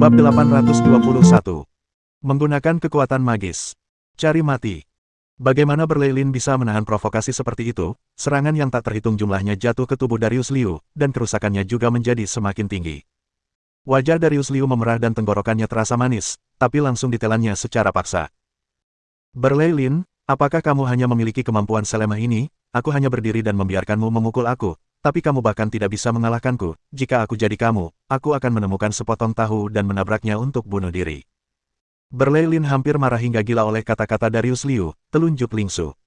Bab 821. Menggunakan kekuatan magis. Cari mati. Bagaimana Berlilin bisa menahan provokasi seperti itu? Serangan yang tak terhitung jumlahnya jatuh ke tubuh Darius Liu, dan kerusakannya juga menjadi semakin tinggi. Wajah Darius Liu memerah dan tenggorokannya terasa manis, tapi langsung ditelannya secara paksa. Berlilin, apakah kamu hanya memiliki kemampuan selemah ini? Aku hanya berdiri dan membiarkanmu memukul aku. Tapi kamu bahkan tidak bisa mengalahkanku. Jika aku jadi kamu, aku akan menemukan sepotong tahu dan menabraknya untuk bunuh diri. Berlilin hampir marah hingga gila oleh kata-kata Darius Liu, telunjuk Lingsu.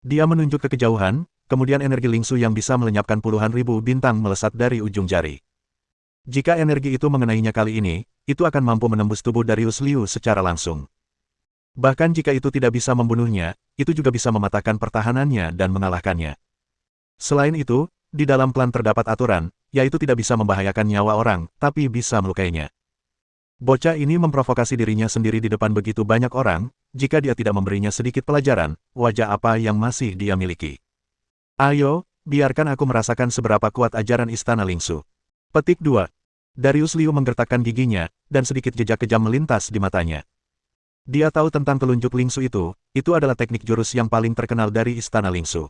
Dia menunjuk ke kejauhan, kemudian energi Lingsu yang bisa melenyapkan puluhan ribu bintang melesat dari ujung jari. Jika energi itu mengenainya kali ini, itu akan mampu menembus tubuh Darius Liu secara langsung. Bahkan jika itu tidak bisa membunuhnya, itu juga bisa mematahkan pertahanannya dan mengalahkannya. Selain itu, di dalam klan terdapat aturan, yaitu tidak bisa membahayakan nyawa orang, tapi bisa melukainya. Bocah ini memprovokasi dirinya sendiri di depan begitu banyak orang, jika dia tidak memberinya sedikit pelajaran, wajah apa yang masih dia miliki. Ayo, biarkan aku merasakan seberapa kuat ajaran Istana Lingsu. Petik 2. Darius Liu menggertakkan giginya, dan sedikit jejak kejam melintas di matanya. Dia tahu tentang telunjuk Lingsu itu adalah teknik jurus yang paling terkenal dari Istana Lingsu.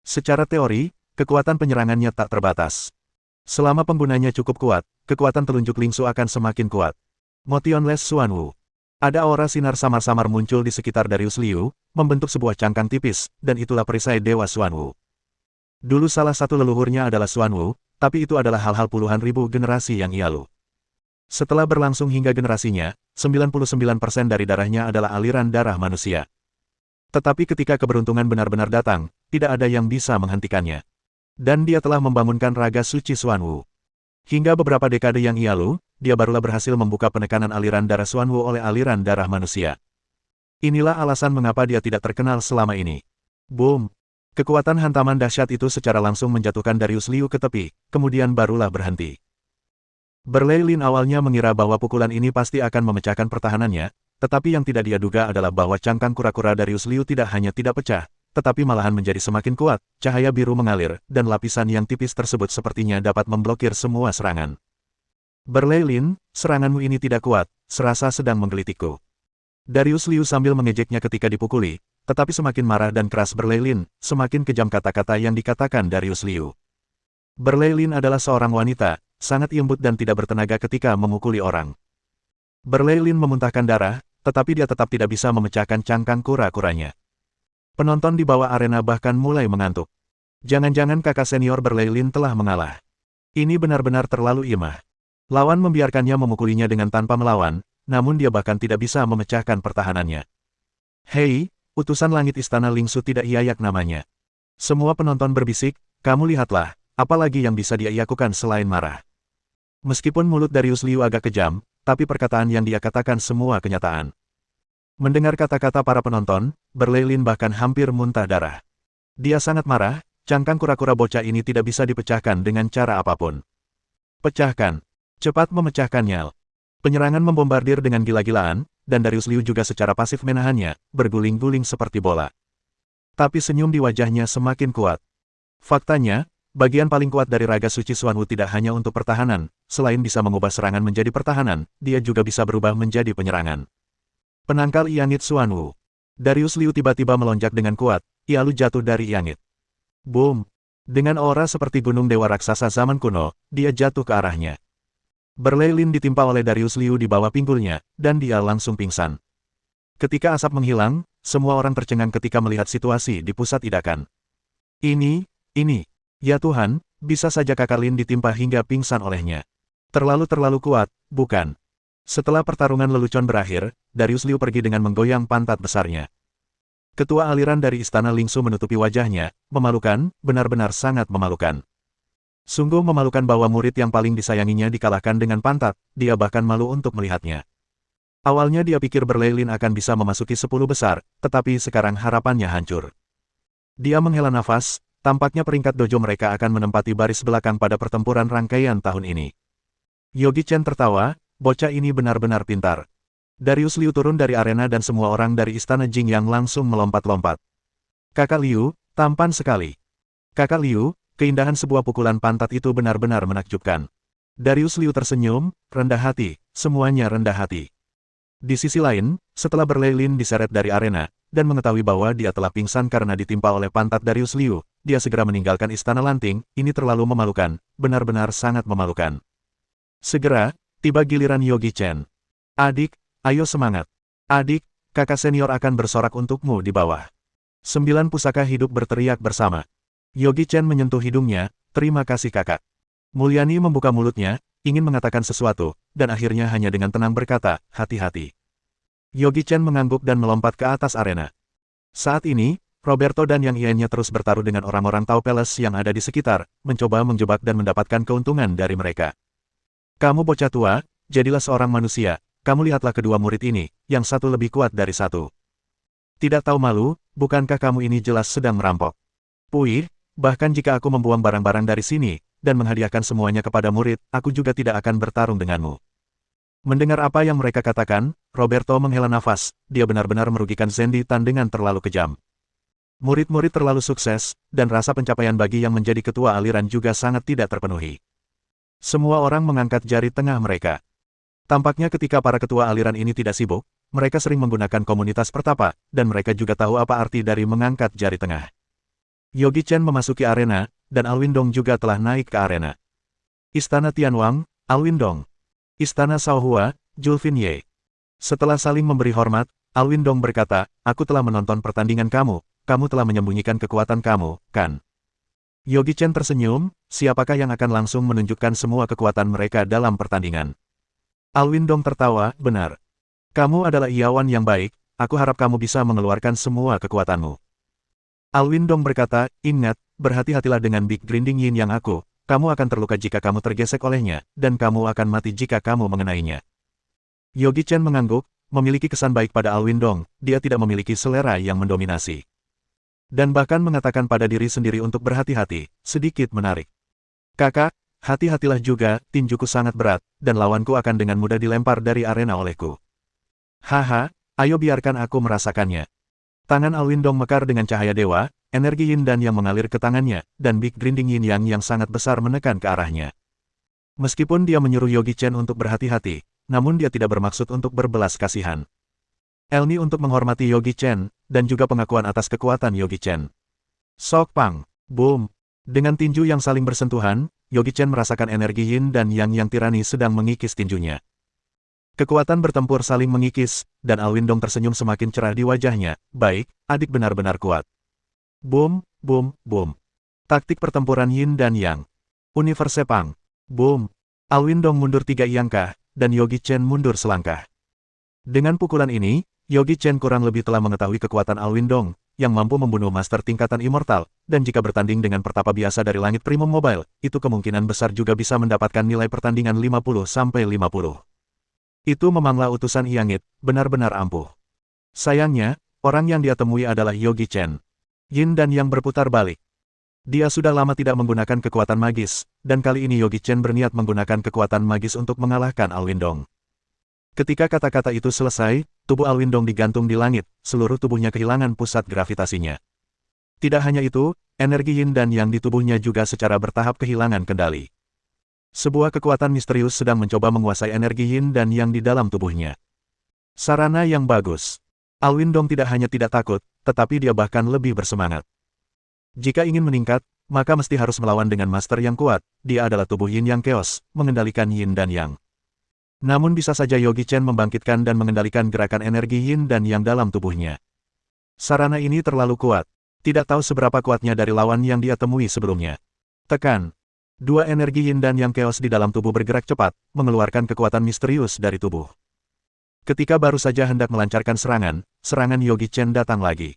Secara teori, kekuatan penyerangannya tak terbatas. Selama penggunanya cukup kuat, kekuatan telunjuk Lingsu akan semakin kuat. Motionless Xuanwu. Ada aura sinar samar-samar muncul di sekitar Darius Liu, membentuk sebuah cangkang tipis, dan itulah perisai Dewa Xuanwu. Dulu salah satu leluhurnya adalah Xuanwu, tapi itu adalah hal-hal puluhan ribu generasi yang lalu. Setelah berlangsung hingga generasinya, 99% dari darahnya adalah aliran darah manusia. Tetapi ketika keberuntungan benar-benar datang, tidak ada yang bisa menghentikannya. Dan dia telah membangunkan raga suci Xuanwu. Hingga beberapa dekade yang lalu, dia barulah berhasil membuka penekanan aliran darah Xuanwu oleh aliran darah manusia. Inilah alasan mengapa dia tidak terkenal selama ini. Boom! Kekuatan hantaman dahsyat itu secara langsung menjatuhkan Darius Liu ke tepi, kemudian barulah berhenti. Berlilin awalnya mengira bahwa pukulan ini pasti akan memecahkan pertahanannya, tetapi yang tidak dia duga adalah bahwa cangkang kura-kura Darius Liu tidak hanya tidak pecah, tetapi malahan menjadi semakin kuat, cahaya biru mengalir, dan lapisan yang tipis tersebut sepertinya dapat memblokir semua serangan. Berlilin, seranganmu ini tidak kuat, serasa sedang menggelitikku. Darius Liu sambil mengejeknya ketika dipukuli, tetapi semakin marah dan keras Berlilin, semakin kejam kata-kata yang dikatakan Darius Liu. Berlilin adalah seorang wanita, sangat lembut dan tidak bertenaga ketika memukuli orang. Berlilin memuntahkan darah, tetapi dia tetap tidak bisa memecahkan cangkang kura-kuranya. Penonton di bawah arena bahkan mulai mengantuk. Jangan-jangan kakak senior Berlilin telah mengalah. Ini benar-benar terlalu imah. Lawan membiarkannya memukulinya dengan tanpa melawan, namun dia bahkan tidak bisa memecahkan pertahanannya. Hei, utusan langit Istana Lingsu tidak iayak namanya. Semua penonton berbisik, kamu lihatlah, apalagi yang bisa dia lakukan selain marah. Meskipun mulut Darius Liu agak kejam, tapi perkataan yang dia katakan semua kenyataan. Mendengar kata-kata para penonton, Berlilin bahkan hampir muntah darah. Dia sangat marah, cangkang kura-kura bocah ini tidak bisa dipecahkan dengan cara apapun. Pecahkan. Cepat memecahkannya. Penyerangan membombardir dengan gila-gilaan, dan Darius Liu juga secara pasif menahannya, berguling-guling seperti bola. Tapi senyum di wajahnya semakin kuat. Faktanya, bagian paling kuat dari raga suci Xuanwu tidak hanya untuk pertahanan, selain bisa mengubah serangan menjadi pertahanan, dia juga bisa berubah menjadi penyerangan. Penangkal Iangit Xuanwu. Darius Liu tiba-tiba melonjak dengan kuat, lalu jatuh dari Iangit. Boom! Dengan aura seperti gunung dewa raksasa zaman kuno, dia jatuh ke arahnya. Berlilin ditimpa oleh Darius Liu di bawah pinggulnya, dan dia langsung pingsan. Ketika asap menghilang, semua orang tercengang ketika melihat situasi di pusat idakan. Ini, ya Tuhan, bisa saja kakak Lin ditimpa hingga pingsan olehnya. Terlalu kuat, bukan? Setelah pertarungan lelucon berakhir, Darius Liu pergi dengan menggoyang pantat besarnya. Ketua aliran dari Istana Lingsu menutupi wajahnya, memalukan, benar-benar sangat memalukan. Sungguh memalukan bahwa murid yang paling disayanginya dikalahkan dengan pantat, dia bahkan malu untuk melihatnya. Awalnya dia pikir Berlilin akan bisa memasuki 10 besar, tetapi sekarang harapannya hancur. Dia menghela nafas, tampaknya peringkat dojo mereka akan menempati baris belakang pada pertempuran rangkaian tahun ini. Yogi Chen tertawa, bocah ini benar-benar pintar. Darius Liu turun dari arena dan semua orang dari Istana Jingyang langsung melompat-lompat. Kakak Liu, tampan sekali. Kakak Liu, keindahan sebuah pukulan pantat itu benar-benar menakjubkan. Darius Liu tersenyum, rendah hati, semuanya rendah hati. Di sisi lain, setelah Berlilin diseret dari arena, dan mengetahui bahwa dia telah pingsan karena ditimpa oleh pantat Darius Liu, dia segera meninggalkan Istana Lanting. Ini terlalu memalukan, benar-benar sangat memalukan. Segera, tiba giliran Yogi Chen. Adik, ayo semangat. Adik, kakak senior akan bersorak untukmu di bawah. 9 pusaka hidup berteriak bersama. Yogi Chen menyentuh hidungnya, terima kasih kakak. Mulyani membuka mulutnya, ingin mengatakan sesuatu, dan akhirnya hanya dengan tenang berkata, hati-hati. Yogi Chen mengangguk dan melompat ke atas arena. Saat ini, Roberto dan yang lainnya terus bertaruh dengan orang-orang Tau Palace yang ada di sekitar, mencoba menjebak dan mendapatkan keuntungan dari mereka. Kamu bocah tua, jadilah seorang manusia, kamu lihatlah kedua murid ini, yang satu lebih kuat dari satu. Tidak tahu malu, bukankah kamu ini jelas sedang merampok? Puih, bahkan jika aku membuang barang-barang dari sini, dan menghadiahkan semuanya kepada murid, aku juga tidak akan bertarung denganmu. Mendengar apa yang mereka katakan, Roberto menghela nafas, dia benar-benar merugikan Zendi Tan dengan terlalu kejam. Murid-murid terlalu sukses, dan rasa pencapaian bagi yang menjadi ketua aliran juga sangat tidak terpenuhi. Semua orang mengangkat jari tengah mereka. Tampaknya ketika para ketua aliran ini tidak sibuk, mereka sering menggunakan komunitas pertapa, dan mereka juga tahu apa arti dari mengangkat jari tengah. Yogi Chen memasuki arena, dan Alwindong juga telah naik ke arena. Istana Tianwang, Alwindong. Istana Shaohua, Julfin Ye. Setelah saling memberi hormat, Alwindong berkata, aku telah menonton pertandingan kamu telah menyembunyikan kekuatan kamu, kan? Yogi Chen tersenyum, siapakah yang akan langsung menunjukkan semua kekuatan mereka dalam pertandingan? Alwindong tertawa, benar. Kamu adalah Iawan yang baik, aku harap kamu bisa mengeluarkan semua kekuatanmu. Alwindong berkata, ingat, berhati-hatilah dengan Big Grinding Yin yang kamu akan terluka jika kamu tergesek olehnya, dan kamu akan mati jika kamu mengenainya. Yogi Chen mengangguk, memiliki kesan baik pada Alwindong, dia tidak memiliki selera yang mendominasi. Dan bahkan mengatakan pada diri sendiri untuk berhati-hati, sedikit menarik. Kakak, hati-hatilah juga, tinjuku sangat berat, dan lawanku akan dengan mudah dilempar dari arena olehku. Haha, ayo biarkan aku merasakannya. Tangan Alwindong mekar dengan cahaya dewa, energi yin dan yang mengalir ke tangannya, dan Big Grinding Yin yang sangat besar menekan ke arahnya. Meskipun dia menyuruh Yogi Chen untuk berhati-hati, namun dia tidak bermaksud untuk berbelas kasihan. Elni untuk menghormati Yogi Chen, dan juga pengakuan atas kekuatan Yogi Chen. Sok Pang, boom. Dengan tinju yang saling bersentuhan, Yogi Chen merasakan energi yin dan yang tirani sedang mengikis tinjunya. Kekuatan bertempur saling mengikis, dan Alwindong tersenyum semakin cerah di wajahnya. Baik, adik benar-benar kuat. Boom, boom, boom. Taktik pertempuran yin dan yang. Universe Pang. Boom. Alwindong mundur 3 langkah, dan Yogi Chen mundur selangkah. Dengan pukulan ini, Yogi Chen kurang lebih telah mengetahui kekuatan Alwindong, yang mampu membunuh master tingkatan immortal, dan jika bertanding dengan pertapa biasa dari langit Primum Mobile, itu kemungkinan besar juga bisa mendapatkan nilai pertandingan 50-50. Itu memanglah utusan Yangit, benar-benar ampuh. Sayangnya, orang yang dia temui adalah Yogi Chen. Yin dan yang berputar balik. Dia sudah lama tidak menggunakan kekuatan magis, dan kali ini Yogi Chen berniat menggunakan kekuatan magis untuk mengalahkan Alwindong. Ketika kata-kata itu selesai, tubuh Alwindong digantung di langit, seluruh tubuhnya kehilangan pusat gravitasinya. Tidak hanya itu, energi yin dan yang di tubuhnya juga secara bertahap kehilangan kendali. Sebuah kekuatan misterius sedang mencoba menguasai energi yin dan yang di dalam tubuhnya. Sarana yang bagus. Alwindong tidak hanya tidak takut, tetapi dia bahkan lebih bersemangat. Jika ingin meningkat, maka mesti harus melawan dengan master yang kuat, dia adalah tubuh yin yang chaos, mengendalikan yin dan yang. Namun bisa saja Yogi Chen membangkitkan dan mengendalikan gerakan energi yin dan yang dalam tubuhnya. Sarana ini terlalu kuat, tidak tahu seberapa kuatnya dari lawan yang dia temui sebelumnya. Tekan. Dua energi yin dan yang chaos di dalam tubuh bergerak cepat, mengeluarkan kekuatan misterius dari tubuh. Ketika baru saja hendak melancarkan serangan Yogi Chen datang lagi.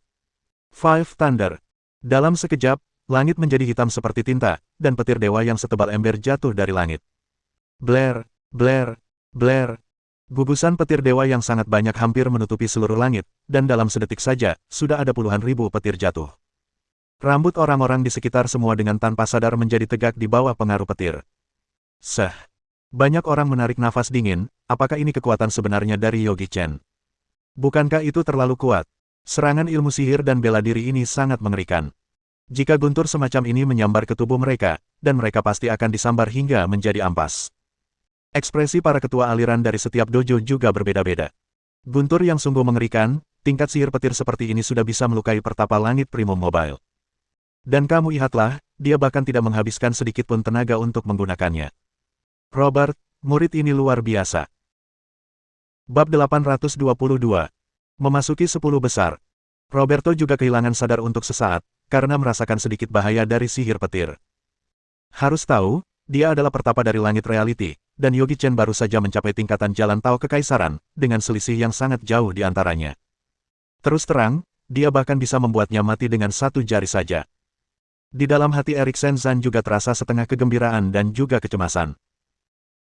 Five Thunder. Dalam sekejap, langit menjadi hitam seperti tinta, dan petir dewa yang setebal ember jatuh dari langit. Blair, Blair, Blair. Gugusan petir dewa yang sangat banyak hampir menutupi seluruh langit, dan dalam sedetik saja, sudah ada puluhan ribu petir jatuh. Rambut orang-orang di sekitar semua dengan tanpa sadar menjadi tegak di bawah pengaruh petir. Banyak orang menarik nafas dingin, apakah ini kekuatan sebenarnya dari Yogi Chen? Bukankah itu terlalu kuat? Serangan ilmu sihir dan bela diri ini sangat mengerikan. Jika guntur semacam ini menyambar ke tubuh mereka, dan mereka pasti akan disambar hingga menjadi ampas. Ekspresi para ketua aliran dari setiap dojo juga berbeda-beda. Guntur yang sungguh mengerikan, tingkat sihir petir seperti ini sudah bisa melukai pertapa langit Primum Mobile. Dan kamu lihatlah, dia bahkan tidak menghabiskan sedikit pun tenaga untuk menggunakannya. Robert, murid ini luar biasa. Bab 822. Memasuki 10 besar. Roberto juga kehilangan sadar untuk sesaat, karena merasakan sedikit bahaya dari sihir petir. Harus tahu, dia adalah pertapa dari langit reality, dan Yogi Chen baru saja mencapai tingkatan jalan Tao Kekaisaran, dengan selisih yang sangat jauh di antaranya. Terus terang, dia bahkan bisa membuatnya mati dengan satu jari saja. Di dalam hati Eriksen Zan juga terasa setengah kegembiraan dan juga kecemasan.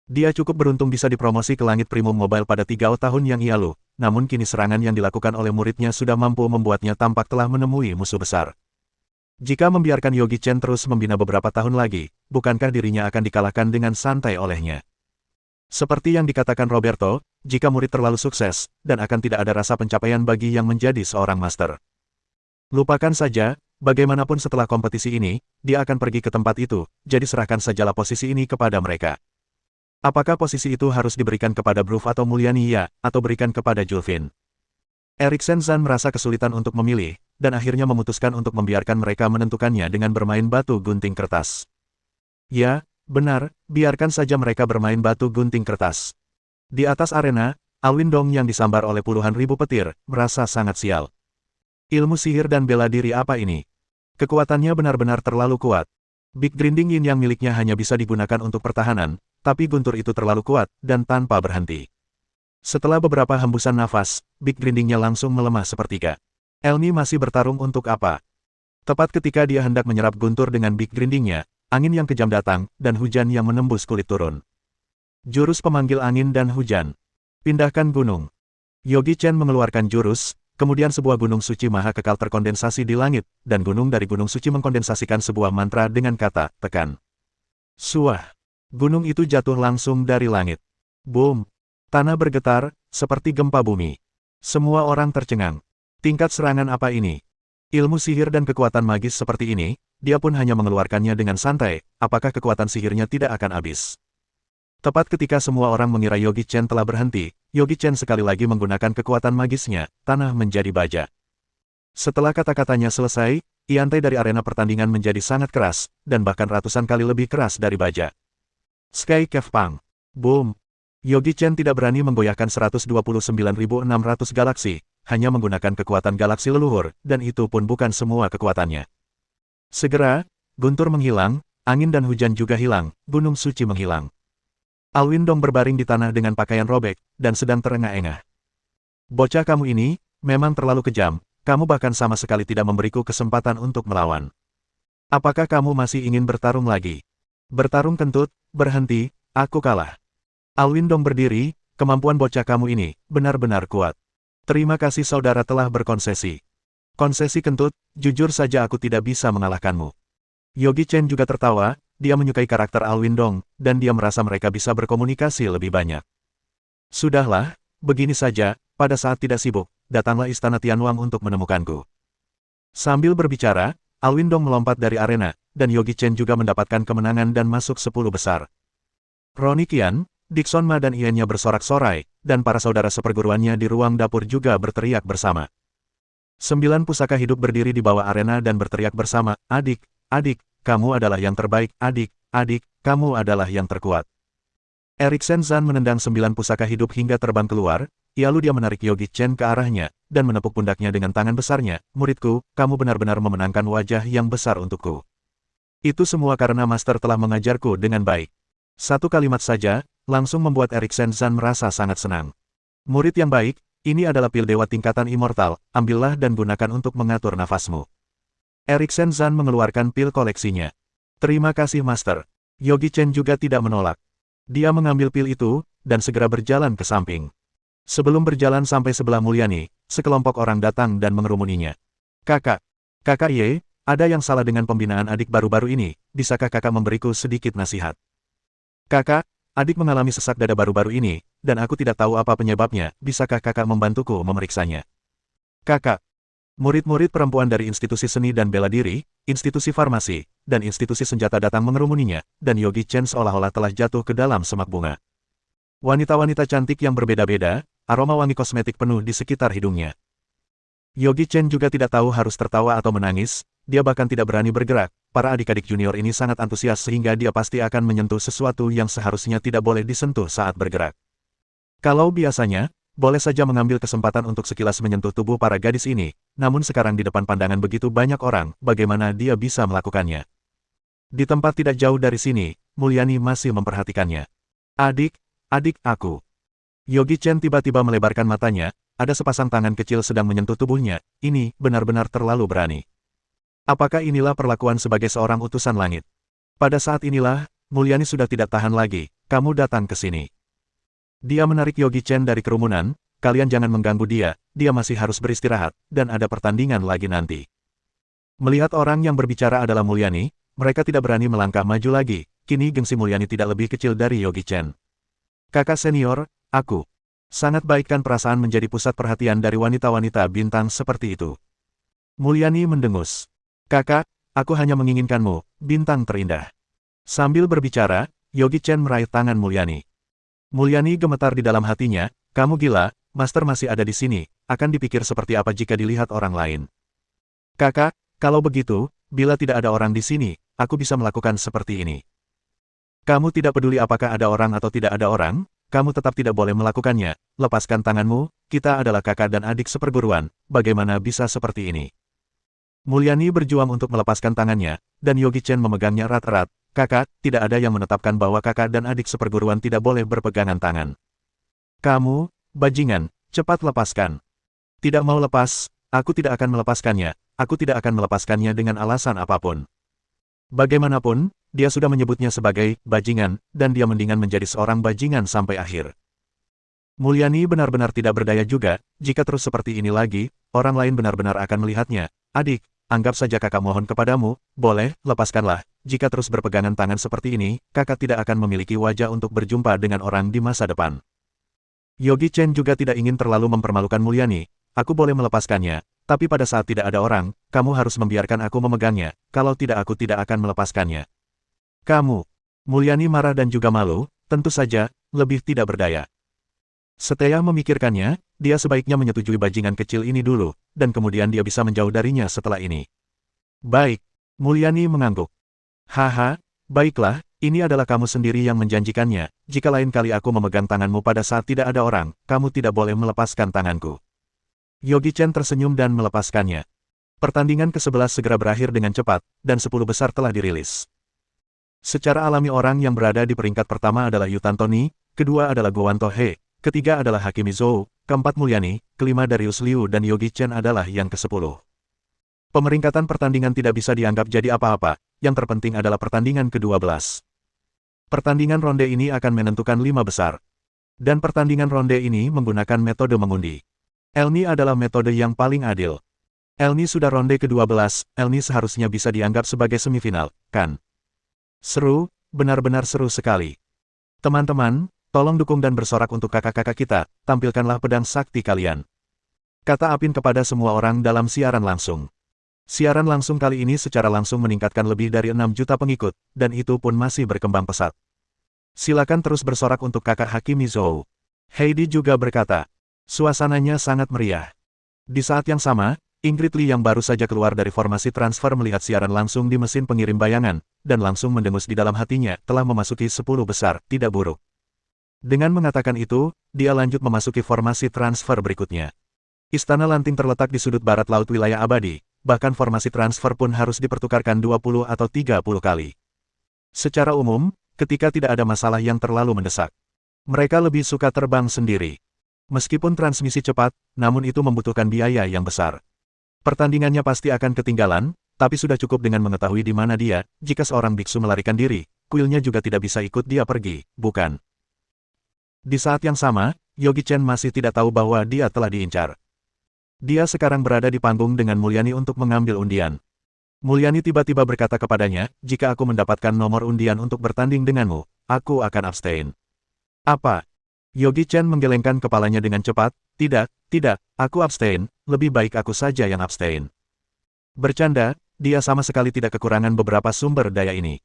Dia cukup beruntung bisa dipromosi ke langit Primum Mobile pada 3 tahun yang lalu, namun kini serangan yang dilakukan oleh muridnya sudah mampu membuatnya tampak telah menemui musuh besar. Jika membiarkan Yogi Chen terus membina beberapa tahun lagi, bukankah dirinya akan dikalahkan dengan santai olehnya? Seperti yang dikatakan Roberto, jika murid terlalu sukses, dan akan tidak ada rasa pencapaian bagi yang menjadi seorang master. Lupakan saja, bagaimanapun setelah kompetisi ini, dia akan pergi ke tempat itu, jadi serahkan sajalah posisi ini kepada mereka. Apakah posisi itu harus diberikan kepada Bruf atau Mulyani ya, atau berikan kepada Julvin? Eriksen Zan merasa kesulitan untuk memilih, dan akhirnya memutuskan untuk membiarkan mereka menentukannya dengan bermain batu gunting kertas. Ya, benar, biarkan saja mereka bermain batu gunting kertas. Di atas arena, Alwin Dong yang disambar oleh puluhan ribu petir, merasa sangat sial. Ilmu sihir dan bela diri apa ini? Kekuatannya benar-benar terlalu kuat. Big Grinding Yin yang miliknya hanya bisa digunakan untuk pertahanan, tapi guntur itu terlalu kuat, dan tanpa berhenti. Setelah beberapa hembusan nafas, Big Grinding-nya langsung melemah sepertiga. Elmi masih bertarung untuk apa? Tepat ketika dia hendak menyerap guntur dengan Big Grinding-nya, angin yang kejam datang, dan hujan yang menembus kulit turun. Jurus pemanggil angin dan hujan. Pindahkan gunung. Yogi Chen mengeluarkan jurus, kemudian sebuah gunung suci maha kekal terkondensasi di langit, dan gunung dari gunung suci mengkondensasikan sebuah mantra dengan kata, tekan. Suah. Gunung itu jatuh langsung dari langit. Boom! Tanah bergetar, seperti gempa bumi. Semua orang tercengang. Tingkat serangan apa ini? Ilmu sihir dan kekuatan magis seperti ini, dia pun hanya mengeluarkannya dengan santai, apakah kekuatan sihirnya tidak akan habis? Tepat ketika semua orang mengira Yogi Chen telah berhenti, Yogi Chen sekali lagi menggunakan kekuatan magisnya, tanah menjadi baja. Setelah kata-katanya selesai, iantai dari arena pertandingan menjadi sangat keras, dan bahkan ratusan kali lebih keras dari baja. Sky Cave Pang. Boom. Yogi Chen tidak berani menggoyahkan 129.600 galaksi, hanya menggunakan kekuatan galaksi leluhur, dan itu pun bukan semua kekuatannya. Segera, guntur menghilang, angin dan hujan juga hilang, gunung suci menghilang. Alwin Dong berbaring di tanah dengan pakaian robek, dan sedang terengah-engah. Bocah kamu ini, memang terlalu kejam, kamu bahkan sama sekali tidak memberiku kesempatan untuk melawan. Apakah kamu masih ingin bertarung lagi? Bertarung kentut, berhenti, aku kalah. Alwin Dong berdiri, kemampuan bocah kamu ini, benar-benar kuat. Terima kasih saudara telah berkonsesi. Konsesi kentut, jujur saja aku tidak bisa mengalahkanmu. Yogi Chen juga tertawa, dia menyukai karakter Alwin Dong, dan dia merasa mereka bisa berkomunikasi lebih banyak. Sudahlah, begini saja, pada saat tidak sibuk, datanglah istana Tianwang untuk menemukanku. Sambil berbicara, Alwin Dong melompat dari arena, dan Yogi Chen juga mendapatkan kemenangan dan masuk 10 besar. Ronnie Qian, Dixon Ma dan Ian-nya bersorak-sorai, dan para saudara seperguruannya di ruang dapur juga berteriak bersama. 9 pusaka hidup berdiri di bawah arena dan berteriak bersama, adik, adik, kamu adalah yang terbaik, adik, adik, kamu adalah yang terkuat. Eriksen Zan menendang 9 pusaka hidup hingga terbang keluar, lalu dia menarik Yogi Chen ke arahnya, dan menepuk pundaknya dengan tangan besarnya, muridku, kamu benar-benar memenangkan wajah yang besar untukku. Itu semua karena Master telah mengajarku dengan baik. Satu kalimat saja, langsung membuat Eriksen Zan merasa sangat senang. Murid yang baik, ini adalah pil dewa tingkatan immortal, ambillah dan gunakan untuk mengatur nafasmu. Eriksen Zan mengeluarkan pil koleksinya. Terima kasih Master. Yogi Chen juga tidak menolak. Dia mengambil pil itu, dan segera berjalan ke samping. Sebelum berjalan sampai sebelah Mulyani, sekelompok orang datang dan mengerumuninya. Kakak, kakak Ye, ada yang salah dengan pembinaan adik baru-baru ini, bisakah kakak memberiku sedikit nasihat? Kakak, adik mengalami sesak dada baru-baru ini, dan aku tidak tahu apa penyebabnya, bisakah kakak membantuku memeriksanya? Kakak, murid-murid perempuan dari institusi seni dan bela diri, institusi farmasi, dan institusi senjata datang mengerumuninya, dan Yogi Chen seolah-olah telah jatuh ke dalam semak bunga. Wanita-wanita cantik yang berbeda-beda, aroma wangi kosmetik penuh di sekitar hidungnya. Yogi Chen juga tidak tahu harus tertawa atau menangis, dia bahkan tidak berani bergerak. Para adik-adik junior ini sangat antusias sehingga dia pasti akan menyentuh sesuatu yang seharusnya tidak boleh disentuh saat bergerak. Kalau biasanya, boleh saja mengambil kesempatan untuk sekilas menyentuh tubuh para gadis ini, namun sekarang di depan pandangan begitu banyak orang, bagaimana dia bisa melakukannya? Di tempat tidak jauh dari sini, Mulyani masih memperhatikannya. Adik aku. Yogi Chen tiba-tiba melebarkan matanya, ada sepasang tangan kecil sedang menyentuh tubuhnya, ini benar-benar terlalu berani. Apakah inilah perlakuan sebagai seorang utusan langit? Pada saat inilah, Mulyani sudah tidak tahan lagi, kamu datang ke sini. Dia menarik Yogi Chen dari kerumunan, kalian jangan mengganggu dia masih harus beristirahat, dan ada pertandingan lagi nanti. Melihat orang yang berbicara adalah Mulyani, mereka tidak berani melangkah maju lagi, kini gengsi Mulyani tidak lebih kecil dari Yogi Chen. Kakak senior, aku. Sangat baikkan perasaan menjadi pusat perhatian dari wanita-wanita bintang seperti itu. Mulyani mendengus. Kakak, aku hanya menginginkanmu, bintang terindah. Sambil berbicara, Yogi Chen meraih tangan Mulyani. Mulyani gemetar di dalam hatinya, kamu gila, Master masih ada di sini, akan dipikir seperti apa jika dilihat orang lain. Kakak, kalau begitu, bila tidak ada orang di sini, aku bisa melakukan seperti ini. Kamu tidak peduli apakah ada orang atau tidak ada orang, kamu tetap tidak boleh melakukannya, lepaskan tanganmu, kita adalah kakak dan adik seperguruan, bagaimana bisa seperti ini? Mulyani berjuang untuk melepaskan tangannya, dan Yogi Chen memegangnya erat-erat, kakak, tidak ada yang menetapkan bahwa kakak dan adik seperguruan tidak boleh berpegangan tangan. Kamu, bajingan, cepat lepaskan. Tidak mau lepas, aku tidak akan melepaskannya, aku tidak akan melepaskannya dengan alasan apapun. Bagaimanapun, dia sudah menyebutnya sebagai bajingan, dan dia mendingan menjadi seorang bajingan sampai akhir. Mulyani benar-benar tidak berdaya juga, jika terus seperti ini lagi, orang lain benar-benar akan melihatnya. Adik, anggap saja kakak mohon kepadamu, boleh, lepaskanlah, jika terus berpegangan tangan seperti ini, kakak tidak akan memiliki wajah untuk berjumpa dengan orang di masa depan. Yogi Chen juga tidak ingin terlalu mempermalukan Mulyani, aku boleh melepaskannya, tapi pada saat tidak ada orang, kamu harus membiarkan aku memegangnya, kalau tidak aku tidak akan melepaskannya. Kamu. Mulyani marah dan juga malu, tentu saja, lebih tidak berdaya. Setelah memikirkannya, dia sebaiknya menyetujui bajingan kecil ini dulu, dan kemudian dia bisa menjauh darinya setelah ini. Baik. Mulyani mengangguk. Haha, baiklah, ini adalah kamu sendiri yang menjanjikannya, jika lain kali aku memegang tanganmu pada saat tidak ada orang, kamu tidak boleh melepaskan tanganku. Yogi Chen tersenyum dan melepaskannya. Pertandingan ke-11 segera berakhir dengan cepat, dan 10 besar telah dirilis. Secara alami orang yang berada di peringkat pertama adalah Yutan Tony, kedua adalah Gowan Tohe, ketiga adalah Hakimi Zhou, keempat Mulyani, kelima Darius Liu dan Yogi Chen adalah yang ke-10. Pemeringkatan pertandingan tidak bisa dianggap jadi apa-apa, yang terpenting adalah pertandingan ke-12. Pertandingan ronde ini akan menentukan 5 besar. Dan pertandingan ronde ini menggunakan metode mengundi. Elni adalah metode yang paling adil. Elni sudah ronde ke-12, Elni seharusnya bisa dianggap sebagai semifinal, kan? Seru, benar-benar seru sekali. Teman-teman, tolong dukung dan bersorak untuk kakak-kakak kita, tampilkanlah pedang sakti kalian. Kata Apin kepada semua orang dalam siaran langsung. Siaran langsung kali ini secara langsung meningkatkan lebih dari 6 juta pengikut, dan itu pun masih berkembang pesat. Silakan terus bersorak untuk kakak Hakimi Zhou. Heidi juga berkata. Suasananya sangat meriah. Di saat yang sama, Ingrid Lee yang baru saja keluar dari formasi transfer melihat siaran langsung di mesin pengirim bayangan, dan langsung mendengus di dalam hatinya, telah memasuki 10 besar, tidak buruk. Dengan mengatakan itu, dia lanjut memasuki formasi transfer berikutnya. Istana Lanting terletak di sudut barat laut wilayah abadi, bahkan formasi transfer pun harus dipertukarkan 20 atau 30 kali. Secara umum, ketika tidak ada masalah yang terlalu mendesak, mereka lebih suka terbang sendiri. Meskipun transmisi cepat, namun itu membutuhkan biaya yang besar. Pertandingannya pasti akan ketinggalan, tapi sudah cukup dengan mengetahui di mana dia, jika seorang biksu melarikan diri, kuilnya juga tidak bisa ikut dia pergi, bukan? Di saat yang sama, Yogi Chen masih tidak tahu bahwa dia telah diincar. Dia sekarang berada di panggung dengan Mulyani untuk mengambil undian. Mulyani tiba-tiba berkata kepadanya, jika aku mendapatkan nomor undian untuk bertanding denganmu, aku akan abstain. Apa? Yogi Chen menggelengkan kepalanya dengan cepat, tidak, aku abstain, lebih baik aku saja yang abstain. Bercanda, dia sama sekali tidak kekurangan beberapa sumber daya ini.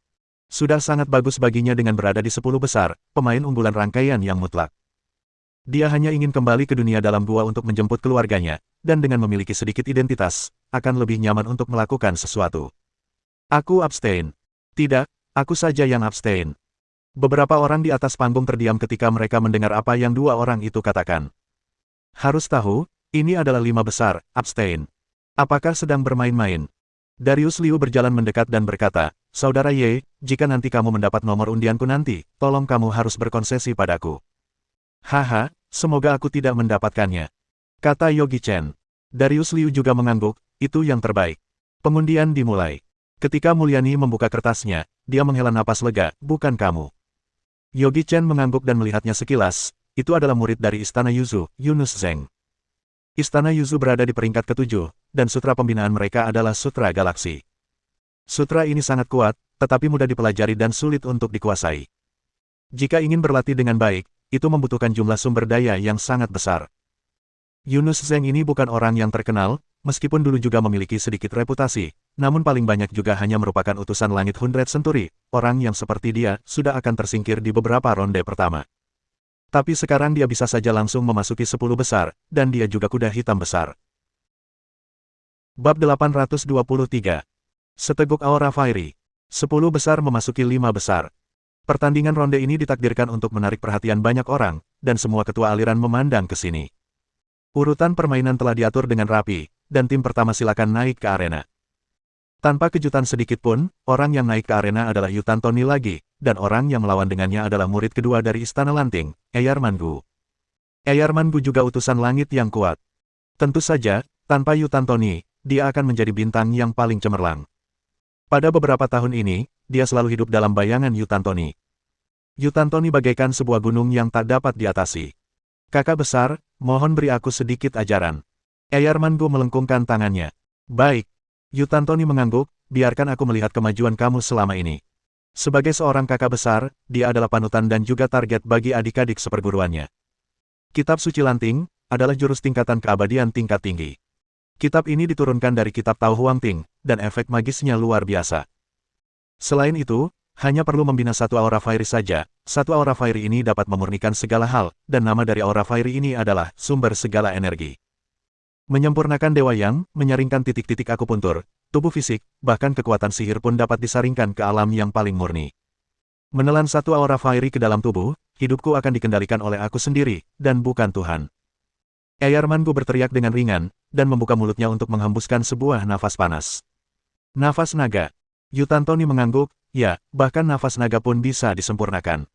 Sudah sangat bagus baginya dengan berada di 10 besar, pemain unggulan rangkaian yang mutlak. Dia hanya ingin kembali ke dunia dalam gua untuk menjemput keluarganya, dan dengan memiliki sedikit identitas, akan lebih nyaman untuk melakukan sesuatu. Aku abstain. Tidak, aku saja yang abstain. Beberapa orang di atas panggung terdiam ketika mereka mendengar apa yang dua orang itu katakan. Harus tahu, ini adalah 5 besar, abstain. Apakah sedang bermain-main? Darius Liu berjalan mendekat dan berkata, Saudara Ye, jika nanti kamu mendapat nomor undianku nanti, tolong kamu harus berkonsesi padaku. Haha, semoga aku tidak mendapatkannya. Kata Yogi Chen. Darius Liu juga mengangguk, itu yang terbaik. Pengundian dimulai. Ketika Mulyani membuka kertasnya, dia menghela napas lega, bukan kamu. Yogi Chen mengangguk dan melihatnya sekilas, itu adalah murid dari Istana Yuzu, Yunus Zeng. Istana Yuzu berada di peringkat ke-7, dan sutra pembinaan mereka adalah Sutra Galaksi. Sutra ini sangat kuat, tetapi mudah dipelajari dan sulit untuk dikuasai. Jika ingin berlatih dengan baik, itu membutuhkan jumlah sumber daya yang sangat besar. Yunus Zeng ini bukan orang yang terkenal, meskipun dulu juga memiliki sedikit reputasi, namun paling banyak juga hanya merupakan utusan langit 100 Century, orang yang seperti dia sudah akan tersingkir di beberapa ronde pertama. Tapi sekarang dia bisa saja langsung memasuki 10 besar, dan dia juga kuda hitam besar. Bab 823. Seteguk Aura Fiery. 10 besar memasuki 5 besar. Pertandingan ronde ini ditakdirkan untuk menarik perhatian banyak orang, dan semua ketua aliran memandang ke sini. Urutan permainan telah diatur dengan rapi, dan tim pertama silakan naik ke arena. Tanpa kejutan sedikit pun, orang yang naik ke arena adalah Yutan Tony lagi, dan orang yang melawan dengannya adalah murid kedua dari Istana Lanting, Eyar Mangu. Eyar Mangu juga utusan langit yang kuat. Tentu saja, tanpa Yutan Tony, dia akan menjadi bintang yang paling cemerlang. Pada beberapa tahun ini, dia selalu hidup dalam bayangan Yutan Tony. Yutan Tony bagaikan sebuah gunung yang tak dapat diatasi. Kakak besar, mohon beri aku sedikit ajaran. Eyar Mangu melengkungkan tangannya. Baik. Yutan Tony mengangguk, biarkan aku melihat kemajuan kamu selama ini. Sebagai seorang kakak besar, dia adalah panutan dan juga target bagi adik-adik seperguruannya. Kitab Suci Lanting adalah jurus tingkatan keabadian tingkat tinggi. Kitab ini diturunkan dari kitab Tao Huang Ting, dan efek magisnya luar biasa. Selain itu, hanya perlu membina satu aura fiery saja, satu aura fiery ini dapat memurnikan segala hal, dan nama dari aura fiery ini adalah sumber segala energi. Menyempurnakan Dewa Yang, menyaringkan titik-titik akupuntur, tubuh fisik, bahkan kekuatan sihir pun dapat disaringkan ke alam yang paling murni. Menelan satu aura fiery ke dalam tubuh, hidupku akan dikendalikan oleh aku sendiri, dan bukan Tuhan. Eyar Mangu berteriak dengan ringan, dan membuka mulutnya untuk menghembuskan sebuah nafas panas. Nafas naga. Yutan Tony mengangguk, ya, bahkan nafas naga pun bisa disempurnakan.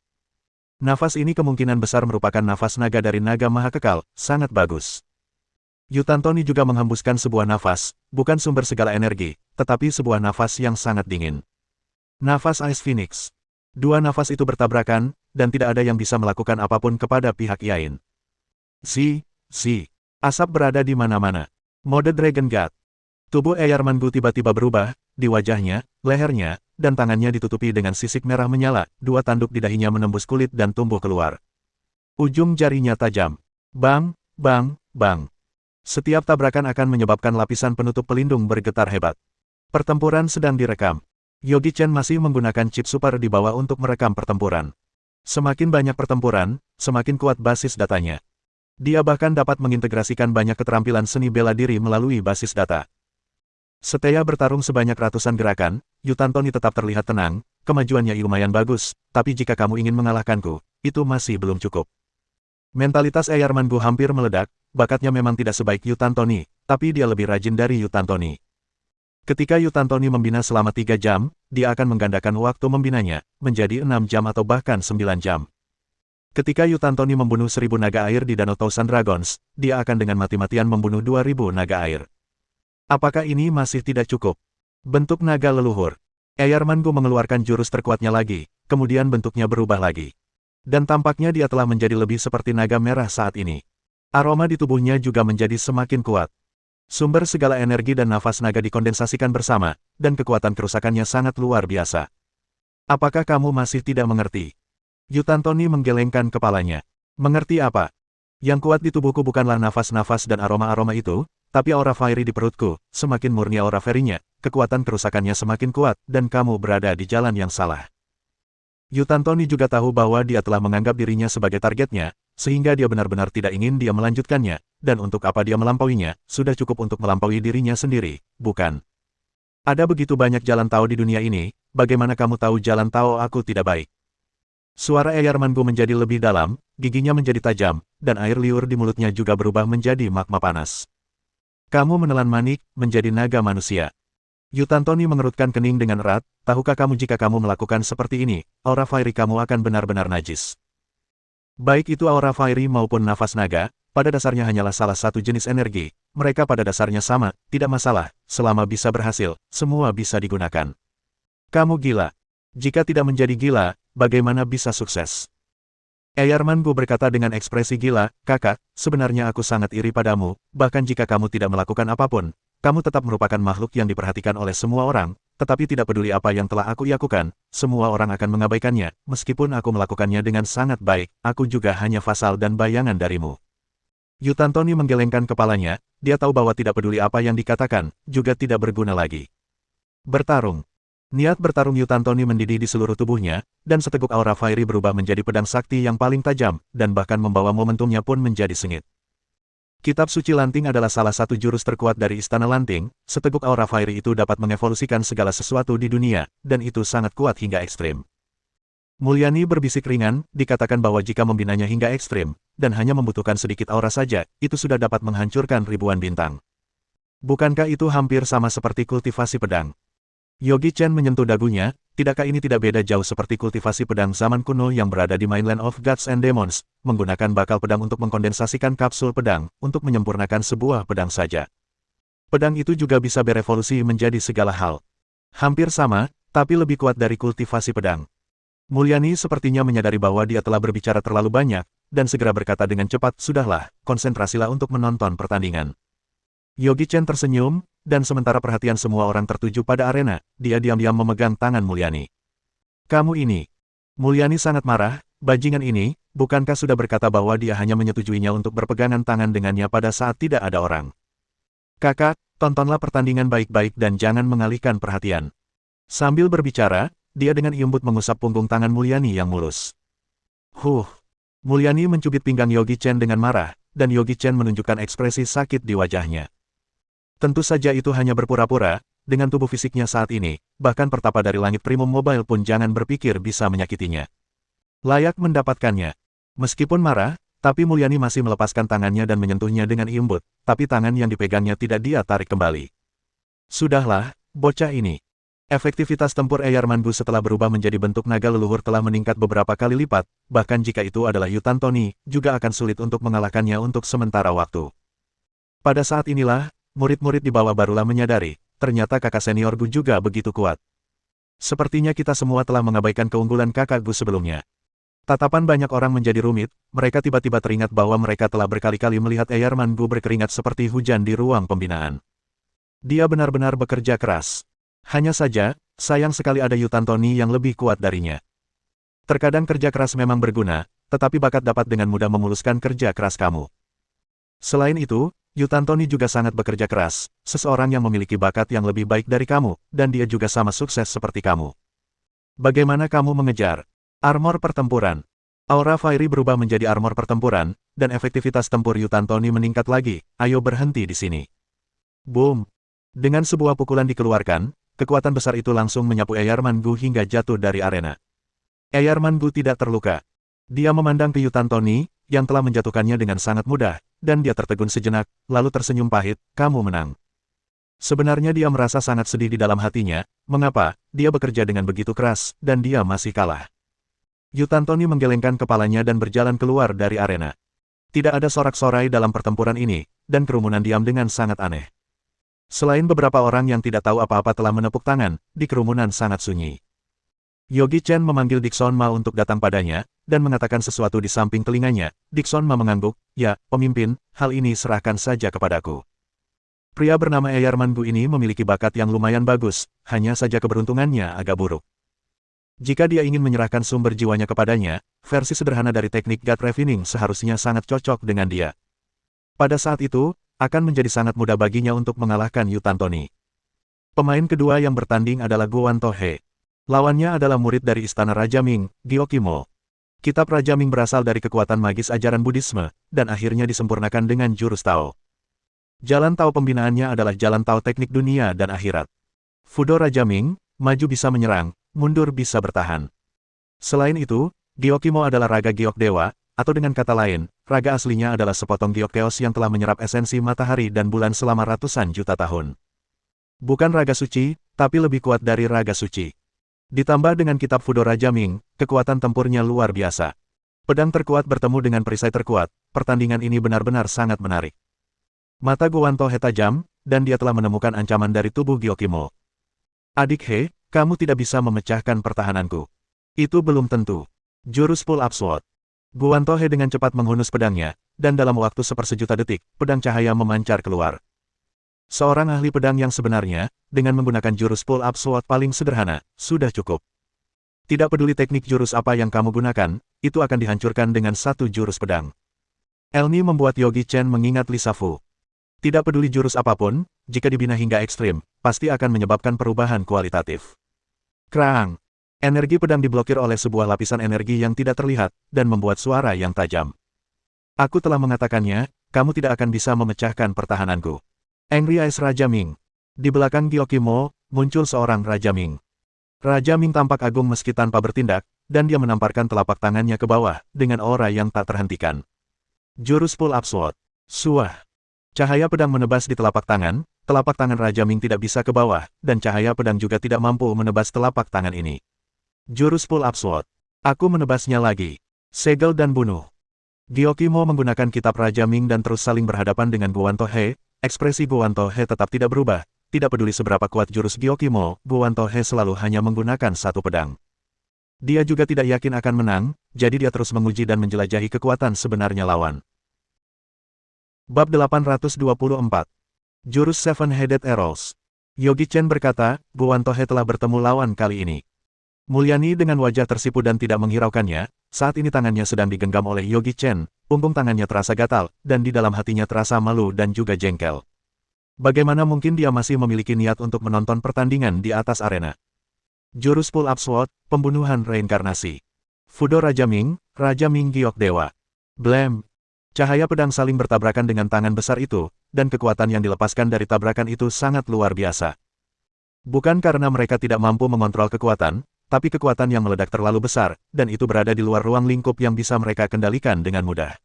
Nafas ini kemungkinan besar merupakan nafas naga dari naga maha kekal, sangat bagus. Yutan Tony juga menghembuskan sebuah nafas, bukan sumber segala energi, tetapi sebuah nafas yang sangat dingin. Nafas Ice Phoenix. Dua nafas itu bertabrakan, dan tidak ada yang bisa melakukan apapun kepada pihak lain. Asap berada di mana-mana. Mode Dragon God. Tubuh Eyar Mangu tiba-tiba berubah, di wajahnya, lehernya, dan tangannya ditutupi dengan sisik merah menyala, dua tanduk di dahinya menembus kulit dan tumbuh keluar. Ujung jarinya tajam. Bang, bang, bang. Setiap tabrakan akan menyebabkan lapisan penutup pelindung bergetar hebat. Pertempuran sedang direkam. Yogi Chen masih menggunakan chip super di bawah untuk merekam pertempuran. Semakin banyak pertempuran, semakin kuat basis datanya. Dia bahkan dapat mengintegrasikan banyak keterampilan seni bela diri melalui basis data. Setelah bertarung sebanyak ratusan gerakan, Yutan Tony tetap terlihat tenang, kemajuannya lumayan bagus, tapi jika kamu ingin mengalahkanku, itu masih belum cukup. Mentalitas Eyar Mangu hampir meledak, bakatnya memang tidak sebaik Yutan Tony, tapi dia lebih rajin dari Yutan Tony. Ketika Yutan Tony membina selama 3 jam, dia akan menggandakan waktu membinanya, menjadi 6 jam atau bahkan 9 jam. Ketika Yutan Tony membunuh 1000 naga air di Danau Thousand Dragons, dia akan dengan mati-matian membunuh 2000 naga air. Apakah ini masih tidak cukup? Bentuk naga leluhur. Eyar Mangu mengeluarkan jurus terkuatnya lagi, kemudian bentuknya berubah lagi. Dan tampaknya dia telah menjadi lebih seperti naga merah saat ini. Aroma di tubuhnya juga menjadi semakin kuat. Sumber segala energi dan nafas naga dikondensasikan bersama, dan kekuatan kerusakannya sangat luar biasa. Apakah kamu masih tidak mengerti? Yutan Tony menggelengkan kepalanya. Mengerti apa? Yang kuat di tubuhku bukanlah nafas-nafas dan aroma-aroma itu, tapi aura fiery di perutku. Semakin murni aura fiery-nya, kekuatan kerusakannya semakin kuat, dan kamu berada di jalan yang salah. Yu Tantoni juga tahu bahwa dia telah menganggap dirinya sebagai targetnya, sehingga dia benar-benar tidak ingin dia melanjutkannya, dan untuk apa dia melampauinya, sudah cukup untuk melampaui dirinya sendiri, bukan? Ada begitu banyak jalan Tao di dunia ini, bagaimana kamu tahu jalan Tao aku tidak baik? Suara Eyar Mangu menjadi lebih dalam, giginya menjadi tajam, dan air liur di mulutnya juga berubah menjadi magma panas. Kamu menelan manik, menjadi naga manusia. Yu Tantoni mengerutkan kening dengan erat, tahukah kamu jika kamu melakukan seperti ini, aura fiery kamu akan benar-benar najis. Baik itu aura fiery maupun nafas naga, pada dasarnya hanyalah salah satu jenis energi, mereka pada dasarnya sama, tidak masalah, selama bisa berhasil, semua bisa digunakan. Kamu gila. Jika tidak menjadi gila, bagaimana bisa sukses? Eyar Mangu berkata dengan ekspresi gila, kakak, sebenarnya aku sangat iri padamu, bahkan jika kamu tidak melakukan apapun, kamu tetap merupakan makhluk yang diperhatikan oleh semua orang, tetapi tidak peduli apa yang telah aku lakukan, semua orang akan mengabaikannya, meskipun aku melakukannya dengan sangat baik, aku juga hanya fasal dan bayangan darimu. Yu Tantoni menggelengkan kepalanya, dia tahu bahwa tidak peduli apa yang dikatakan, juga tidak berguna lagi. Bertarung. Niat bertarung Yu Tantoni mendidih di seluruh tubuhnya, dan seteguk aura fiery berubah menjadi pedang sakti yang paling tajam, dan bahkan membawa momentumnya pun menjadi sengit. Kitab Suci Lanting adalah salah satu jurus terkuat dari Istana Lanting, seteguk aura fiery itu dapat mengevolusikan segala sesuatu di dunia, dan itu sangat kuat hingga ekstrim. Mulyani berbisik ringan, dikatakan bahwa jika membinanya hingga ekstrim, dan hanya membutuhkan sedikit aura saja, itu sudah dapat menghancurkan ribuan bintang. Bukankah itu hampir sama seperti kultivasi pedang? Yogi Chen menyentuh dagunya, tidakkah ini tidak beda jauh seperti kultivasi pedang zaman kuno yang berada di Mainland of Gods and Demons, menggunakan bakal pedang untuk mengkondensasikan kapsul pedang, untuk menyempurnakan sebuah pedang saja. Pedang itu juga bisa berevolusi menjadi segala hal. Hampir sama, tapi lebih kuat dari kultivasi pedang. Mulyani sepertinya menyadari bahwa dia telah berbicara terlalu banyak, dan segera berkata dengan cepat, sudahlah, konsentrasilah untuk menonton pertandingan. Yogi Chen tersenyum, dan sementara perhatian semua orang tertuju pada arena, dia diam-diam memegang tangan Mulyani. Kamu ini. Mulyani sangat marah, bajingan ini, bukankah sudah berkata bahwa dia hanya menyetujuinya untuk berpegangan tangan dengannya pada saat tidak ada orang. Kakak, tontonlah pertandingan baik-baik dan jangan mengalihkan perhatian. Sambil berbicara, dia dengan lembut mengusap punggung tangan Mulyani yang mulus. Mulyani mencubit pinggang Yogi Chen dengan marah, dan Yogi Chen menunjukkan ekspresi sakit di wajahnya. Tentu saja itu hanya berpura-pura, dengan tubuh fisiknya saat ini, bahkan pertapa dari langit Primum Mobile pun jangan berpikir bisa menyakitinya. Layak mendapatkannya. Meskipun marah, tapi Mulyani masih melepaskan tangannya dan menyentuhnya dengan lembut, tapi tangan yang dipegangnya tidak dia tarik kembali. Sudahlah, bocah ini. Efektivitas tempur Eyar Mangu setelah berubah menjadi bentuk naga leluhur telah meningkat beberapa kali lipat, bahkan jika itu adalah Yu Tantoni, juga akan sulit untuk mengalahkannya untuk sementara waktu. Pada saat inilah, murid-murid di bawah barulah menyadari, ternyata kakak senior Gu juga begitu kuat. Sepertinya kita semua telah mengabaikan keunggulan kakak Gu sebelumnya. Tatapan banyak orang menjadi rumit, mereka tiba-tiba teringat bahwa mereka telah berkali-kali melihat Eyar Mangu berkeringat seperti hujan di ruang pembinaan. Dia benar-benar bekerja keras. Hanya saja, sayang sekali ada Yu Tantoni yang lebih kuat darinya. Terkadang kerja keras memang berguna, tetapi bakat dapat dengan mudah memuluskan kerja keras kamu. Selain itu, Yu Tantoni juga sangat bekerja keras, seseorang yang memiliki bakat yang lebih baik dari kamu, dan dia juga sama sukses seperti kamu. Bagaimana kamu mengejar? Armor pertempuran. Aura fiery berubah menjadi armor pertempuran, dan efektivitas tempur Yu Tantoni meningkat lagi, ayo berhenti di sini. Boom! Dengan sebuah pukulan dikeluarkan, kekuatan besar itu langsung menyapu Eyar Mangu hingga jatuh dari arena. Eyar Mangu tidak terluka. Dia memandang ke Yu Tantoni, yang telah menjatuhkannya dengan sangat mudah, dan dia tertegun sejenak, lalu tersenyum pahit, kamu menang. Sebenarnya dia merasa sangat sedih di dalam hatinya, mengapa, dia bekerja dengan begitu keras, dan dia masih kalah. Yu Tantoni menggelengkan kepalanya dan berjalan keluar dari arena. Tidak ada sorak-sorai dalam pertempuran ini, dan kerumunan diam dengan sangat aneh. Selain beberapa orang yang tidak tahu apa-apa telah menepuk tangan, di kerumunan sangat sunyi. Yogi Chen memanggil Dixon Ma untuk datang padanya, dan mengatakan sesuatu di samping telinganya. Dixon Ma mengangguk, ya, pemimpin, hal ini serahkan saja kepadaku. Pria bernama Eyar Mangu ini memiliki bakat yang lumayan bagus, hanya saja keberuntungannya agak buruk. Jika dia ingin menyerahkan sumber jiwanya kepadanya, versi sederhana dari teknik God Refining seharusnya sangat cocok dengan dia. Pada saat itu, akan menjadi sangat mudah baginya untuk mengalahkan Yu Tantoni. Pemain kedua yang bertanding adalah Guan Tohe. Lawannya adalah murid dari Istana Raja Ming, Gyokimo. Kitab Raja Ming berasal dari kekuatan magis ajaran Buddhisme, dan akhirnya disempurnakan dengan jurus Tao. Jalan Tao pembinaannya adalah jalan Tao teknik dunia dan akhirat. Fudo Raja Ming, maju bisa menyerang, mundur bisa bertahan. Selain itu, Gyokimo adalah raga giok dewa, atau dengan kata lain, raga aslinya adalah sepotong giok chaos yang telah menyerap esensi matahari dan bulan selama ratusan juta tahun. Bukan raga suci, tapi lebih kuat dari raga suci. Ditambah dengan kitab Fudo Raja Ming, kekuatan tempurnya luar biasa. Pedang terkuat bertemu dengan perisai terkuat, pertandingan ini benar-benar sangat menarik. Mata Gowanto He tajam, dan dia telah menemukan ancaman dari tubuh Gyokimo. Adik He, kamu tidak bisa memecahkan pertahananku. Itu belum tentu. Jurus Pull Up Sword. Gowanto He dengan cepat menghunus pedangnya, dan dalam waktu sepersejuta detik, pedang cahaya memancar keluar. Seorang ahli pedang yang sebenarnya, dengan menggunakan jurus Pull Up Sword paling sederhana, sudah cukup. Tidak peduli teknik jurus apa yang kamu gunakan, itu akan dihancurkan dengan satu jurus pedang. Elni membuat Yogi Chen mengingat Lisa Fu. Tidak peduli jurus apapun, jika dibina hingga ekstrim, pasti akan menyebabkan perubahan kualitatif. Krang! Energi pedang diblokir oleh sebuah lapisan energi yang tidak terlihat, dan membuat suara yang tajam. Aku telah mengatakannya, kamu tidak akan bisa memecahkan pertahananku. Angry Eyes Raja Ming. Di belakang Gyokimo, muncul seorang Raja Ming. Raja Ming tampak agung meski tanpa bertindak, dan dia menamparkan telapak tangannya ke bawah, dengan aura yang tak terhentikan. Jurus Pull Up Sword. Suah. Cahaya pedang menebas di telapak tangan Raja Ming tidak bisa ke bawah, dan cahaya pedang juga tidak mampu menebas telapak tangan ini. Jurus Pull Up Sword. Aku menebasnya lagi. Segel dan bunuh. Gyokimo menggunakan kitab Raja Ming dan terus saling berhadapan dengan Gowanto He. Ekspresi Gowanto He tetap tidak berubah. Tidak peduli seberapa kuat jurus Gyokimo, Gowanto He selalu hanya menggunakan satu pedang. Dia juga tidak yakin akan menang, jadi dia terus menguji dan menjelajahi kekuatan sebenarnya lawan. Bab 824. Jurus Seven-Headed Arrows. Yogi Chen berkata, Gowanto He telah bertemu lawan kali ini. Mulyani dengan wajah tersipu dan tidak menghiraukannya, saat ini tangannya sedang digenggam oleh Yogi Chen, punggung tangannya terasa gatal, dan di dalam hatinya terasa malu dan juga jengkel. Bagaimana mungkin dia masih memiliki niat untuk menonton pertandingan di atas arena? Jurus Pull Up Sword, pembunuhan reinkarnasi. Fudo Raja Ming Giok Dewa. Blam! Cahaya pedang saling bertabrakan dengan tangan besar itu, dan kekuatan yang dilepaskan dari tabrakan itu sangat luar biasa. Bukan karena mereka tidak mampu mengontrol kekuatan, tapi kekuatan yang meledak terlalu besar, dan itu berada di luar ruang lingkup yang bisa mereka kendalikan dengan mudah.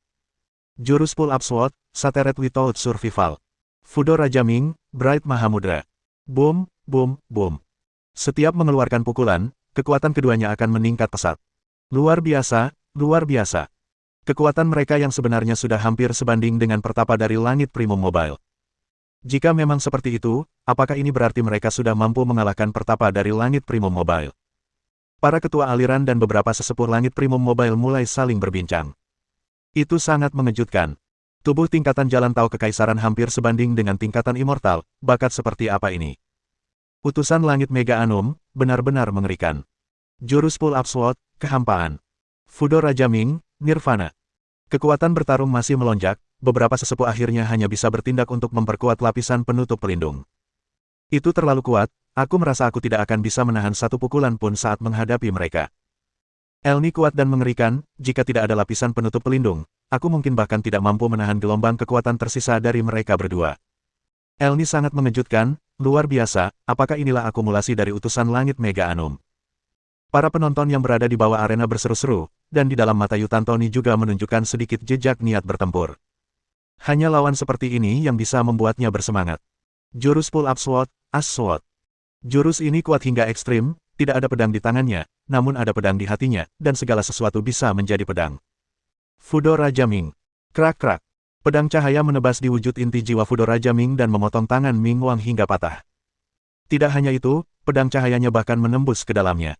Jurus Pull Up Sword, Shattered Without Survival. Fudo Raja Ming, Bright Mahamudra. Boom, boom, boom. Setiap mengeluarkan pukulan, kekuatan keduanya akan meningkat pesat. Luar biasa, luar biasa. Kekuatan mereka yang sebenarnya sudah hampir sebanding dengan pertapa dari langit Primum Mobile. Jika memang seperti itu, apakah ini berarti mereka sudah mampu mengalahkan pertapa dari langit Primum Mobile? Para ketua aliran dan beberapa sesepuh langit Primum Mobile mulai saling berbincang. Itu sangat mengejutkan. Tubuh tingkatan jalan Tao Kekaisaran hampir sebanding dengan tingkatan immortal, bakat seperti apa ini? Utusan langit Mega Anum, benar-benar mengerikan. Jurus Pull Up Sword, kehampaan. Fudo Raja Ming, Nirvana. Kekuatan bertarung masih melonjak, beberapa sesepuh akhirnya hanya bisa bertindak untuk memperkuat lapisan penutup pelindung. Itu terlalu kuat. Aku merasa aku tidak akan bisa menahan satu pukulan pun saat menghadapi mereka. Elni kuat dan mengerikan, jika tidak ada lapisan penutup pelindung, aku mungkin bahkan tidak mampu menahan gelombang kekuatan tersisa dari mereka berdua. Elni sangat mengejutkan, luar biasa, apakah inilah akumulasi dari utusan langit Mega Anum? Para penonton yang berada di bawah arena berseru-seru, dan di dalam mata Yutantoni juga menunjukkan sedikit jejak niat bertempur. Hanya lawan seperti ini yang bisa membuatnya bersemangat. Jurus Pull Up Sword, As Sword. Jurus ini kuat hingga ekstrim, tidak ada pedang di tangannya, namun ada pedang di hatinya, dan segala sesuatu bisa menjadi pedang. Fudo Raja Ming. Krak-krak. Pedang cahaya menebas di wujud inti jiwa Fudo Raja Ming dan memotong tangan Ming Wang hingga patah. Tidak hanya itu, pedang cahayanya bahkan menembus ke dalamnya.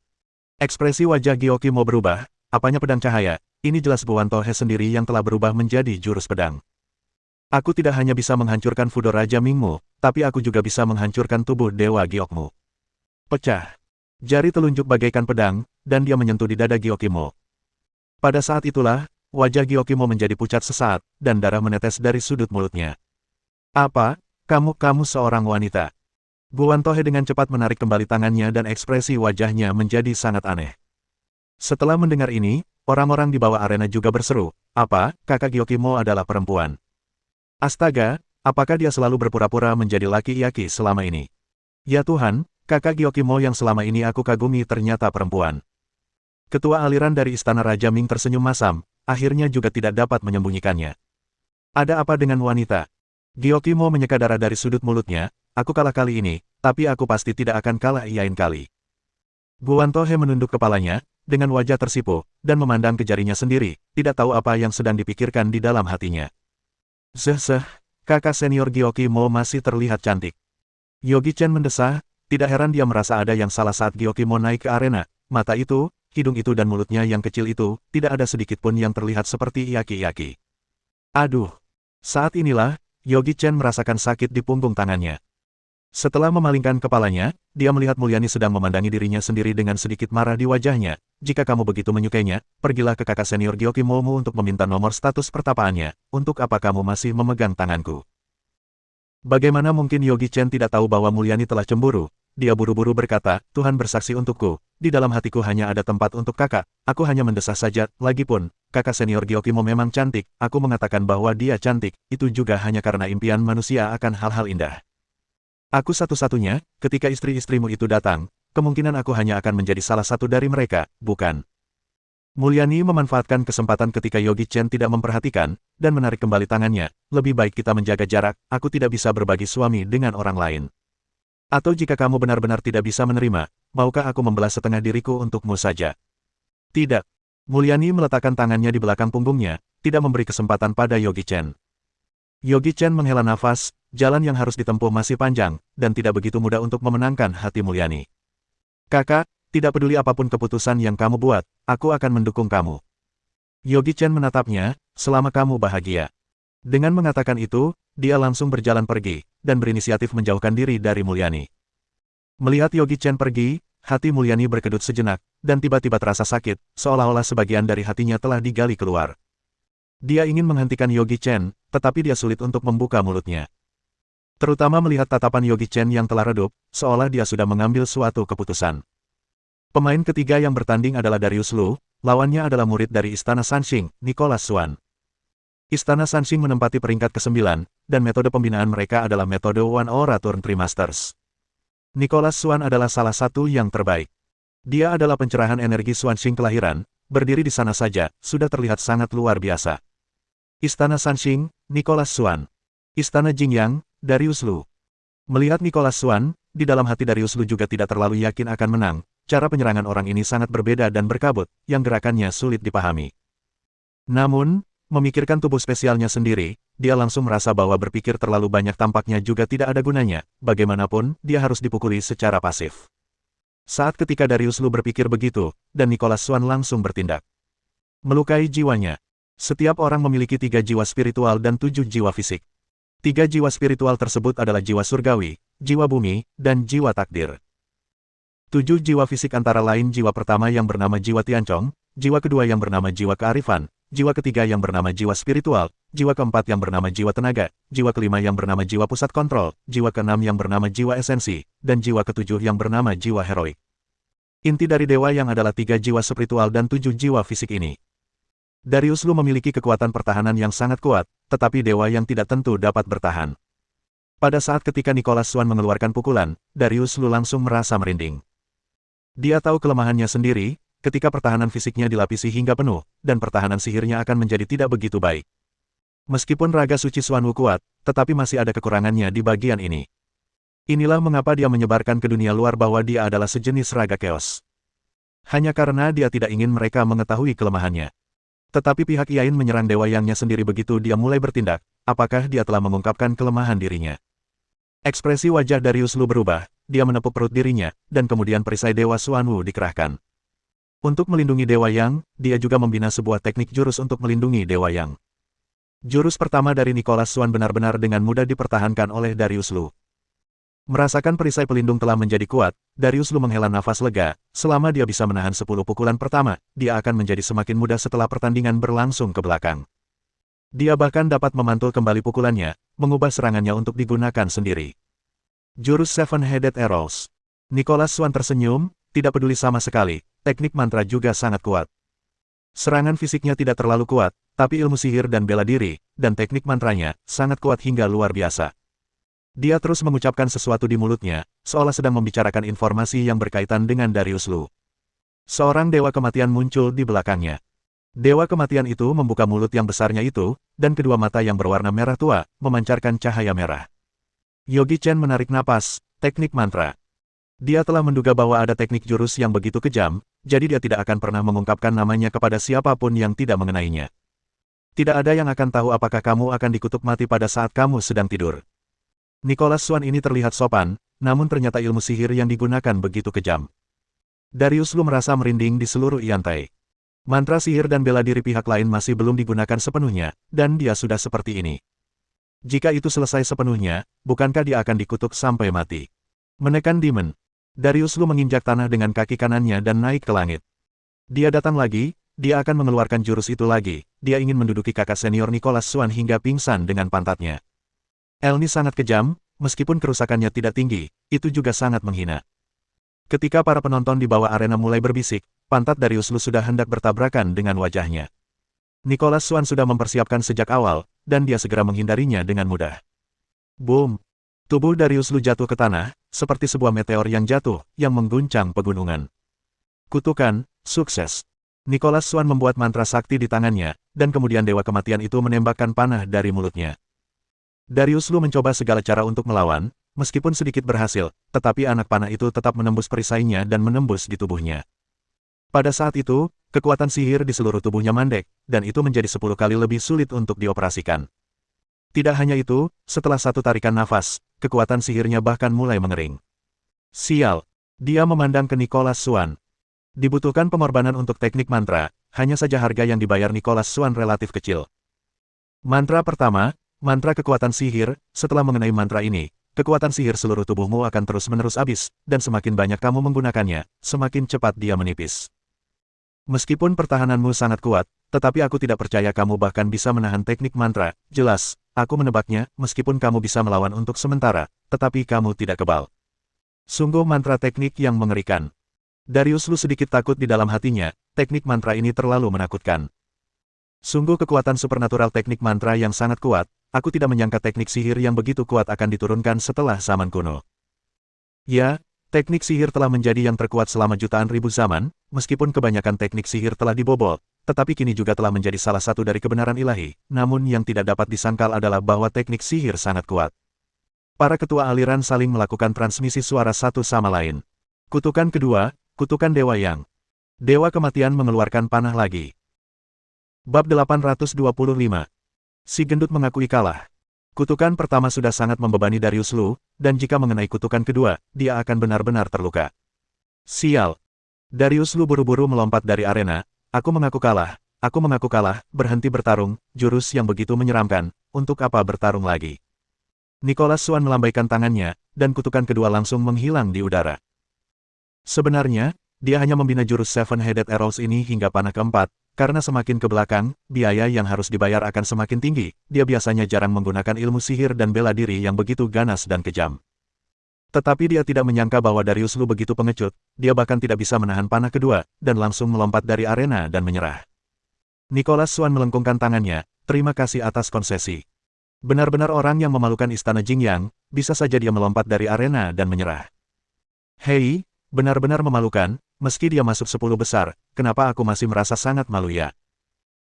Ekspresi wajah Gyokimo berubah, apanya pedang cahaya, ini jelas Gowanto He sendiri yang telah berubah menjadi jurus pedang. Aku tidak hanya bisa menghancurkan Fudo Raja Mingmu, tapi aku juga bisa menghancurkan tubuh Dewa Gyokmu. Pecah. Jari telunjuk bagaikan pedang, dan dia menyentuh di dada Gyokimo. Pada saat itulah, wajah Gyokimo menjadi pucat sesaat, dan darah menetes dari sudut mulutnya. Apa? Kamu seorang wanita. Guan Tohe dengan cepat menarik kembali tangannya dan ekspresi wajahnya menjadi sangat aneh. Setelah mendengar ini, orang-orang di bawah arena juga berseru, apa, kakak Gyokimo adalah perempuan? Astaga, apakah dia selalu berpura-pura menjadi laki-laki selama ini? Ya Tuhan, kakak Gyokimo yang selama ini aku kagumi ternyata perempuan. Ketua aliran dari Istana Raja Ming tersenyum masam, akhirnya juga tidak dapat menyembunyikannya. Ada apa dengan wanita? Gyokimo menyeka darah dari sudut mulutnya, aku kalah kali ini, tapi aku pasti tidak akan kalah lain kali. Guan Tohe menunduk kepalanya, dengan wajah tersipu, dan memandang ke jarinya sendiri, tidak tahu apa yang sedang dipikirkan di dalam hatinya. Zeh, kakak senior Gyokimo masih terlihat cantik. Yogi Chen mendesah, tidak heran dia merasa ada yang salah saat Gyokimo naik ke arena, mata itu, hidung itu dan mulutnya yang kecil itu, tidak ada sedikit pun yang terlihat seperti yaki-yaki. Aduh! Saat inilah, Yogi Chen merasakan sakit di punggung tangannya. Setelah memalingkan kepalanya, dia melihat Mulyani sedang memandangi dirinya sendiri dengan sedikit marah di wajahnya. Jika kamu begitu menyukainya, pergilah ke kakak senior Gyokimomu untuk meminta nomor status pertapaannya. Untuk apa kamu masih memegang tanganku? Bagaimana mungkin Yogi Chen tidak tahu bahwa Mulyani telah cemburu? Dia buru-buru berkata, Tuhan bersaksi untukku, di dalam hatiku hanya ada tempat untuk kakak, aku hanya mendesah saja, lagipun, kakak senior Gyokimo memang cantik, aku mengatakan bahwa dia cantik, itu juga hanya karena impian manusia akan hal-hal indah. Aku satu-satunya, ketika istri-istrimu itu datang, kemungkinan aku hanya akan menjadi salah satu dari mereka, bukan? Mulyani memanfaatkan kesempatan ketika Yogi Chen tidak memperhatikan, dan menarik kembali tangannya, lebih baik kita menjaga jarak, aku tidak bisa berbagi suami dengan orang lain. Atau jika kamu benar-benar tidak bisa menerima, maukah aku membelah setengah diriku untukmu saja? Tidak. Mulyani meletakkan tangannya di belakang punggungnya, tidak memberi kesempatan pada Yogi Chen. Yogi Chen menghela nafas, jalan yang harus ditempuh masih panjang, dan tidak begitu mudah untuk memenangkan hati Mulyani. Kakak, tidak peduli apapun keputusan yang kamu buat, aku akan mendukung kamu. Yogi Chen menatapnya, selama kamu bahagia. Dengan mengatakan itu, dia langsung berjalan pergi, dan berinisiatif menjauhkan diri dari Mulyani. Melihat Yogi Chen pergi, hati Mulyani berkedut sejenak, dan tiba-tiba terasa sakit, seolah-olah sebagian dari hatinya telah digali keluar. Dia ingin menghentikan Yogi Chen, tetapi dia sulit untuk membuka mulutnya. Terutama melihat tatapan Yogi Chen yang telah redup, seolah dia sudah mengambil suatu keputusan. Pemain ketiga yang bertanding adalah Darius Liu, lawannya adalah murid dari Istana Sanxing, Nicholas Swan. Istana Sanxing menempati peringkat ke-9, dan metode pembinaan mereka adalah metode One Aura Turn Trimasters. Nicholas Swan adalah salah satu yang terbaik. Dia adalah pencerahan energi Swanxing kelahiran, berdiri di sana saja, sudah terlihat sangat luar biasa. Istana Sanxing, Nicholas Swan. Istana Jingyang, Darius Liu. Melihat Nicholas Swan, di dalam hati Darius Liu juga tidak terlalu yakin akan menang. Cara penyerangan orang ini sangat berbeda dan berkabut, yang gerakannya sulit dipahami. Namun, memikirkan tubuh spesialnya sendiri, dia langsung merasa bahwa berpikir terlalu banyak tampaknya juga tidak ada gunanya, bagaimanapun, dia harus dipukuli secara pasif. Saat ketika Darius Liu berpikir begitu, dan Nicholas Swan langsung bertindak. Melukai jiwanya. Setiap orang memiliki 3 jiwa spiritual dan 7 jiwa fisik. 3 jiwa spiritual tersebut adalah jiwa surgawi, jiwa bumi, dan jiwa takdir. 7 jiwa fisik antara lain jiwa pertama yang bernama jiwa Tiancong, jiwa kedua yang bernama jiwa kearifan, jiwa ketiga yang bernama jiwa spiritual, jiwa keempat yang bernama jiwa tenaga, jiwa kelima yang bernama jiwa pusat kontrol, jiwa keenam yang bernama jiwa esensi, dan jiwa ketujuh yang bernama jiwa heroik. Inti dari dewa yang adalah 3 jiwa spiritual dan 7 jiwa fisik ini. Darius Liu memiliki kekuatan pertahanan yang sangat kuat, tetapi dewa yang tidak tentu dapat bertahan. Pada saat ketika Nicholas Swan mengeluarkan pukulan, Darius Liu langsung merasa merinding. Dia tahu kelemahannya sendiri, ketika pertahanan fisiknya dilapisi hingga penuh, dan pertahanan sihirnya akan menjadi tidak begitu baik. Meskipun raga suci Swan Wu kuat, tetapi masih ada kekurangannya di bagian ini. Inilah mengapa dia menyebarkan ke dunia luar bahwa dia adalah sejenis raga chaos. Hanya karena dia tidak ingin mereka mengetahui kelemahannya. Tetapi pihak Yain menyerang dewa yangnya sendiri begitu dia mulai bertindak, apakah dia telah mengungkapkan kelemahan dirinya? Ekspresi wajah Darius Liu berubah, dia menepuk perut dirinya, dan kemudian perisai dewa Swan Wu dikerahkan. Untuk melindungi dewa yang, dia juga membina sebuah teknik jurus untuk melindungi dewa yang. Jurus pertama dari Nicholas Swan benar-benar dengan mudah dipertahankan oleh Darius Liu. Merasakan perisai pelindung telah menjadi kuat, Darius Liu menghela nafas lega, selama dia bisa menahan 10 pukulan pertama, dia akan menjadi semakin mudah setelah pertandingan berlangsung ke belakang. Dia bahkan dapat memantul kembali pukulannya, mengubah serangannya untuk digunakan sendiri. Jurus Seven-Headed Arrows. Nicholas Swan tersenyum, tidak peduli sama sekali, teknik mantra juga sangat kuat. Serangan fisiknya tidak terlalu kuat, tapi ilmu sihir dan bela diri, dan teknik mantranya, sangat kuat hingga luar biasa. Dia terus mengucapkan sesuatu di mulutnya, seolah sedang membicarakan informasi yang berkaitan dengan Darius Lu. Seorang dewa kematian muncul di belakangnya. Dewa kematian itu membuka mulut yang besarnya itu, dan kedua mata yang berwarna merah tua, memancarkan cahaya merah. Yogi Chen menarik napas, teknik mantra. Dia telah menduga bahwa ada teknik jurus yang begitu kejam, jadi dia tidak akan pernah mengungkapkan namanya kepada siapapun yang tidak mengenainya. Tidak ada yang akan tahu apakah kamu akan dikutuk mati pada saat kamu sedang tidur. Nicholas Swan ini terlihat sopan, namun ternyata ilmu sihir yang digunakan begitu kejam. Darius Lu merasa merinding di seluruh iantai. Mantra sihir dan bela diri pihak lain masih belum digunakan sepenuhnya, dan dia sudah seperti ini. Jika itu selesai sepenuhnya, bukankah dia akan dikutuk sampai mati? Menekan Demon. Darius Lu menginjak tanah dengan kaki kanannya dan naik ke langit. Dia datang lagi, dia akan mengeluarkan jurus itu lagi, dia ingin menduduki kakak senior Nicholas Swan hingga pingsan dengan pantatnya. Elni sangat kejam, meskipun kerusakannya tidak tinggi, itu juga sangat menghina. Ketika para penonton di bawah arena mulai berbisik, pantat Darius Lu sudah hendak bertabrakan dengan wajahnya. Nicholas Swan sudah mempersiapkan sejak awal, dan dia segera menghindarinya dengan mudah. Boom! Tubuh Darius Lu jatuh ke tanah, seperti sebuah meteor yang jatuh, yang mengguncang pegunungan. Kutukan, sukses. Nicholas Swan membuat mantra sakti di tangannya, dan kemudian dewa kematian itu menembakkan panah dari mulutnya. Darius Lu mencoba segala cara untuk melawan, meskipun sedikit berhasil, tetapi anak panah itu tetap menembus perisainya dan menembus di tubuhnya. Pada saat itu, kekuatan sihir di seluruh tubuhnya mandek, dan itu menjadi 10 kali lebih sulit untuk dioperasikan. Tidak hanya itu, setelah satu tarikan nafas, kekuatan sihirnya bahkan mulai mengering. Sial! Dia memandang ke Nicholas Swan. Dibutuhkan pengorbanan untuk teknik mantra, hanya saja harga yang dibayar Nicholas Swan relatif kecil. Mantra pertama, mantra kekuatan sihir. Setelah mengenai mantra ini, kekuatan sihir seluruh tubuhmu akan terus-menerus habis, dan semakin banyak kamu menggunakannya, semakin cepat dia menipis. Meskipun pertahananmu sangat kuat, tetapi aku tidak percaya kamu bahkan bisa menahan teknik mantra. Jelas, aku menebaknya, meskipun kamu bisa melawan untuk sementara, tetapi kamu tidak kebal. Sungguh mantra teknik yang mengerikan. Darius Lu sedikit takut di dalam hatinya, teknik mantra ini terlalu menakutkan. Sungguh kekuatan supernatural teknik mantra yang sangat kuat, aku tidak menyangka teknik sihir yang begitu kuat akan diturunkan setelah zaman kuno. Ya, teknik sihir telah menjadi yang terkuat selama jutaan ribu zaman, meskipun kebanyakan teknik sihir telah dibobol, tetapi kini juga telah menjadi salah satu dari kebenaran ilahi, namun yang tidak dapat disangkal adalah bahwa teknik sihir sangat kuat. Para ketua aliran saling melakukan transmisi suara satu sama lain. Kutukan kedua, kutukan Dewa Yang. Dewa kematian mengeluarkan panah lagi. Bab 825. Si gendut mengakui kalah. Kutukan pertama sudah sangat membebani Darius Lu, dan jika mengenai kutukan kedua, dia akan benar-benar terluka. Sial! Darius Lu buru-buru melompat dari arena. Aku mengaku kalah, berhenti bertarung, jurus yang begitu menyeramkan, untuk apa bertarung lagi? Nicholas Swan melambaikan tangannya, dan kutukan kedua langsung menghilang di udara. Sebenarnya, dia hanya membina jurus Seven-Headed Arrows ini hingga panah keempat, karena semakin ke belakang, biaya yang harus dibayar akan semakin tinggi. Dia biasanya jarang menggunakan ilmu sihir dan bela diri yang begitu ganas dan kejam. Tetapi dia tidak menyangka bahwa Darius Lu begitu pengecut, dia bahkan tidak bisa menahan panah kedua, dan langsung melompat dari arena dan menyerah. Nicholas Swan melengkungkan tangannya, terima kasih atas konsesi. Benar-benar orang yang memalukan istana Jingyang, bisa saja dia melompat dari arena dan menyerah. Hei, benar-benar memalukan, meski dia masuk 10 besar, kenapa aku masih merasa sangat malu ya?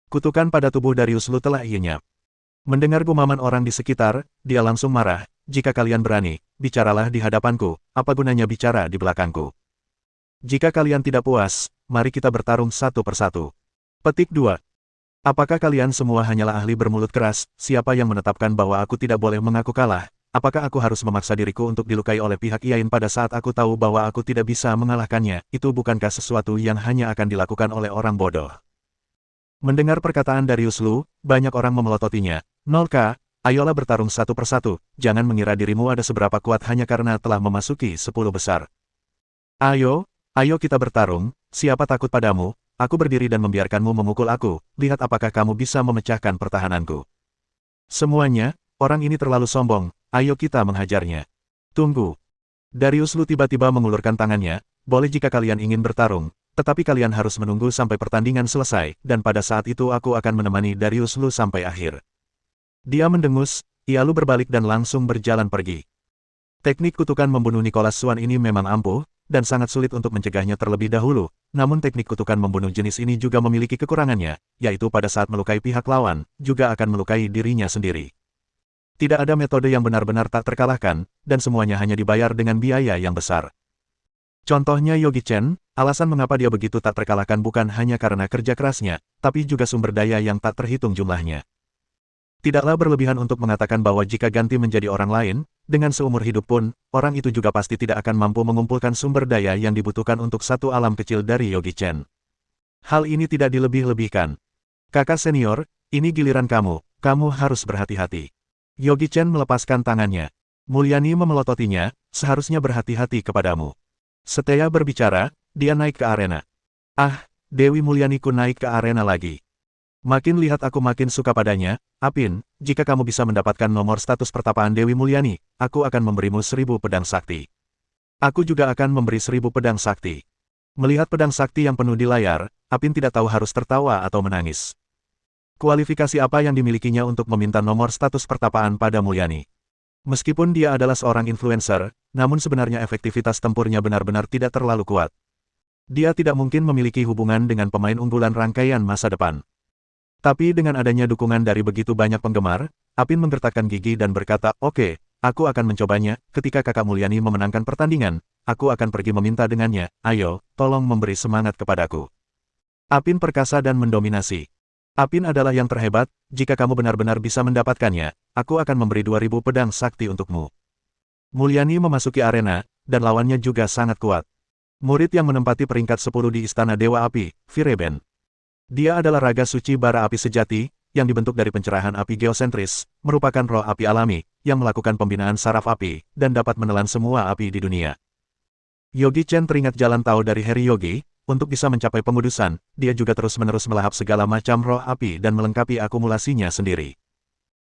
Kutukan pada tubuh Darius Lu telah lenyap. Mendengar gumaman orang di sekitar, dia langsung marah, jika kalian berani, bicaralah di hadapanku, apa gunanya bicara di belakangku? Jika kalian tidak puas, mari kita bertarung satu persatu. Petik 2. Apakah kalian semua hanyalah ahli bermulut keras? Siapa yang menetapkan bahwa aku tidak boleh mengaku kalah? Apakah aku harus memaksa diriku untuk dilukai oleh pihak Yain pada saat aku tahu bahwa aku tidak bisa mengalahkannya? Itu bukankah sesuatu yang hanya akan dilakukan oleh orang bodoh? Mendengar perkataan Darius Lu, banyak orang memelototinya. 0K, ayolah bertarung satu persatu, jangan mengira dirimu ada seberapa kuat hanya karena telah memasuki 10 besar. Ayo kita bertarung, siapa takut padamu? Aku berdiri dan membiarkanmu memukul aku, lihat apakah kamu bisa memecahkan pertahananku. Semuanya, orang ini terlalu sombong, ayo kita menghajarnya. Tunggu, Darius Lu tiba-tiba mengulurkan tangannya, boleh jika kalian ingin bertarung, tetapi kalian harus menunggu sampai pertandingan selesai, dan pada saat itu aku akan menemani Darius Lu sampai akhir. Dia mendengus, lalu berbalik dan langsung berjalan pergi. Teknik kutukan membunuh Nicholas Swan ini memang ampuh, dan sangat sulit untuk mencegahnya terlebih dahulu, namun teknik kutukan membunuh jenis ini juga memiliki kekurangannya, yaitu pada saat melukai pihak lawan, juga akan melukai dirinya sendiri. Tidak ada metode yang benar-benar tak terkalahkan, dan semuanya hanya dibayar dengan biaya yang besar. Contohnya Yogi Chen, alasan mengapa dia begitu tak terkalahkan bukan hanya karena kerja kerasnya, tapi juga sumber daya yang tak terhitung jumlahnya. Tidaklah berlebihan untuk mengatakan bahwa jika ganti menjadi orang lain, dengan seumur hidup pun, orang itu juga pasti tidak akan mampu mengumpulkan sumber daya yang dibutuhkan untuk satu alam kecil dari Yogi Chen. Hal ini tidak dilebih-lebihkan. Kakak senior, ini giliran kamu harus berhati-hati. Yogi Chen melepaskan tangannya. Mulyani memelototinya, seharusnya berhati-hati kepadamu. Setelah berbicara, dia naik ke arena. Ah, Dewi Mulyaniku naik ke arena lagi. Makin lihat aku makin suka padanya, Apin, jika kamu bisa mendapatkan nomor status pertapaan Dewi Mulyani, aku akan memberimu 1000 pedang sakti. Aku juga akan memberi 1000 pedang sakti. Melihat pedang sakti yang penuh di layar, Apin tidak tahu harus tertawa atau menangis. Kualifikasi apa yang dimilikinya untuk meminta nomor status pertapaan pada Mulyani? Meskipun dia adalah seorang influencer, namun sebenarnya efektivitas tempurnya benar-benar tidak terlalu kuat. Dia tidak mungkin memiliki hubungan dengan pemain unggulan rangkaian masa depan. Tapi dengan adanya dukungan dari begitu banyak penggemar, Apin menggertakkan gigi dan berkata, "Oke, aku akan mencobanya. Ketika kakak Mulyani memenangkan pertandingan, aku akan pergi meminta dengannya. Ayo, tolong memberi semangat kepadaku." Apin perkasa dan mendominasi. Apin adalah yang terhebat, jika kamu benar-benar bisa mendapatkannya, aku akan memberi 2000 pedang sakti untukmu. Mulyani memasuki arena, dan lawannya juga sangat kuat. Murid yang menempati peringkat 10 di Istana Dewa Api, Fireben. Dia adalah raga suci bara api sejati, yang dibentuk dari pencerahan api geosentris, merupakan roh api alami, yang melakukan pembinaan saraf api, dan dapat menelan semua api di dunia. Yogi Chen teringat jalan tahu dari Heri Yogi. Untuk bisa mencapai pengudusan, dia juga terus-menerus melahap segala macam roh api dan melengkapi akumulasinya sendiri.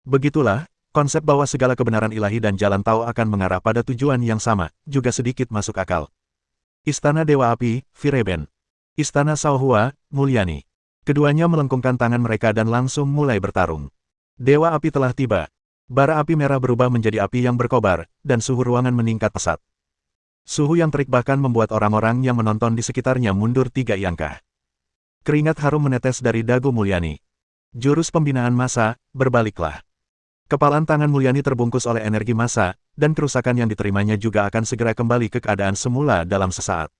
Begitulah, konsep bahwa segala kebenaran ilahi dan jalan tahu akan mengarah pada tujuan yang sama, juga sedikit masuk akal. Istana Dewa Api, Fireben. Istana Shaohua, Mulyani. Keduanya melengkungkan tangan mereka dan langsung mulai bertarung. Dewa Api telah tiba. Bara api merah berubah menjadi api yang berkobar, dan suhu ruangan meningkat pesat. Suhu yang terik bahkan membuat orang-orang yang menonton di sekitarnya mundur 3 langkah. Keringat harum menetes dari dagu Mulyani. Jurus pembinaan massa, berbaliklah. Kepalan tangan Mulyani terbungkus oleh energi massa, dan kerusakan yang diterimanya juga akan segera kembali ke keadaan semula dalam sesaat.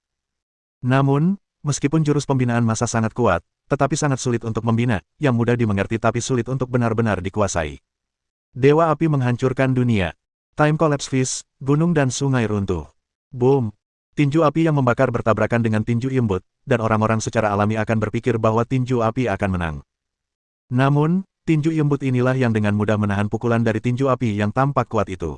Namun, meskipun jurus pembinaan massa sangat kuat, tetapi sangat sulit untuk membina, yang mudah dimengerti tapi sulit untuk benar-benar dikuasai. Dewa Api menghancurkan dunia. Time Collapse Fist, gunung dan sungai runtuh. Boom! Tinju api yang membakar bertabrakan dengan tinju imbut, dan orang-orang secara alami akan berpikir bahwa tinju api akan menang. Namun, tinju imbut inilah yang dengan mudah menahan pukulan dari tinju api yang tampak kuat itu.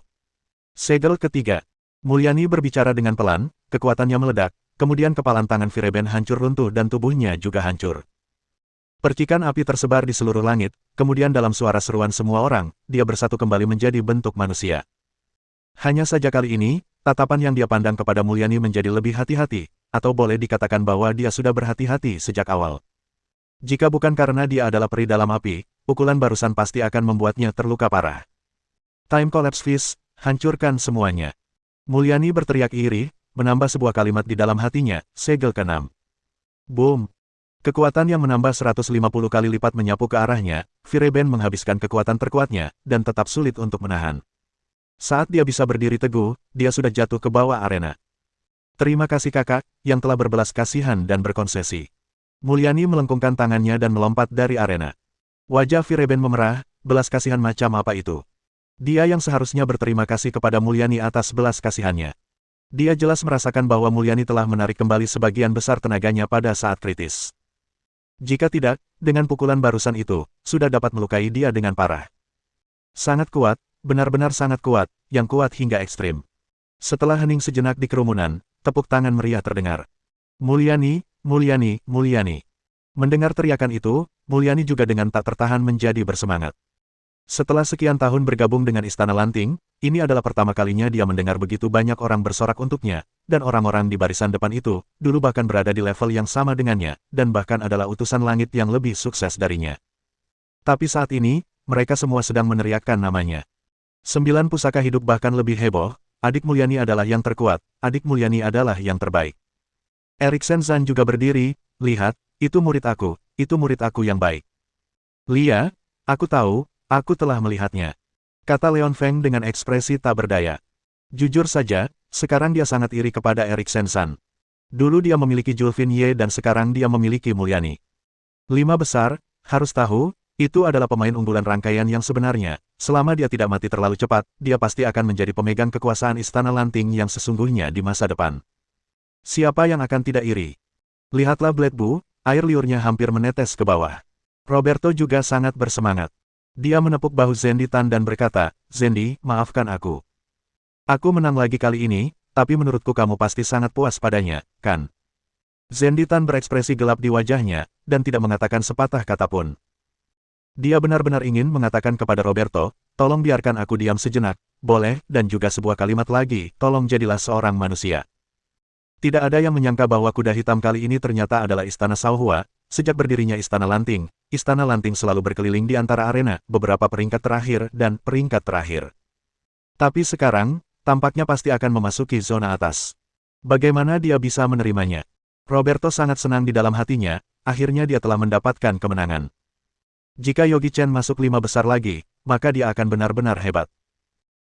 Segel ketiga. Mulyani berbicara dengan pelan, kekuatannya meledak, kemudian kepalan tangan Fireben hancur runtuh dan tubuhnya juga hancur. Percikan api tersebar di seluruh langit, kemudian dalam suara seruan semua orang, dia bersatu kembali menjadi bentuk manusia. Hanya saja kali ini, tatapan yang dia pandang kepada Mulyani menjadi lebih hati-hati, atau boleh dikatakan bahwa dia sudah berhati-hati sejak awal. Jika bukan karena dia adalah peri dalam api, pukulan barusan pasti akan membuatnya terluka parah. Time Collapse Fist, hancurkan semuanya. Mulyani berteriak iri, menambah sebuah kalimat di dalam hatinya, segel ke-6. Boom! Kekuatan yang menambah 150 kali lipat menyapu ke arahnya, Fireben menghabiskan kekuatan terkuatnya, dan tetap sulit untuk menahan. Saat dia bisa berdiri teguh, dia sudah jatuh ke bawah arena. Terima kasih kakak, yang telah berbelas kasihan dan berkonsesi. Mulyani melengkungkan tangannya dan melompat dari arena. Wajah Fireben memerah, belas kasihan macam apa itu? Dia yang seharusnya berterima kasih kepada Mulyani atas belas kasihannya. Dia jelas merasakan bahwa Mulyani telah menarik kembali sebagian besar tenaganya pada saat kritis. Jika tidak, dengan pukulan barusan itu, sudah dapat melukai dia dengan parah. Sangat kuat. Benar-benar sangat kuat, yang kuat hingga ekstrim. Setelah hening sejenak di kerumunan, tepuk tangan meriah terdengar. Mulyani, Mulyani, Mulyani. Mendengar teriakan itu, Mulyani juga dengan tak tertahan menjadi bersemangat. Setelah sekian tahun bergabung dengan Istana Lanting, ini adalah pertama kalinya dia mendengar begitu banyak orang bersorak untuknya, dan orang-orang di barisan depan itu, dulu bahkan berada di level yang sama dengannya, dan bahkan adalah utusan langit yang lebih sukses darinya. Tapi saat ini, mereka semua sedang meneriakkan namanya. 9 pusaka hidup bahkan lebih heboh, adik Mulyani adalah yang terkuat, adik Mulyani adalah yang terbaik. Eriksen Zan juga berdiri, lihat, itu murid aku yang baik. Lia, aku tahu, aku telah melihatnya. Kata Leon Feng dengan ekspresi tak berdaya. Jujur saja, sekarang dia sangat iri kepada Eriksen Zan. Dulu dia memiliki Julvin Ye dan sekarang dia memiliki Mulyani. 5 besar, harus tahu, itu adalah pemain unggulan rangkaian yang sebenarnya. Selama dia tidak mati terlalu cepat, dia pasti akan menjadi pemegang kekuasaan Istana Lanting yang sesungguhnya di masa depan. Siapa yang akan tidak iri? Lihatlah Blade Bu, air liurnya hampir menetes ke bawah. Roberto juga sangat bersemangat. Dia menepuk bahu Zendi Tan dan berkata, Zendi, maafkan aku. Aku menang lagi kali ini, tapi menurutku kamu pasti sangat puas padanya, kan? Zendi Tan berekspresi gelap di wajahnya, dan tidak mengatakan sepatah kata pun. Dia benar-benar ingin mengatakan kepada Roberto, tolong biarkan aku diam sejenak, boleh, dan juga sebuah kalimat lagi, tolong jadilah seorang manusia. Tidak ada yang menyangka bahwa kuda hitam kali ini ternyata adalah Istana Shaohua. Sejak berdirinya Istana Lanting selalu berkeliling di antara arena, beberapa peringkat terakhir dan peringkat terakhir. Tapi sekarang, tampaknya pasti akan memasuki zona atas. Bagaimana dia bisa menerimanya? Roberto sangat senang di dalam hatinya, akhirnya dia telah mendapatkan kemenangan. Jika Yogi Chen masuk 5 besar lagi, maka dia akan benar-benar hebat.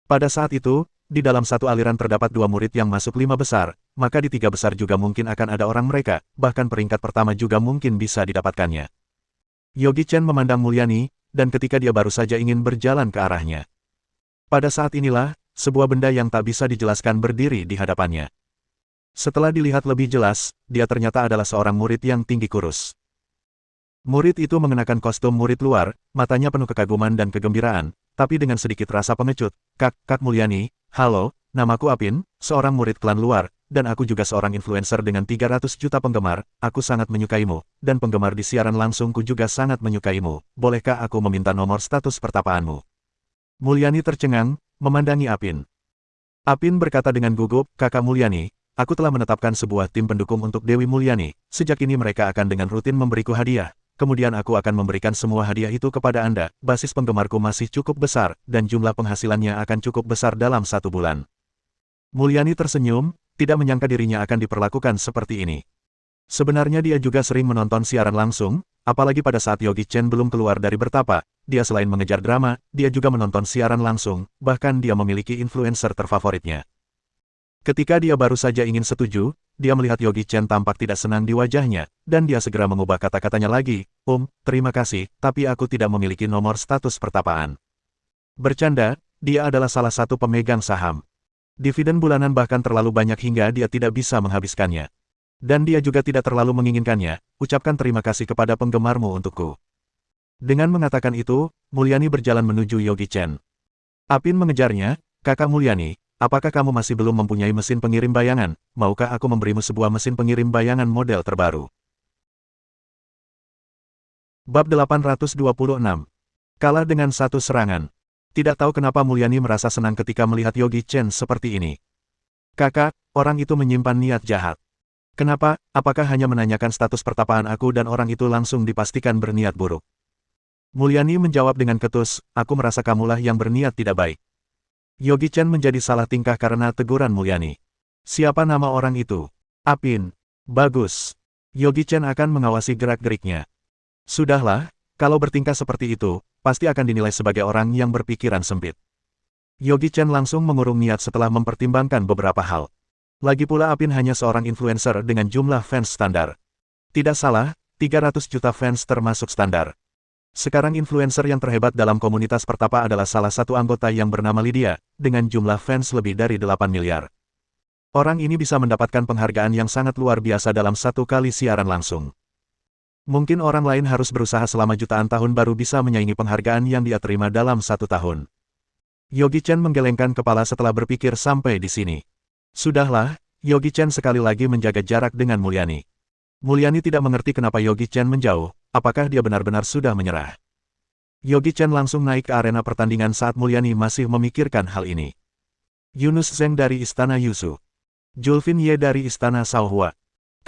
Pada saat itu, di dalam satu aliran terdapat 2 murid yang masuk 5 besar, maka di 3 besar juga mungkin akan ada orang mereka, bahkan peringkat pertama juga mungkin bisa didapatkannya. Yogi Chen memandang Mulyani, dan ketika dia baru saja ingin berjalan ke arahnya. Pada saat inilah, sebuah benda yang tak bisa dijelaskan berdiri di hadapannya. Setelah dilihat lebih jelas, dia ternyata adalah seorang murid yang tinggi kurus. Murid itu mengenakan kostum murid luar, matanya penuh kekaguman dan kegembiraan, tapi dengan sedikit rasa pengecut. Kak Mulyani, halo, namaku Apin, seorang murid klan luar, dan aku juga seorang influencer dengan 300 juta penggemar, aku sangat menyukaimu, dan penggemar di siaran langsungku juga sangat menyukaimu, bolehkah aku meminta nomor status pertapaanmu? Mulyani tercengang, memandangi Apin. Apin berkata dengan gugup, Kakak Mulyani, aku telah menetapkan sebuah tim pendukung untuk Dewi Mulyani, sejak ini mereka akan dengan rutin memberiku hadiah. Kemudian aku akan memberikan semua hadiah itu kepada Anda, basis penggemarku masih cukup besar, dan jumlah penghasilannya akan cukup besar dalam 1 bulan. Mulyani tersenyum, tidak menyangka dirinya akan diperlakukan seperti ini. Sebenarnya dia juga sering menonton siaran langsung, apalagi pada saat Yogi Chen belum keluar dari bertapa, dia selain mengejar drama, dia juga menonton siaran langsung, bahkan dia memiliki influencer terfavoritnya. Ketika dia baru saja ingin setuju, dia melihat Yogi Chen tampak tidak senang di wajahnya, dan dia segera mengubah kata-katanya lagi, terima kasih, tapi aku tidak memiliki nomor status pertapaan. Bercanda, dia adalah salah satu pemegang saham. Dividen bulanan bahkan terlalu banyak hingga dia tidak bisa menghabiskannya. Dan dia juga tidak terlalu menginginkannya, ucapkan terima kasih kepada penggemarmu untukku. Dengan mengatakan itu, Mulyani berjalan menuju Yogi Chen. Apin mengejarnya, Kakak Mulyani, apakah kamu masih belum mempunyai mesin pengirim bayangan? Maukah aku memberimu sebuah mesin pengirim bayangan model terbaru? Bab 826. Kalah dengan satu serangan. Tidak tahu kenapa Mulyani merasa senang ketika melihat Yogi Chen seperti ini. Kakak, orang itu menyimpan niat jahat. Kenapa? Apakah hanya menanyakan status pertapaan aku dan orang itu langsung dipastikan berniat buruk? Mulyani menjawab dengan ketus, aku merasa kamulah yang berniat tidak baik. Yogi Chen menjadi salah tingkah karena teguran Mulyani. Siapa nama orang itu? Apin. Bagus. Yogi Chen akan mengawasi gerak-geriknya. Sudahlah, kalau bertingkah seperti itu, pasti akan dinilai sebagai orang yang berpikiran sempit. Yogi Chen langsung mengurung niat setelah mempertimbangkan beberapa hal. Lagi pula Apin hanya seorang influencer dengan jumlah fans standar. Tidak salah, 300 juta fans termasuk standar. Sekarang influencer yang terhebat dalam komunitas pertapa adalah salah satu anggota yang bernama Lydia, dengan jumlah fans lebih dari 8 miliar. Orang ini bisa mendapatkan penghargaan yang sangat luar biasa dalam satu kali siaran langsung. Mungkin orang lain harus berusaha selama jutaan tahun baru bisa menyaingi penghargaan yang dia terima dalam 1 tahun. Yogi Chen menggelengkan kepala setelah berpikir sampai di sini. Sudahlah, Yogi Chen sekali lagi menjaga jarak dengan Mulyani. Mulyani tidak mengerti kenapa Yogi Chen menjauh, apakah dia benar-benar sudah menyerah. Yogi Chen langsung naik ke arena pertandingan saat Mulyani masih memikirkan hal ini. Yunus Zheng dari Istana Yusu. Julfin Ye dari Istana Shaohua.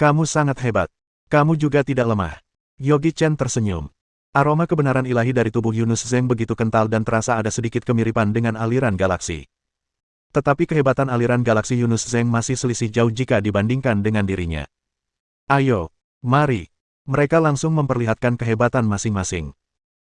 Kamu sangat hebat. Kamu juga tidak lemah. Yogi Chen tersenyum. Aroma kebenaran ilahi dari tubuh Yunus Zheng begitu kental dan terasa ada sedikit kemiripan dengan aliran galaksi. Tetapi kehebatan aliran galaksi Yunus Zheng masih selisih jauh jika dibandingkan dengan dirinya. Ayo, mari. Mereka langsung memperlihatkan kehebatan masing-masing.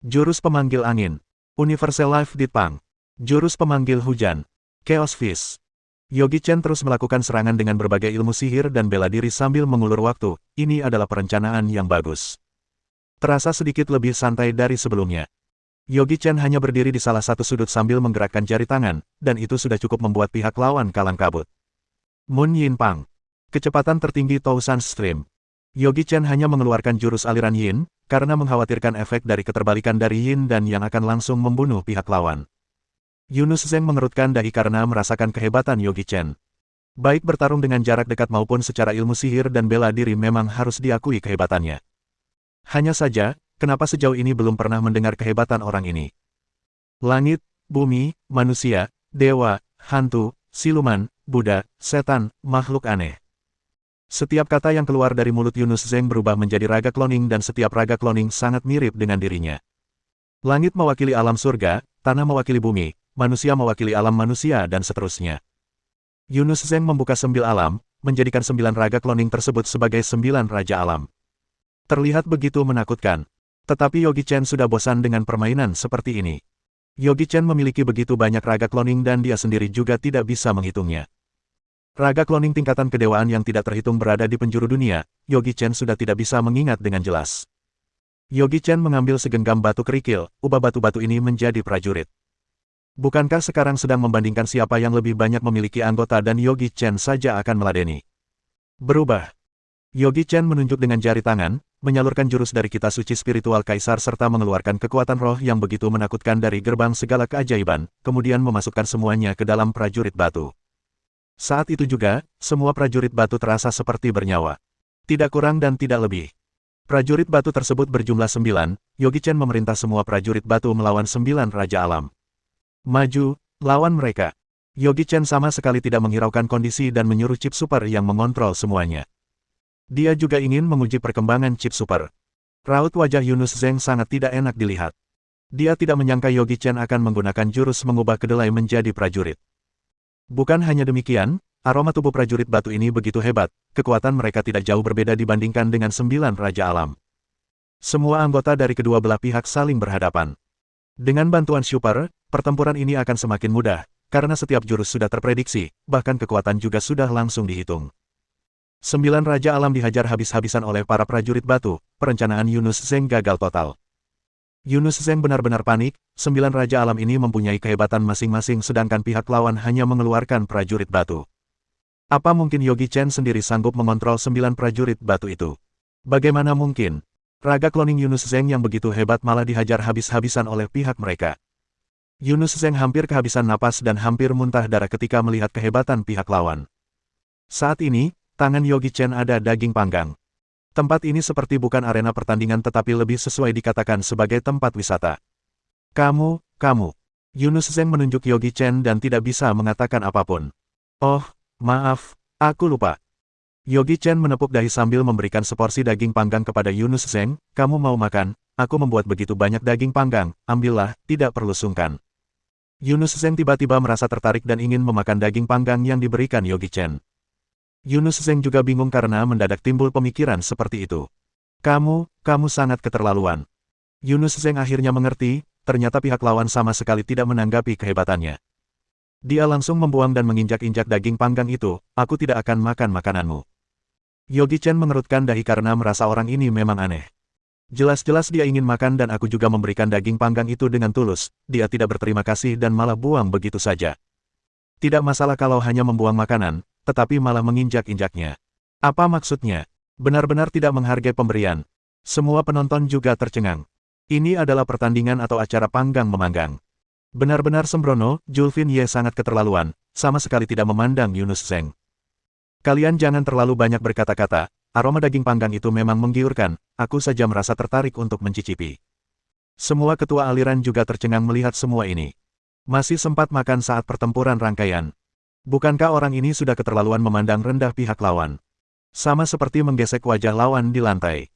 Jurus pemanggil angin. Universal Life Ditpang. Jurus pemanggil hujan. Chaos Fist. Yogi Chen terus melakukan serangan dengan berbagai ilmu sihir dan bela diri sambil mengulur waktu. Ini adalah perencanaan yang bagus. Terasa sedikit lebih santai dari sebelumnya. Yogi Chen hanya berdiri di salah satu sudut sambil menggerakkan jari tangan, dan itu sudah cukup membuat pihak lawan kalang kabut. Moon Yin Pang. Kecepatan tertinggi Thousand Stream. Yogi Chen hanya mengeluarkan jurus aliran Yin, karena mengkhawatirkan efek dari keterbalikan dari Yin dan yang akan langsung membunuh pihak lawan. Yunus Zheng mengerutkan dahi karena merasakan kehebatan Yogi Chen. Baik bertarung dengan jarak dekat maupun secara ilmu sihir dan bela diri memang harus diakui kehebatannya. Hanya saja, kenapa sejauh ini belum pernah mendengar kehebatan orang ini? Langit, bumi, manusia, dewa, hantu, siluman, Buddha, setan, makhluk aneh. Setiap kata yang keluar dari mulut Yunus Zheng berubah menjadi raga cloning dan setiap raga cloning sangat mirip dengan dirinya. Langit mewakili alam surga, tanah mewakili bumi, manusia mewakili alam manusia dan seterusnya. Yunus Zheng membuka 9 alam, menjadikan 9 raga cloning tersebut sebagai 9 raja alam. Terlihat begitu menakutkan. Tetapi Yogi Chen sudah bosan dengan permainan seperti ini. Yogi Chen memiliki begitu banyak raga cloning dan dia sendiri juga tidak bisa menghitungnya. Raga cloning tingkatan kedewaan yang tidak terhitung berada di penjuru dunia, Yogi Chen sudah tidak bisa mengingat dengan jelas. Yogi Chen mengambil segenggam batu kerikil, ubah batu-batu ini menjadi prajurit. Bukankah sekarang sedang membandingkan siapa yang lebih banyak memiliki anggota dan Yogi Chen saja akan meladeni? Berubah. Yogi Chen menunjuk dengan jari tangan, menyalurkan jurus dari kitab suci spiritual kaisar serta mengeluarkan kekuatan roh yang begitu menakutkan dari gerbang segala keajaiban, kemudian memasukkan semuanya ke dalam prajurit batu. Saat itu juga, semua prajurit batu terasa seperti bernyawa. Tidak kurang dan tidak lebih. Prajurit batu tersebut berjumlah 9, Yogi Chen memerintah semua prajurit batu melawan 9 raja alam. Maju, lawan mereka. Yogi Chen sama sekali tidak menghiraukan kondisi dan menyuruh chip super yang mengontrol semuanya. Dia juga ingin menguji perkembangan chip super. Raut wajah Yunus Zheng sangat tidak enak dilihat. Dia tidak menyangka Yogi Chen akan menggunakan jurus mengubah kedelai menjadi prajurit. Bukan hanya demikian, aroma tubuh prajurit batu ini begitu hebat, kekuatan mereka tidak jauh berbeda dibandingkan dengan 9 raja alam. Semua anggota dari kedua belah pihak saling berhadapan. Dengan bantuan super, pertempuran ini akan semakin mudah, karena setiap jurus sudah terprediksi, bahkan kekuatan juga sudah langsung dihitung. 9 raja alam dihajar habis-habisan oleh para prajurit batu, perencanaan Yunus Zheng gagal total. Yunus Zheng benar-benar panik, 9 raja alam ini mempunyai kehebatan masing-masing sedangkan pihak lawan hanya mengeluarkan prajurit batu. Apa mungkin Yogi Chen sendiri sanggup mengontrol 9 prajurit batu itu? Bagaimana mungkin? Raga cloning Yunus Zheng yang begitu hebat malah dihajar habis-habisan oleh pihak mereka. Yunus Zheng hampir kehabisan napas dan hampir muntah darah ketika melihat kehebatan pihak lawan. Saat ini, tangan Yogi Chen ada daging panggang. Tempat ini seperti bukan arena pertandingan tetapi lebih sesuai dikatakan sebagai tempat wisata. Kamu. Yunus Zheng menunjuk Yogi Chen dan tidak bisa mengatakan apapun. Oh, maaf, aku lupa. Yogi Chen menepuk dahi sambil memberikan seporsi daging panggang kepada Yunus Zheng. Kamu mau makan? Aku membuat begitu banyak daging panggang, ambillah, tidak perlu sungkan. Yunus Zheng tiba-tiba merasa tertarik dan ingin memakan daging panggang yang diberikan Yogi Chen. Yunus Zheng juga bingung karena mendadak timbul pemikiran seperti itu. Kamu sangat keterlaluan. Yunus Zheng akhirnya mengerti, ternyata pihak lawan sama sekali tidak menanggapi kehebatannya. Dia langsung membuang dan menginjak-injak daging panggang itu, aku tidak akan makan makananmu. Yogi Chen mengerutkan dahi karena merasa orang ini memang aneh. Jelas-jelas dia ingin makan dan aku juga memberikan daging panggang itu dengan tulus, dia tidak berterima kasih dan malah buang begitu saja. Tidak masalah kalau hanya membuang makanan, tetapi malah menginjak-injaknya. Apa maksudnya? Benar-benar tidak menghargai pemberian. Semua penonton juga tercengang. Ini adalah pertandingan atau acara panggang memanggang. Benar-benar sembrono, Julfin Ye sangat keterlaluan, sama sekali tidak memandang Yunus Zheng. Kalian jangan terlalu banyak berkata-kata, aroma daging panggang itu memang menggiurkan, aku saja merasa tertarik untuk mencicipi. Semua ketua aliran juga tercengang melihat semua ini. Masih sempat makan saat pertempuran rangkaian. Bukankah orang ini sudah keterlaluan memandang rendah pihak lawan? Sama seperti menggesek wajah lawan di lantai.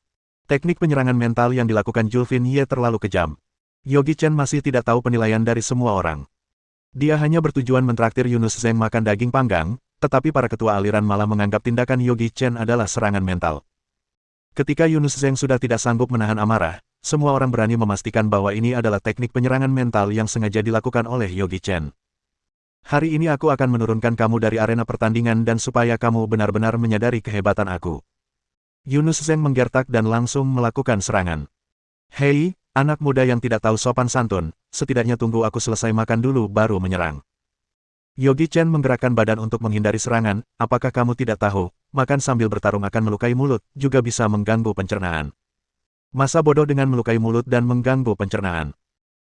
Teknik penyerangan mental yang dilakukan Julfin Ye terlalu kejam. Yogi Chen masih tidak tahu penilaian dari semua orang. Dia hanya bertujuan mentraktir Yunus Zheng makan daging panggang, tetapi para ketua aliran malah menganggap tindakan Yogi Chen adalah serangan mental. Ketika Yunus Zheng sudah tidak sanggup menahan amarah, semua orang berani memastikan bahwa ini adalah teknik penyerangan mental yang sengaja dilakukan oleh Yogi Chen. Hari ini aku akan menurunkan kamu dari arena pertandingan dan supaya kamu benar-benar menyadari kehebatan aku. Yunus Zheng menggertak dan langsung melakukan serangan. Hei, anak muda yang tidak tahu sopan santun, setidaknya tunggu aku selesai makan dulu baru menyerang. Yogi Chen menggerakkan badan untuk menghindari serangan, apakah kamu tidak tahu, makan sambil bertarung akan melukai mulut, juga bisa mengganggu pencernaan. Masa bodoh dengan melukai mulut dan mengganggu pencernaan.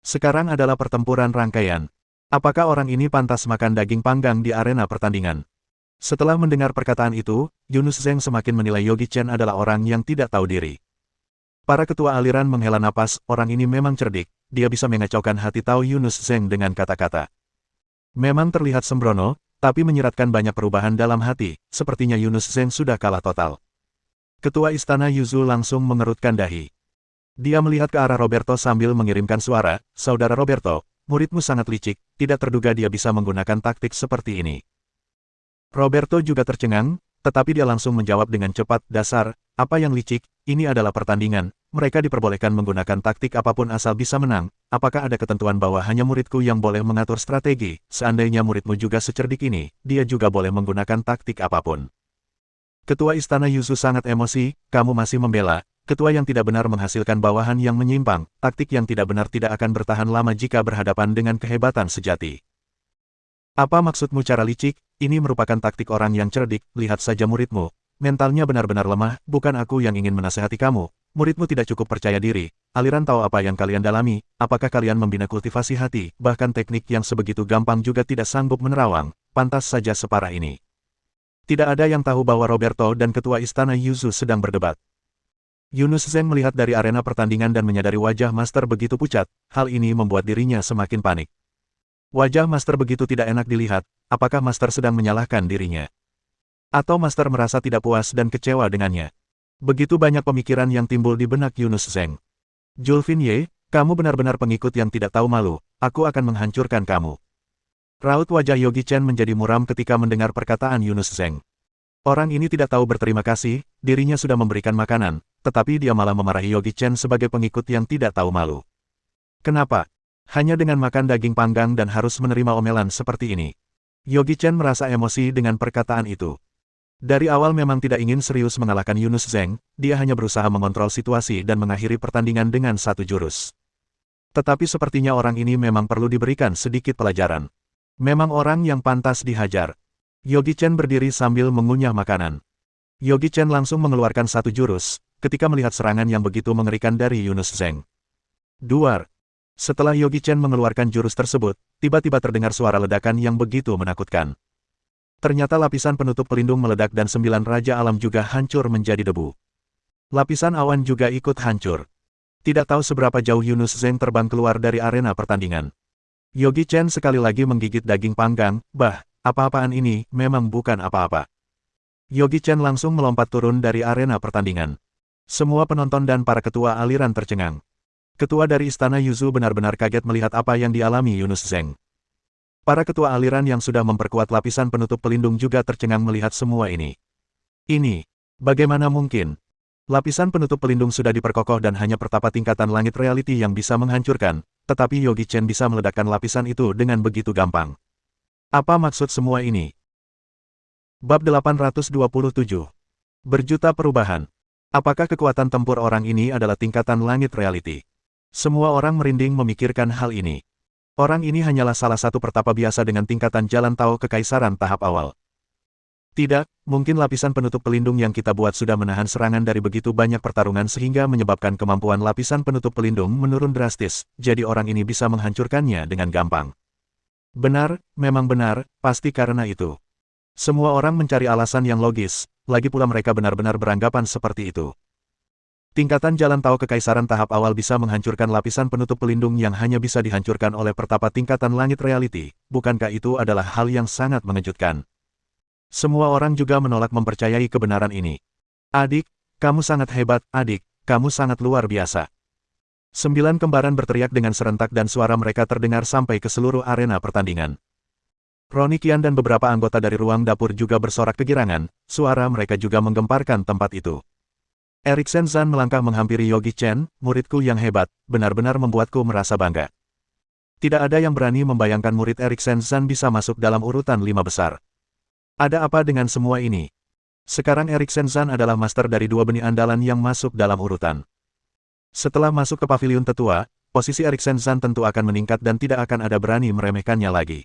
Sekarang adalah pertempuran rangkaian. Apakah orang ini pantas makan daging panggang di arena pertandingan? Setelah mendengar perkataan itu, Yunus Zheng semakin menilai Yogi Chen adalah orang yang tidak tahu diri. Para ketua aliran menghela napas, orang ini memang cerdik, dia bisa mengacaukan hati tahu Yunus Zheng dengan kata-kata. Memang terlihat sembrono, tapi menyiratkan banyak perubahan dalam hati, sepertinya Yunus Zheng sudah kalah total. Ketua Istana Yuzu langsung mengerutkan dahi. Dia melihat ke arah Roberto sambil mengirimkan suara, "Saudara Roberto, muridmu sangat licik, tidak terduga dia bisa menggunakan taktik seperti ini." Roberto juga tercengang, tetapi dia langsung menjawab dengan cepat, "Dasar, apa yang licik, ini adalah pertandingan, mereka diperbolehkan menggunakan taktik apapun asal bisa menang, apakah ada ketentuan bahwa hanya muridku yang boleh mengatur strategi, seandainya muridmu juga secerdik ini, dia juga boleh menggunakan taktik apapun." Ketua Istana Yuzu sangat emosi, "Kamu masih membela. Ketua yang tidak benar menghasilkan bawahan yang menyimpang, taktik yang tidak benar tidak akan bertahan lama jika berhadapan dengan kehebatan sejati." "Apa maksudmu cara licik? Ini merupakan taktik orang yang cerdik, lihat saja muridmu. Mentalnya benar-benar lemah, bukan aku yang ingin menasehati kamu. Muridmu tidak cukup percaya diri, aliran tahu apa yang kalian dalami, apakah kalian membina kultivasi hati, bahkan teknik yang sebegitu gampang juga tidak sanggup menerawang, pantas saja separah ini." Tidak ada yang tahu bahwa Roberto dan Ketua Istana Yuzu sedang berdebat. Yunus Zheng melihat dari arena pertandingan dan menyadari wajah Master begitu pucat, hal ini membuat dirinya semakin panik. Wajah Master begitu tidak enak dilihat, apakah Master sedang menyalahkan dirinya? Atau Master merasa tidak puas dan kecewa dengannya? Begitu banyak pemikiran yang timbul di benak Yunus Zheng. "Julfin Ye, kamu benar-benar pengikut yang tidak tahu malu, aku akan menghancurkan kamu." Raut wajah Yogi Chen menjadi muram ketika mendengar perkataan Yunus Zheng. Orang ini tidak tahu berterima kasih, dirinya sudah memberikan makanan, tetapi dia malah memarahi Yogi Chen sebagai pengikut yang tidak tahu malu. Kenapa? Hanya dengan makan daging panggang dan harus menerima omelan seperti ini. Yogi Chen merasa emosi dengan perkataan itu. Dari awal memang tidak ingin serius mengalahkan Yunus Zheng, dia hanya berusaha mengontrol situasi dan mengakhiri pertandingan dengan satu jurus. Tetapi sepertinya orang ini memang perlu diberikan sedikit pelajaran. Memang orang yang pantas dihajar. Yogi Chen berdiri sambil mengunyah makanan. Yogi Chen langsung mengeluarkan satu jurus, ketika melihat serangan yang begitu mengerikan dari Yunus Zheng. Duar. Setelah Yogi Chen mengeluarkan jurus tersebut, tiba-tiba terdengar suara ledakan yang begitu menakutkan. Ternyata lapisan penutup pelindung meledak dan 9 Raja Alam juga hancur menjadi debu. Lapisan awan juga ikut hancur. Tidak tahu seberapa jauh Yunus Zheng terbang keluar dari arena pertandingan. Yogi Chen sekali lagi menggigit daging panggang, apa-apaan ini memang bukan apa-apa. Yogi Chen langsung melompat turun dari arena pertandingan. Semua penonton dan para ketua aliran tercengang. Ketua dari Istana Yuzu benar-benar kaget melihat apa yang dialami Yunus Zheng. Para ketua aliran yang sudah memperkuat lapisan penutup pelindung juga tercengang melihat semua ini. Ini, bagaimana mungkin? Lapisan penutup pelindung sudah diperkokoh dan hanya pertapa tingkatan langit reality yang bisa menghancurkan, tetapi Yogi Chen bisa meledakkan lapisan itu dengan begitu gampang. Apa maksud semua ini? Bab 827. Berjuta perubahan. Apakah kekuatan tempur orang ini adalah tingkatan langit reality? Semua orang merinding memikirkan hal ini. Orang ini hanyalah salah satu pertapa biasa dengan tingkatan jalan Tao Kekaisaran tahap awal. Tidak, mungkin lapisan penutup pelindung yang kita buat sudah menahan serangan dari begitu banyak pertarungan sehingga menyebabkan kemampuan lapisan penutup pelindung menurun drastis, jadi orang ini bisa menghancurkannya dengan gampang. Benar, memang benar, pasti karena itu. Semua orang mencari alasan yang logis, lagi pula mereka benar-benar beranggapan seperti itu. Tingkatan jalan Tao Kekaisaran tahap awal bisa menghancurkan lapisan penutup pelindung yang hanya bisa dihancurkan oleh pertapa tingkatan langit reality. Bukankah itu adalah hal yang sangat mengejutkan? Semua orang juga menolak mempercayai kebenaran ini. Adik, kamu sangat hebat, adik, kamu sangat luar biasa. 9 kembaran berteriak dengan serentak dan suara mereka terdengar sampai ke seluruh arena pertandingan. Ronnie Qian dan beberapa anggota dari ruang dapur juga bersorak kegirangan, suara mereka juga menggemparkan tempat itu. Eriksen Zan melangkah menghampiri Yogi Chen, muridku yang hebat, benar-benar membuatku merasa bangga. Tidak ada yang berani membayangkan murid Eriksen Zan bisa masuk dalam urutan 5 besar. Ada apa dengan semua ini? Sekarang Eriksen Zan adalah master dari 2 benih andalan yang masuk dalam urutan. Setelah masuk ke pavilion tetua, posisi Eriksen Zan tentu akan meningkat dan tidak akan ada berani meremehkannya lagi.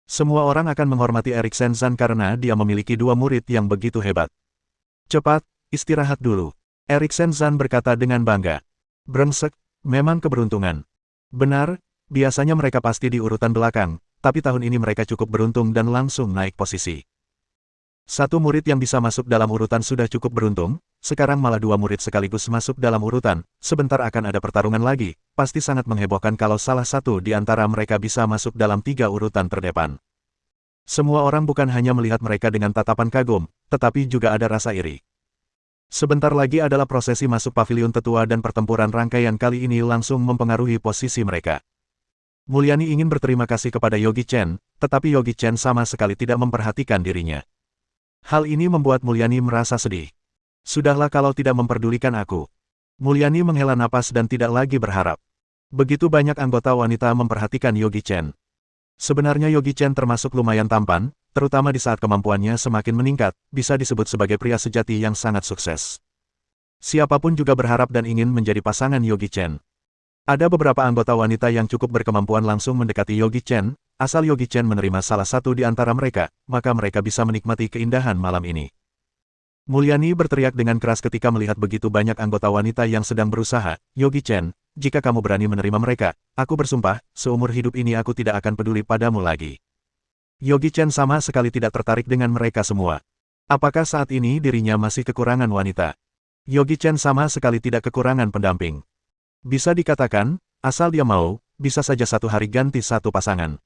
Semua orang akan menghormati Eriksen Zan karena dia memiliki 2 murid yang begitu hebat. Cepat, istirahat dulu. Eriksen Zan berkata dengan bangga. Brengsek, memang keberuntungan. Benar, biasanya mereka pasti di urutan belakang, tapi tahun ini mereka cukup beruntung dan langsung naik posisi. 1 murid yang bisa masuk dalam urutan sudah cukup beruntung, sekarang malah 2 murid sekaligus masuk dalam urutan, sebentar akan ada pertarungan lagi, pasti sangat menghebohkan kalau salah satu di antara mereka bisa masuk dalam 3 urutan terdepan. Semua orang bukan hanya melihat mereka dengan tatapan kagum, tetapi juga ada rasa iri. Sebentar lagi adalah prosesi masuk pavilion tetua dan pertempuran rangkaian kali ini langsung mempengaruhi posisi mereka. Mulyani ingin berterima kasih kepada Yogi Chen, tetapi Yogi Chen sama sekali tidak memperhatikan dirinya. Hal ini membuat Mulyani merasa sedih. Sudahlah kalau tidak memperdulikan aku. Mulyani menghela napas dan tidak lagi berharap. Begitu banyak anggota wanita memperhatikan Yogi Chen. Sebenarnya Yogi Chen termasuk lumayan tampan, terutama di saat kemampuannya semakin meningkat, bisa disebut sebagai pria sejati yang sangat sukses. Siapapun juga berharap dan ingin menjadi pasangan Yogi Chen. Ada beberapa anggota wanita yang cukup berkemampuan langsung mendekati Yogi Chen, asal Yogi Chen menerima salah satu di antara mereka, maka mereka bisa menikmati keindahan malam ini. Mulyani berteriak dengan keras ketika melihat begitu banyak anggota wanita yang sedang berusaha, Yogi Chen, jika kamu berani menerima mereka, aku bersumpah, seumur hidup ini aku tidak akan peduli padamu lagi. Yogi Chen sama sekali tidak tertarik dengan mereka semua. Apakah saat ini dirinya masih kekurangan wanita? Yogi Chen sama sekali tidak kekurangan pendamping. Bisa dikatakan, asal dia mau, bisa saja satu hari ganti satu pasangan.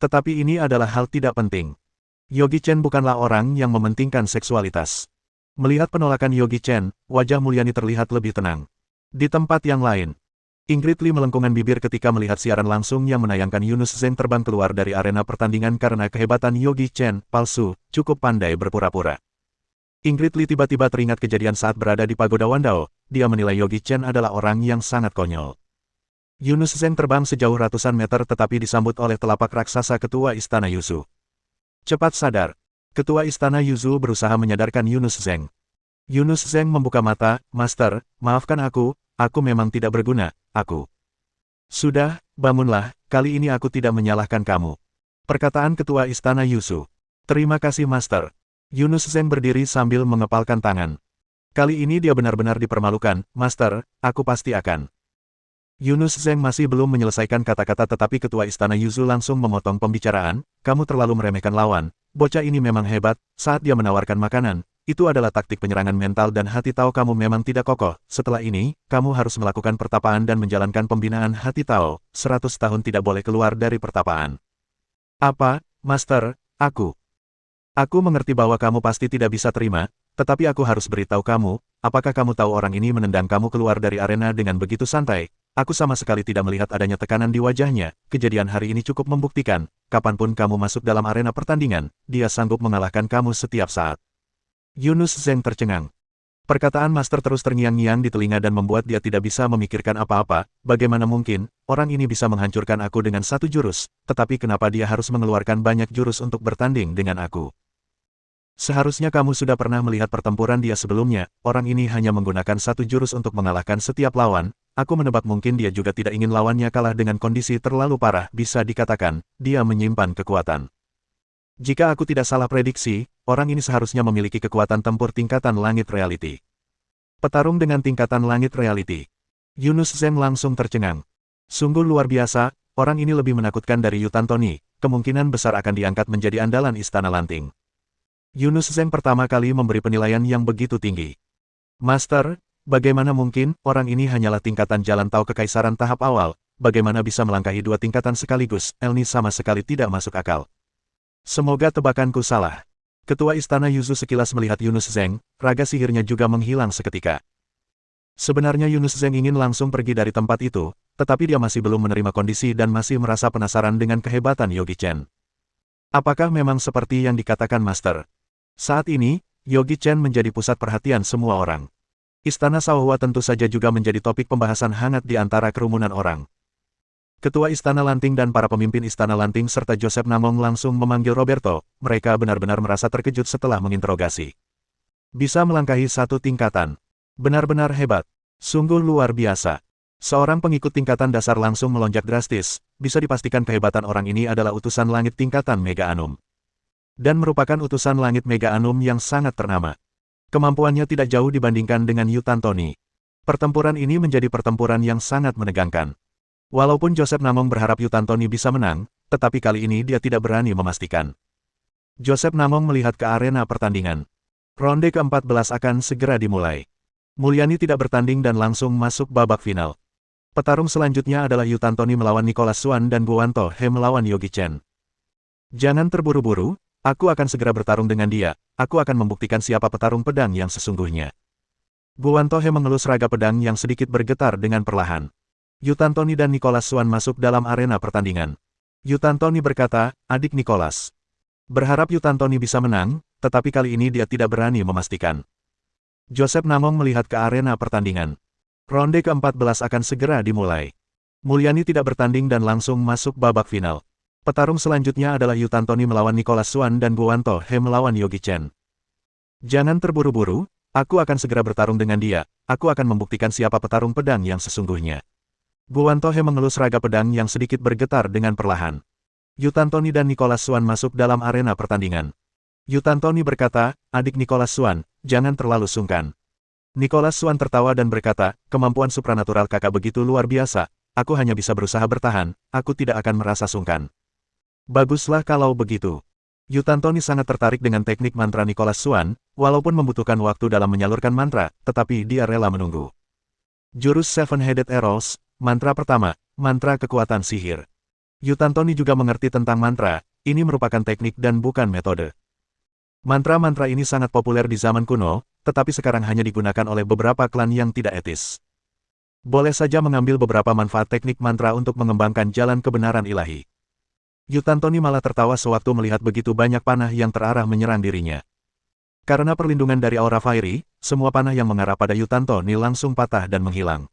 Tetapi ini adalah hal tidak penting. Yogi Chen bukanlah orang yang mementingkan seksualitas. Melihat penolakan Yogi Chen, wajah Mulyani terlihat lebih tenang. Di tempat yang lain, Ingrid Lee melengkungkan bibir ketika melihat siaran langsung yang menayangkan Yunus Zheng terbang keluar dari arena pertandingan karena kehebatan Yogi Chen, palsu, cukup pandai berpura-pura. Ingrid Lee tiba-tiba teringat kejadian saat berada di Pagoda Wandao, dia menilai Yogi Chen adalah orang yang sangat konyol. Yunus Zheng terbang sejauh ratusan meter tetapi disambut oleh telapak raksasa Ketua Istana Yuzu. Cepat sadar. Ketua Istana Yuzu berusaha menyadarkan Yunus Zheng. Yunus Zheng membuka mata, Master, maafkan aku memang tidak berguna, aku. Sudah, bangunlah, kali ini aku tidak menyalahkan kamu. Perkataan Ketua Istana Yuzu. Terima kasih Master. Yunus Zheng berdiri sambil mengepalkan tangan. Kali ini dia benar-benar dipermalukan, Master, aku pasti akan. Yunus Zheng masih belum menyelesaikan kata-kata tetapi Ketua Istana Yuzu langsung memotong pembicaraan, kamu terlalu meremehkan lawan, bocah ini memang hebat, saat dia menawarkan makanan, itu adalah taktik penyerangan mental dan hati tahu kamu memang tidak kokoh, setelah ini, kamu harus melakukan pertapaan dan menjalankan pembinaan hati tahu, 100 tahun tidak boleh keluar dari pertapaan. Apa, Master, Aku mengerti bahwa kamu pasti tidak bisa terima, tetapi aku harus beritahu kamu, apakah kamu tahu orang ini menendang kamu keluar dari arena dengan begitu santai? Aku sama sekali tidak melihat adanya tekanan di wajahnya, kejadian hari ini cukup membuktikan, kapanpun kamu masuk dalam arena pertandingan, dia sanggup mengalahkan kamu setiap saat. Yunus Zheng tercengang. Perkataan Master terus terngiang-ngiang di telinga dan membuat dia tidak bisa memikirkan apa-apa, bagaimana mungkin, orang ini bisa menghancurkan aku dengan satu jurus, tetapi kenapa dia harus mengeluarkan banyak jurus untuk bertanding dengan aku? Seharusnya kamu sudah pernah melihat pertempuran dia sebelumnya, orang ini hanya menggunakan satu jurus untuk mengalahkan setiap lawan, aku menebak mungkin dia juga tidak ingin lawannya kalah dengan kondisi terlalu parah, bisa dikatakan, dia menyimpan kekuatan. Jika aku tidak salah prediksi, orang ini seharusnya memiliki kekuatan tempur tingkatan langit reality. Petarung dengan tingkatan langit reality. Yunus Zheng langsung tercengang. Sungguh luar biasa, orang ini lebih menakutkan dari Yu Tantoni, kemungkinan besar akan diangkat menjadi andalan Istana Lanting. Yunus Zheng pertama kali memberi penilaian yang begitu tinggi. Master, Bagaimana mungkin, orang ini hanyalah tingkatan jalan Tao Kekaisaran tahap awal, bagaimana bisa melangkahi dua tingkatan sekaligus, ini sama sekali tidak masuk akal. Semoga tebakanku salah. Ketua Istana Yuzu sekilas melihat Yunus Zeng, raga sihirnya juga menghilang seketika. Sebenarnya Yunus Zeng ingin langsung pergi dari tempat itu, tetapi dia masih belum menerima kondisi dan masih merasa penasaran dengan kehebatan Yogi Chen. Apakah memang seperti yang dikatakan Master? Saat ini, Yogi Chen menjadi pusat perhatian semua orang. Istana Shaohua tentu saja juga menjadi topik pembahasan hangat di antara kerumunan orang. Ketua Istana Lanting dan para pemimpin Istana Lanting serta Joseph Namong langsung memanggil Roberto, mereka benar-benar merasa terkejut setelah menginterogasi. Bisa melangkahi satu tingkatan. Benar-benar hebat. Sungguh luar biasa. Seorang pengikut tingkatan dasar langsung melonjak drastis, bisa dipastikan kehebatan orang ini adalah utusan langit tingkatan Mega Anum. Dan merupakan utusan langit Mega Anum yang sangat ternama. Kemampuannya tidak jauh dibandingkan dengan Yutan Tony. Pertempuran ini menjadi pertempuran yang sangat menegangkan. Walaupun Joseph Namong berharap Yutan Tony bisa menang, tetapi kali ini dia tidak berani memastikan. Joseph Namong melihat ke arena pertandingan. Ronde ke-14 akan segera dimulai. Mulyani tidak bertanding dan langsung masuk babak final. Petarung selanjutnya adalah Yutan Tony melawan Nicholas Swan dan Guanto He melawan Yogi Chen. Jangan terburu-buru, aku akan segera bertarung dengan dia, aku akan membuktikan siapa petarung pedang yang sesungguhnya. Guanto He mengelus raga pedang yang sedikit bergetar dengan perlahan. Yutan Tony dan Nicholas Swan masuk dalam arena pertandingan. Yutan Tony berkata, adik Nicholas. Berharap Yutan Tony bisa menang, tetapi kali ini dia tidak berani memastikan. Joseph Namong melihat ke arena pertandingan. Ronde ke-14 akan segera dimulai. Mulyani tidak bertanding dan langsung masuk babak final. Petarung selanjutnya adalah Yutan Tony melawan Nicholas Swan dan Guanto He melawan Yogi Chen. Jangan terburu-buru, aku akan segera bertarung dengan dia, aku akan membuktikan siapa petarung pedang yang sesungguhnya. Guanto He mengelus raga pedang yang sedikit bergetar dengan perlahan. Yutan Tony dan Nicholas Swan masuk dalam arena pertandingan. Yutan Tony berkata, adik Nicholas Swan, jangan terlalu sungkan. Nicholas Swan tertawa dan berkata, kemampuan supranatural kakak begitu luar biasa, aku hanya bisa berusaha bertahan, aku tidak akan merasa sungkan. Baguslah kalau begitu. Yutan Tony sangat tertarik dengan teknik mantra Nicholas Swan, walaupun membutuhkan waktu dalam menyalurkan mantra, tetapi dia rela menunggu. Jurus Seven-Headed Arrows, mantra pertama, mantra kekuatan sihir. Yutan Tony juga mengerti tentang mantra, ini merupakan teknik dan bukan metode. Mantra-mantra ini sangat populer di zaman kuno, tetapi sekarang hanya digunakan oleh beberapa klan yang tidak etis. Boleh saja mengambil beberapa manfaat teknik mantra untuk mengembangkan jalan kebenaran ilahi. Yutan Tony malah tertawa sewaktu melihat begitu banyak panah yang terarah menyerang dirinya. Karena perlindungan dari aura fiery, semua panah yang mengarah pada Yutan Tony langsung patah dan menghilang.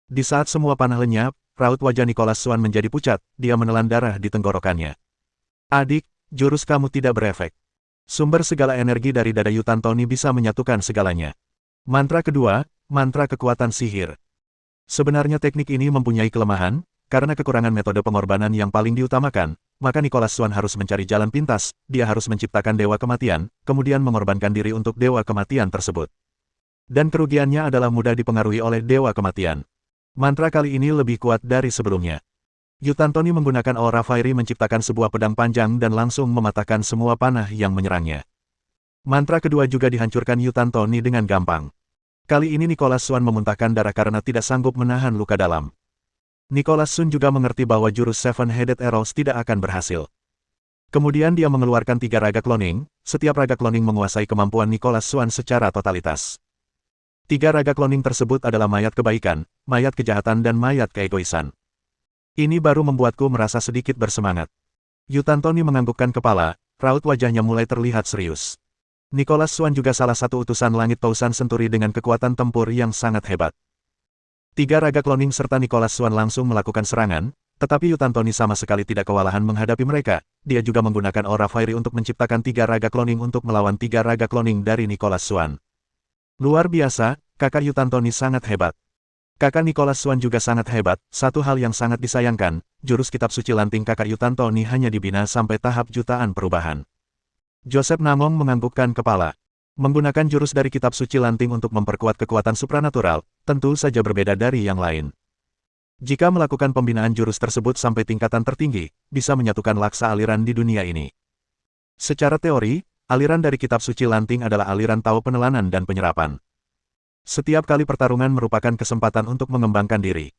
Di saat semua panah lenyap, raut wajah Nicholas Swan menjadi pucat, dia menelan darah di tenggorokannya. Adik, jurus kamu tidak berefek. Sumber segala energi dari dada Yutan Tony bisa menyatukan segalanya. Mantra kedua, mantra kekuatan sihir. Sebenarnya teknik ini mempunyai kelemahan, karena kekurangan metode pengorbanan yang paling diutamakan, maka Nicholas Swan harus mencari jalan pintas, dia harus menciptakan dewa kematian, kemudian mengorbankan diri untuk dewa kematian tersebut. Dan kerugiannya adalah mudah dipengaruhi oleh dewa kematian. Mantra kali ini lebih kuat dari sebelumnya. Yutan Tony menggunakan aura fiery menciptakan sebuah pedang panjang dan langsung mematahkan semua panah yang menyerangnya. Mantra kedua juga dihancurkan Yutan Tony dengan gampang. Kali ini Nicholas Swan memuntahkan darah karena tidak sanggup menahan luka dalam. Nicholas Swan juga mengerti bahwa jurus Seven-Headed Arrows tidak akan berhasil. Kemudian dia mengeluarkan 3 raga cloning, setiap raga cloning menguasai kemampuan Nicholas Swan secara totalitas. 3 raga cloning tersebut adalah mayat kebaikan, mayat kejahatan dan mayat keegoisan. Ini baru membuatku merasa sedikit bersemangat. Yutan Tony menganggukkan kepala, raut wajahnya mulai terlihat serius. Nicholas Swan juga salah satu utusan langit Tousan Senturi dengan kekuatan tempur yang sangat hebat. 3 raga cloning serta Nicholas Swan langsung melakukan serangan, tetapi Yutan Tony sama sekali tidak kewalahan menghadapi mereka, dia juga menggunakan aura fiery untuk menciptakan 3 raga cloning untuk melawan 3 raga cloning dari Nicholas Swan. Luar biasa, kakak Yutan Tony sangat hebat. Kakak Nicholas Swan juga sangat hebat, satu hal yang sangat disayangkan, jurus kitab suci lanting kakak Yutan Tony hanya dibina sampai tahap jutaan perubahan. Joseph Namong menganggukkan kepala. Menggunakan jurus dari kitab suci lanting untuk memperkuat kekuatan supranatural, tentu saja berbeda dari yang lain. Jika melakukan pembinaan jurus tersebut sampai tingkatan tertinggi, bisa menyatukan laksa aliran di dunia ini. Secara teori, aliran dari kitab suci lanting adalah aliran Tao penelanan dan penyerapan. Setiap kali pertarungan merupakan kesempatan untuk mengembangkan diri.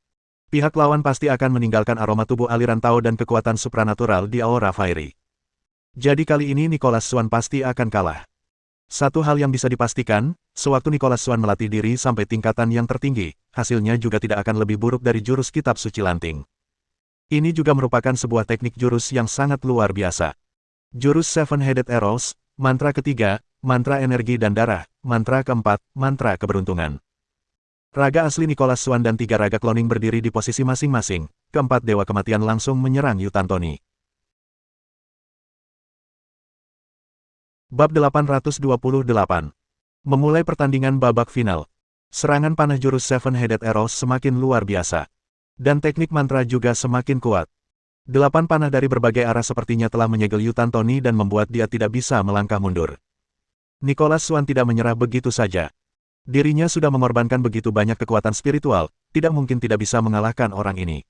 Pihak lawan pasti akan meninggalkan aroma tubuh aliran Tao dan kekuatan supranatural di aura fiery. Jadi kali ini Nicholas Swan pasti akan kalah. Satu hal yang bisa dipastikan, sewaktu Nicholas Swan melatih diri sampai tingkatan yang tertinggi, hasilnya juga tidak akan lebih buruk dari jurus kitab suci lanting. Ini juga merupakan sebuah teknik jurus yang sangat luar biasa. Jurus Seven-Headed Arrows, mantra ketiga, mantra energi dan darah, mantra keempat, mantra keberuntungan. Raga asli Nicholas Swan dan 3 raga cloning berdiri di posisi masing-masing, keempat dewa kematian langsung menyerang Yutantoni. Bab 828. Memulai pertandingan babak final. Serangan panah jurus Seven-Headed Arrows semakin luar biasa. Dan teknik mantra juga semakin kuat. 8 panah dari berbagai arah sepertinya telah menyegel Yutantoni dan membuat dia tidak bisa melangkah mundur. Nicholas Swan tidak menyerah begitu saja. Dirinya sudah mengorbankan begitu banyak kekuatan spiritual, tidak mungkin tidak bisa mengalahkan orang ini.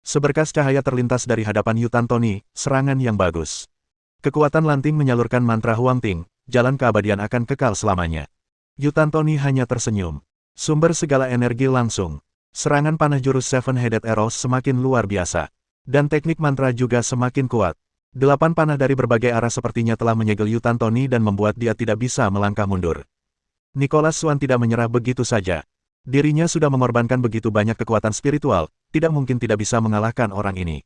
Seberkas cahaya terlintas dari hadapan Yutantoni, serangan yang bagus. Kekuatan lanting menyalurkan mantra Huangting, jalan keabadian akan kekal selamanya. Yutantoni hanya tersenyum. Sumber segala energi langsung. Serangan panah jurus Seven-Headed Arrows semakin luar biasa. Dan teknik mantra juga semakin kuat. 8 panah dari berbagai arah sepertinya telah menyegel Yutantoni dan membuat dia tidak bisa melangkah mundur. Nicholas Swan tidak menyerah begitu saja. Dirinya sudah mengorbankan begitu banyak kekuatan spiritual, tidak mungkin tidak bisa mengalahkan orang ini.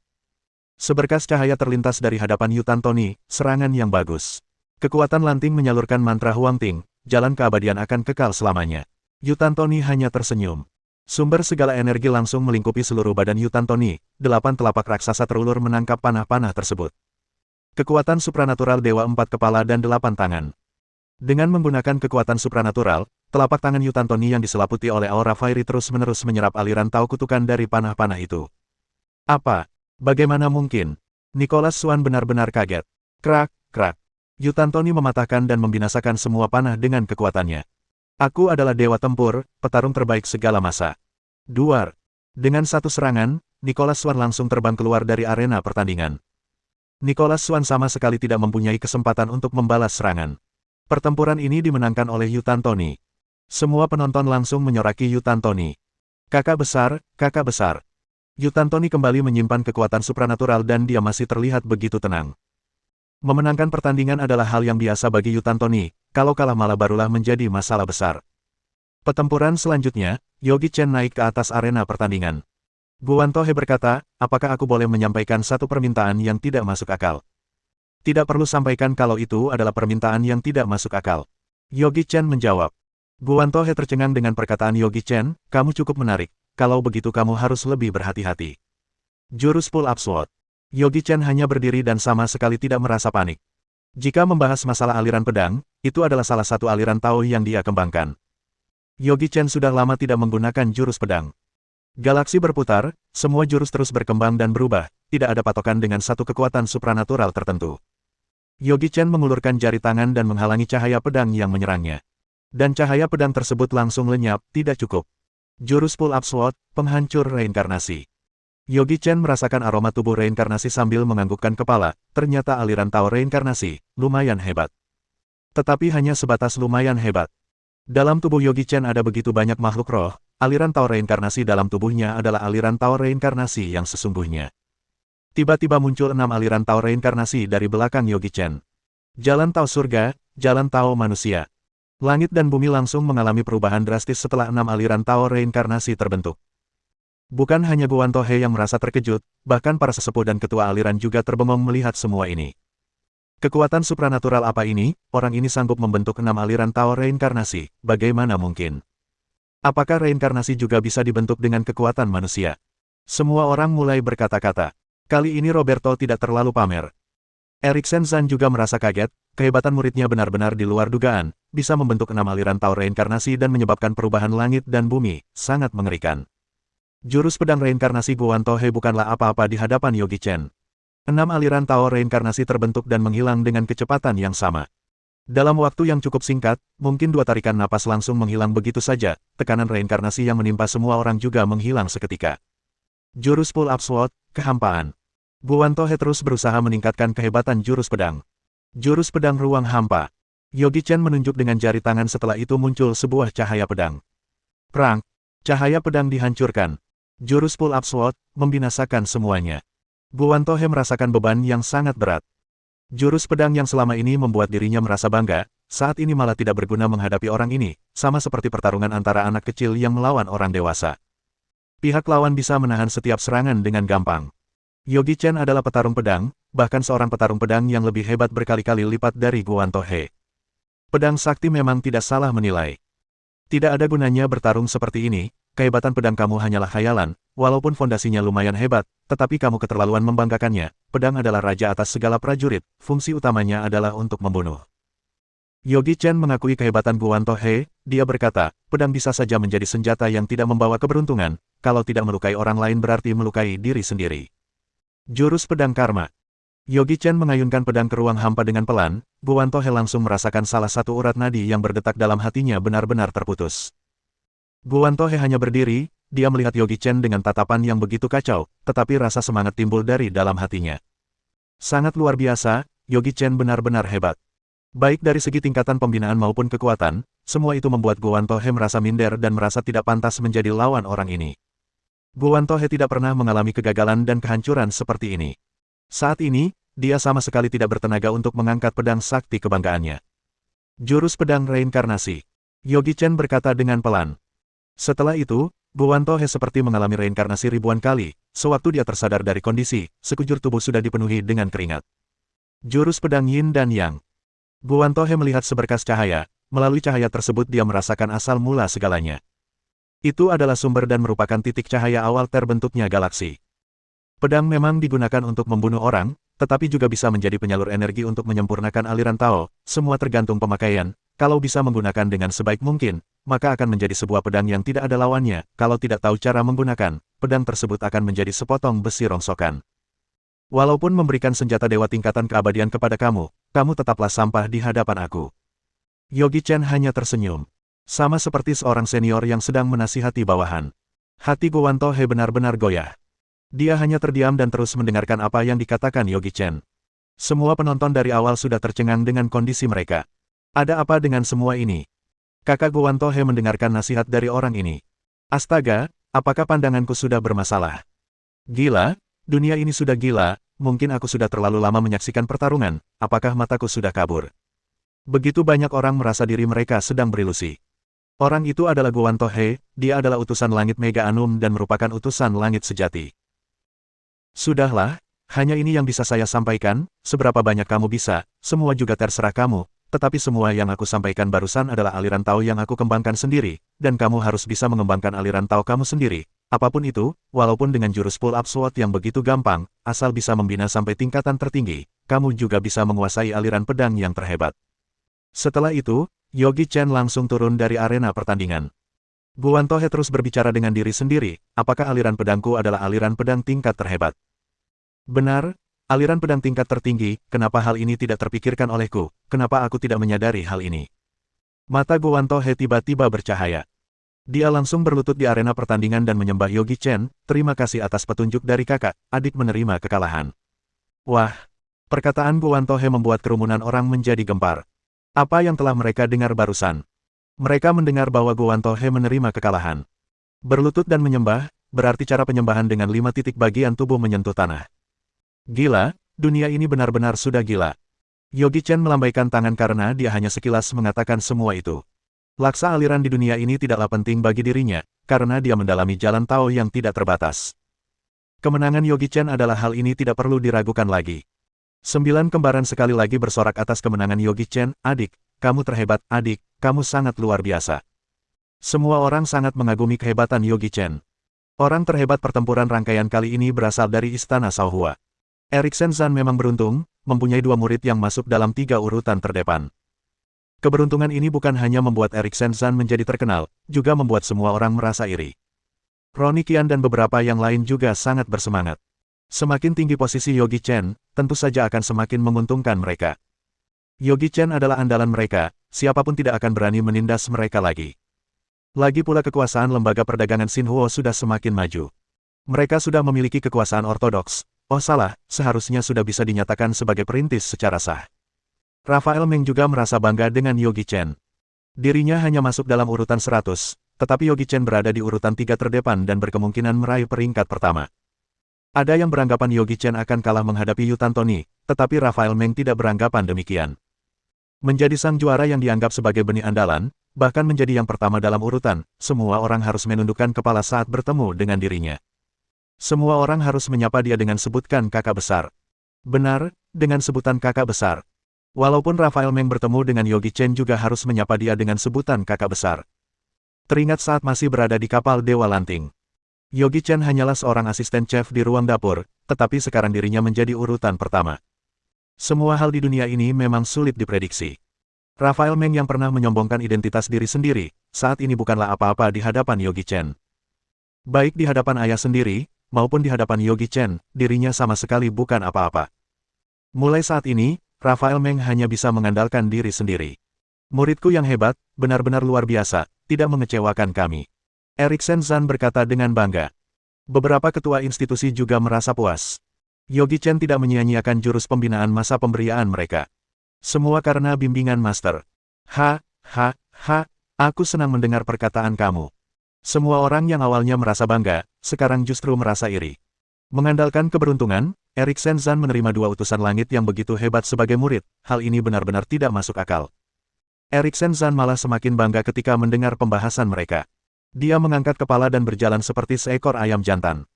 Seberkas cahaya terlintas dari hadapan Yutantoni, serangan yang bagus. Kekuatan lanting menyalurkan mantra Huangting, jalan keabadian akan kekal selamanya. Yutantoni hanya tersenyum. Sumber segala energi langsung melingkupi seluruh badan Yutantoni, 8 telapak raksasa terulur menangkap panah-panah tersebut. Kekuatan supranatural Dewa 4 kepala dan 8 tangan. Dengan menggunakan kekuatan supranatural, telapak tangan Yutantoni yang diselaputi oleh aura fiery terus-menerus menyerap aliran Tao kutukan dari panah-panah itu. Apa? Bagaimana mungkin? Nicholas Swan benar-benar kaget. Krak, krak. Yutantoni mematahkan dan membinasakan semua panah dengan kekuatannya. Aku adalah dewa tempur, petarung terbaik segala masa. Duar. Dengan satu serangan, Nicholas Swan langsung terbang keluar dari arena pertandingan. Nicholas Swan sama sekali tidak mempunyai kesempatan untuk membalas serangan. Pertempuran ini dimenangkan oleh Yutantoni. Semua penonton langsung menyoraki Yutantoni. Kakak besar, kakak besar. Yutantoni kembali menyimpan kekuatan supranatural dan dia masih terlihat begitu tenang. Memenangkan pertandingan adalah hal yang biasa bagi Yutantoni, kalau kalah malah barulah menjadi masalah besar. Pertempuran selanjutnya, Yogi Chen naik ke atas arena pertandingan. Guan Tohe berkata, apakah aku boleh menyampaikan satu permintaan yang tidak masuk akal? Tidak perlu sampaikan kalau itu adalah permintaan yang tidak masuk akal. Yogi Chen menjawab. Guan Tohe tercengang dengan perkataan Yogi Chen, kamu cukup menarik, kalau begitu kamu harus lebih berhati-hati. Jurus Pull Up Sword. Yogi Chen hanya berdiri dan sama sekali tidak merasa panik. Jika membahas masalah aliran pedang, itu adalah salah satu aliran Tao yang dia kembangkan. Yogi Chen sudah lama tidak menggunakan jurus pedang. Galaksi berputar, semua jurus terus berkembang dan berubah, tidak ada patokan dengan satu kekuatan supranatural tertentu. Yogi Chen mengulurkan jari tangan dan menghalangi cahaya pedang yang menyerangnya. Dan cahaya pedang tersebut langsung lenyap, tidak cukup. Jurus Pull Up Sword, penghancur reinkarnasi. Yogi Chen merasakan aroma tubuh reinkarnasi sambil menganggukkan kepala, ternyata aliran Tao reinkarnasi, lumayan hebat. Tetapi hanya sebatas lumayan hebat. Dalam tubuh Yogi Chen ada begitu banyak makhluk roh, aliran Tao reinkarnasi dalam tubuhnya adalah aliran Tao reinkarnasi yang sesungguhnya. Tiba-tiba muncul 6 aliran Tao reinkarnasi dari belakang Yogi Chen. Jalan Tao surga, jalan Tao manusia. Langit dan bumi langsung mengalami perubahan drastis setelah 6 aliran Tao reinkarnasi terbentuk. Bukan hanya Guan Tohe yang merasa terkejut, bahkan para sesepuh dan ketua aliran juga terbengong melihat semua ini. Kekuatan supranatural apa ini? Orang ini sanggup membentuk 6 aliran Tao reinkarnasi, bagaimana mungkin? Apakah reinkarnasi juga bisa dibentuk dengan kekuatan manusia? Semua orang mulai berkata-kata. Kali ini Roberto tidak terlalu pamer. Eriksen Zan juga merasa kaget, kehebatan muridnya benar-benar di luar dugaan, bisa membentuk 6 aliran Tao reinkarnasi dan menyebabkan perubahan langit dan bumi, sangat mengerikan. Jurus pedang reinkarnasi Guan Tohe bukanlah apa-apa di hadapan Yogi Chen. 6 aliran Tao reinkarnasi terbentuk dan menghilang dengan kecepatan yang sama. Dalam waktu yang cukup singkat, mungkin 2 tarikan napas langsung menghilang begitu saja, tekanan reinkarnasi yang menimpa semua orang juga menghilang seketika. Jurus Pull Up Sword, kehampaan. Guan Tohe terus berusaha meningkatkan kehebatan jurus pedang. Jurus pedang ruang hampa. Yogi Chen menunjuk dengan jari tangan setelah itu muncul sebuah cahaya pedang. Prang! Cahaya pedang dihancurkan. Jurus pull up sword, membinasakan semuanya. Guan Tohe merasakan beban yang sangat berat. Jurus pedang yang selama ini membuat dirinya merasa bangga, saat ini malah tidak berguna menghadapi orang ini, sama seperti pertarungan antara anak kecil yang melawan orang dewasa. Pihak lawan bisa menahan setiap serangan dengan gampang. Yogi Chen adalah petarung pedang, bahkan seorang petarung pedang yang lebih hebat berkali-kali lipat dari Guan Tohe. Pedang sakti memang tidak salah menilai. Tidak ada gunanya bertarung seperti ini, kehebatan pedang kamu hanyalah khayalan, walaupun fondasinya lumayan hebat, tetapi kamu keterlaluan membanggakannya. Pedang adalah raja atas segala prajurit, fungsi utamanya adalah untuk membunuh. Yogi Chen mengakui kehebatan Guan Tohe, dia berkata, pedang bisa saja menjadi senjata yang tidak membawa keberuntungan, kalau tidak melukai orang lain berarti melukai diri sendiri. Jurus pedang karma. Yogi Chen mengayunkan pedang ke ruang hampa dengan pelan, Guan Tohe langsung merasakan salah satu urat nadi yang berdetak dalam hatinya benar-benar terputus. Guan Tohe hanya berdiri, dia melihat Yogi Chen dengan tatapan yang begitu kacau, tetapi rasa semangat timbul dari dalam hatinya. Sangat luar biasa, Yogi Chen benar-benar hebat. Baik dari segi tingkatan pembinaan maupun kekuatan, semua itu membuat Guan Tohe merasa minder dan merasa tidak pantas menjadi lawan orang ini. Guan Tohe tidak pernah mengalami kegagalan dan kehancuran seperti ini. Saat ini, dia sama sekali tidak bertenaga untuk mengangkat pedang sakti kebanggaannya. Jurus pedang reinkarnasi. Yogi Chen berkata dengan pelan. Setelah itu, Guan Tohe seperti mengalami reinkarnasi ribuan kali, sewaktu dia tersadar dari kondisi, sekujur tubuh sudah dipenuhi dengan keringat. Jurus pedang yin dan yang. Guan Tohe melihat seberkas cahaya, melalui cahaya tersebut dia merasakan asal mula segalanya. Itu adalah sumber dan merupakan titik cahaya awal terbentuknya galaksi. Pedang memang digunakan untuk membunuh orang, tetapi juga bisa menjadi penyalur energi untuk menyempurnakan aliran Tao, semua tergantung pemakaian. Kalau bisa menggunakan dengan sebaik mungkin, maka akan menjadi sebuah pedang yang tidak ada lawannya. Kalau tidak tahu cara menggunakan, pedang tersebut akan menjadi sepotong besi rongsokan. Walaupun memberikan senjata dewa tingkatan keabadian kepada kamu, kamu tetaplah sampah di hadapan aku. Yogi Chen hanya tersenyum. Sama seperti seorang senior yang sedang menasihati bawahan. Hati Guan Tohe benar-benar goyah. Dia hanya terdiam dan terus mendengarkan apa yang dikatakan Yogi Chen. Semua penonton dari awal sudah tercengang dengan kondisi mereka. Ada apa dengan semua ini? Kakak Guan Tohe mendengarkan nasihat dari orang ini. Astaga, apakah pandanganku sudah bermasalah? Gila, dunia ini sudah gila, mungkin aku sudah terlalu lama menyaksikan pertarungan, apakah mataku sudah kabur? Begitu banyak orang merasa diri mereka sedang berilusi. Orang itu adalah Guan Tohe, dia adalah utusan langit Mega Anum dan merupakan utusan langit sejati. Sudahlah, hanya ini yang bisa saya sampaikan, seberapa banyak kamu bisa, semua juga terserah kamu, tetapi semua yang aku sampaikan barusan adalah aliran Tao yang aku kembangkan sendiri, dan kamu harus bisa mengembangkan aliran Tao kamu sendiri. Apapun itu, walaupun dengan jurus pull up sword yang begitu gampang, asal bisa membina sampai tingkatan tertinggi, kamu juga bisa menguasai aliran pedang yang terhebat. Setelah itu, Yogi Chen langsung turun dari arena pertandingan. Guan Tohe terus berbicara dengan diri sendiri, apakah aliran pedangku adalah aliran pedang tingkat terhebat? Benar, aliran pedang tingkat tertinggi, kenapa hal ini tidak terpikirkan olehku, kenapa aku tidak menyadari hal ini? Mata Guan Tohe tiba-tiba bercahaya. Dia langsung berlutut di arena pertandingan dan menyembah Yogi Chen, terima kasih atas petunjuk dari kakak, adik menerima kekalahan. Wah, perkataan Guan Tohe membuat kerumunan orang menjadi gempar. Apa yang telah mereka dengar barusan? Mereka mendengar bahwa Guan Tohe menerima kekalahan. Berlutut dan menyembah, berarti cara penyembahan dengan 5 titik bagian tubuh menyentuh tanah. Gila, dunia ini benar-benar sudah gila. Yogi Chen melambaikan tangan karena dia hanya sekilas mengatakan semua itu. Laksa aliran di dunia ini tidaklah penting bagi dirinya, karena dia mendalami jalan Tao yang tidak terbatas. Kemenangan Yogi Chen adalah hal ini tidak perlu diragukan lagi. 9 kembaran sekali lagi bersorak atas kemenangan Yogi Chen, adik, kamu terhebat, adik, kamu sangat luar biasa. Semua orang sangat mengagumi kehebatan Yogi Chen. Orang terhebat pertempuran rangkaian kali ini berasal dari Istana Shaohua. Eriksen Zhan memang beruntung, mempunyai 2 murid yang masuk dalam 3 urutan terdepan. Keberuntungan ini bukan hanya membuat Eriksen Zhan menjadi terkenal, juga membuat semua orang merasa iri. Ronnie Qian dan beberapa yang lain juga sangat bersemangat. Semakin tinggi posisi Yogi Chen, tentu saja akan semakin menguntungkan mereka. Yogi Chen adalah andalan mereka, siapapun tidak akan berani menindas mereka lagi. Lagi pula kekuasaan lembaga perdagangan Xinhuo sudah semakin maju. Mereka sudah memiliki kekuasaan ortodoks. Oh salah, seharusnya sudah bisa dinyatakan sebagai perintis secara sah. Rafael Meng juga merasa bangga dengan Yogi Chen. Dirinya hanya masuk dalam urutan 100, tetapi Yogi Chen berada di urutan 3 terdepan dan berkemungkinan meraih peringkat pertama. Ada yang beranggapan Yogi Chen akan kalah menghadapi Yu Tantoni, tetapi Rafael Meng tidak beranggapan demikian. Menjadi sang juara yang dianggap sebagai benih andalan, bahkan menjadi yang pertama dalam urutan, semua orang harus menundukkan kepala saat bertemu dengan dirinya. Semua orang harus menyapa dia dengan sebutkan kakak besar. Benar, dengan sebutan kakak besar. Walaupun Rafael Meng bertemu dengan Yogi Chen juga harus menyapa dia dengan sebutan kakak besar. Teringat saat masih berada di kapal Dewa Lanting. Yogi Chen hanyalah seorang asisten chef di ruang dapur, tetapi sekarang dirinya menjadi urutan pertama. Semua hal di dunia ini memang sulit diprediksi. Rafael Meng yang pernah menyombongkan identitas diri sendiri, saat ini bukanlah apa-apa di hadapan Yogi Chen. Baik di hadapan ayah sendiri, maupun di hadapan Yogi Chen, dirinya sama sekali bukan apa-apa. Mulai saat ini, Rafael Meng hanya bisa mengandalkan diri sendiri. Muridku yang hebat, benar-benar luar biasa, tidak mengecewakan kami. Eriksen Zan berkata dengan bangga. Beberapa ketua institusi juga merasa puas. Yogi Chen tidak menyia-nyiakan jurus pembinaan masa pemberian mereka. Semua karena bimbingan master. Aku senang mendengar perkataan kamu. Semua orang yang awalnya merasa bangga, sekarang justru merasa iri. Mengandalkan keberuntungan, Eriksen Zan menerima 2 utusan langit yang begitu hebat sebagai murid, hal ini benar-benar tidak masuk akal. Eriksen Zan malah semakin bangga ketika mendengar pembahasan mereka. Dia mengangkat kepala dan berjalan seperti seekor ayam jantan.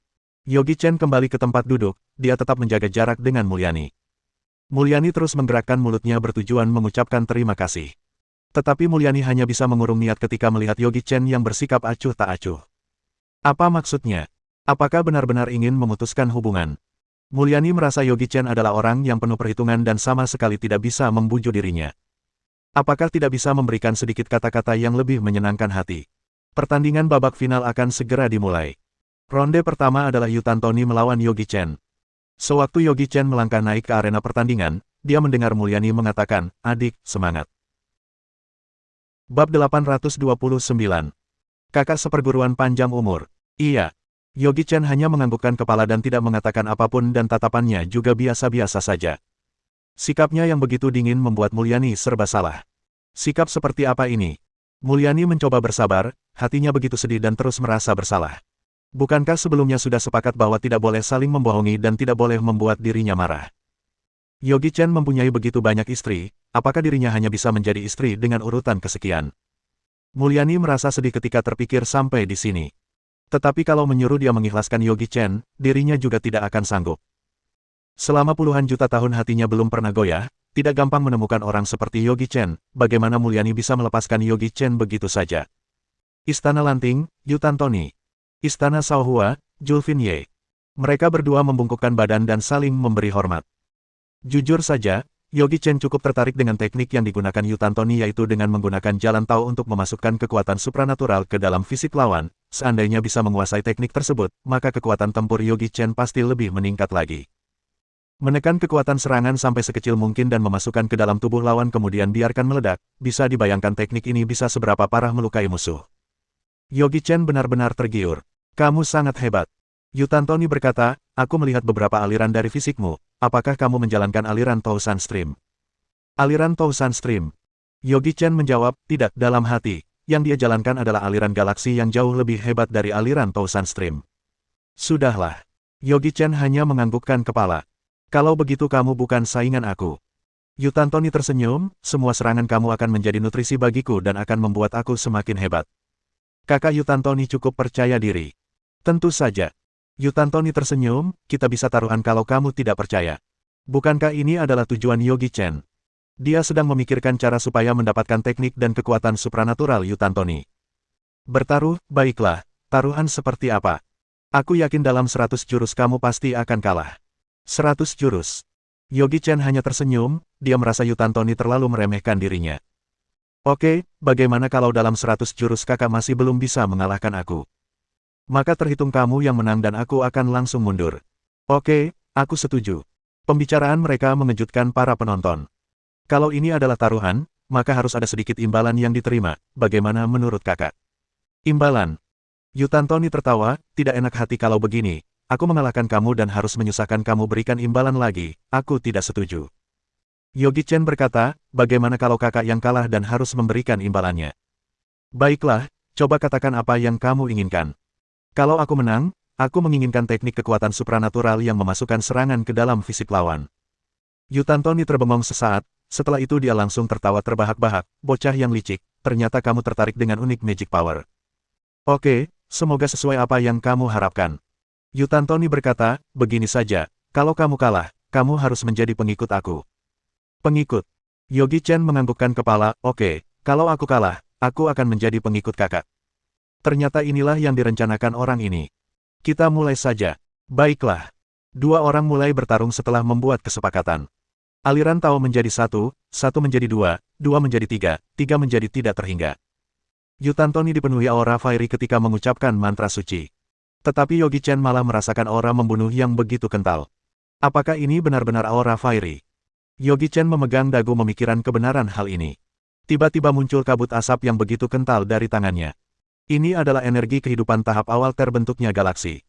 Yogi Chen kembali ke tempat duduk, dia tetap menjaga jarak dengan Mulyani. Mulyani terus menggerakkan mulutnya bertujuan mengucapkan terima kasih. Tetapi Mulyani hanya bisa mengurung niat ketika melihat Yogi Chen yang bersikap acuh tak acuh. Apa maksudnya? Apakah benar-benar ingin memutuskan hubungan? Mulyani merasa Yogi Chen adalah orang yang penuh perhitungan dan sama sekali tidak bisa membujuk dirinya. Apakah tidak bisa memberikan sedikit kata-kata yang lebih menyenangkan hati? Pertandingan babak final akan segera dimulai. Ronde pertama adalah Yu Tantoni melawan Yogi Chen. Sewaktu Yogi Chen melangkah naik ke arena pertandingan, dia mendengar Mulyani mengatakan, "Adik, semangat." Bab 829. Kakak seperguruan panjang umur. Iya. Yogi Chen hanya menganggukkan kepala dan tidak mengatakan apapun dan tatapannya juga biasa-biasa saja. Sikapnya yang begitu dingin membuat Mulyani serba salah. Sikap seperti apa ini? Mulyani mencoba bersabar, hatinya begitu sedih dan terus merasa bersalah. Bukankah sebelumnya sudah sepakat bahwa tidak boleh saling membohongi dan tidak boleh membuat dirinya marah? Yogi Chen mempunyai begitu banyak istri, apakah dirinya hanya bisa menjadi istri dengan urutan kesekian? Mulyani merasa sedih ketika terpikir sampai di sini. Tetapi kalau menyuruh dia mengikhlaskan Yogi Chen, dirinya juga tidak akan sanggup. Selama puluhan juta tahun hatinya belum pernah goyah, tidak gampang menemukan orang seperti Yogi Chen, bagaimana Mulyani bisa melepaskan Yogi Chen begitu saja? Istana Lanting, Yu Tantoni. Istana Shaohua, Julfin Ye. Mereka berdua membungkukkan badan dan saling memberi hormat. Jujur saja, Yogi Chen cukup tertarik dengan teknik yang digunakan Yu Tantoni yaitu dengan menggunakan jalan Tao untuk memasukkan kekuatan supranatural ke dalam fisik lawan. Seandainya bisa menguasai teknik tersebut, maka kekuatan tempur Yogi Chen pasti lebih meningkat lagi. Menekan kekuatan serangan sampai sekecil mungkin dan memasukkan ke dalam tubuh lawan kemudian biarkan meledak, bisa dibayangkan teknik ini bisa seberapa parah melukai musuh. Yogi Chen benar-benar tergiur. Kamu sangat hebat. Yu Tantoni berkata, aku melihat beberapa aliran dari fisikmu, apakah kamu menjalankan aliran Tousan Stream? Aliran Tousan Stream. Yogi Chen menjawab, tidak, dalam hati. Yang dia jalankan adalah aliran galaksi yang jauh lebih hebat dari aliran Tousan Stream. Sudahlah. Yogi Chen hanya menganggukkan kepala. Kalau begitu kamu bukan saingan aku. Yu Tantoni tersenyum, semua serangan kamu akan menjadi nutrisi bagiku dan akan membuat aku semakin hebat. Kakak Yu Tantoni cukup percaya diri. Tentu saja. Yu Tantoni tersenyum, kita bisa taruhan kalau kamu tidak percaya. Bukankah ini adalah tujuan Yogi Chen? Dia sedang memikirkan cara supaya mendapatkan teknik dan kekuatan supranatural Yu Tantoni. Bertaruh, baiklah. Taruhan seperti apa? Aku yakin dalam 100 jurus kamu pasti akan kalah. 100 jurus. Yogi Chen hanya tersenyum, dia merasa Yu Tantoni terlalu meremehkan dirinya. Oke, bagaimana kalau dalam 100 jurus kakak masih belum bisa mengalahkan aku? Maka terhitung kamu yang menang dan aku akan langsung mundur. Oke, aku setuju. Pembicaraan mereka mengejutkan para penonton. Kalau ini adalah taruhan, maka harus ada sedikit imbalan yang diterima. Bagaimana menurut kakak? Imbalan. Yu Tantoni tertawa, tidak enak hati kalau begini. Aku mengalahkan kamu dan harus menyusahkan kamu berikan imbalan lagi. Aku tidak setuju. Yogi Chen berkata, bagaimana kalau kakak yang kalah dan harus memberikan imbalannya? Baiklah, coba katakan apa yang kamu inginkan. Kalau aku menang, aku menginginkan teknik kekuatan supranatural yang memasukkan serangan ke dalam fisik lawan. Yutantoni terbengong sesaat, setelah itu dia langsung tertawa terbahak-bahak, bocah yang licik, ternyata kamu tertarik dengan unik magic power. Oke, semoga sesuai apa yang kamu harapkan. Yutantoni berkata, begini saja, kalau kamu kalah, kamu harus menjadi pengikut aku. Pengikut. Yogi Chen menganggukkan kepala, oke, kalau aku kalah, aku akan menjadi pengikut kakak. Ternyata inilah yang direncanakan orang ini. Kita mulai saja. Baiklah. Dua orang mulai bertarung setelah membuat kesepakatan. Aliran Tao menjadi satu, satu menjadi dua, dua menjadi tiga, tiga menjadi tidak terhingga. Yutantoni dipenuhi aura fiery ketika mengucapkan mantra suci. Tetapi Yogi Chen malah merasakan aura membunuh yang begitu kental. Apakah ini benar-benar aura fiery? Yogi Chen memegang dagu memikirkan kebenaran hal ini. Tiba-tiba muncul kabut asap yang begitu kental dari tangannya. Ini adalah energi kehidupan tahap awal terbentuknya galaksi.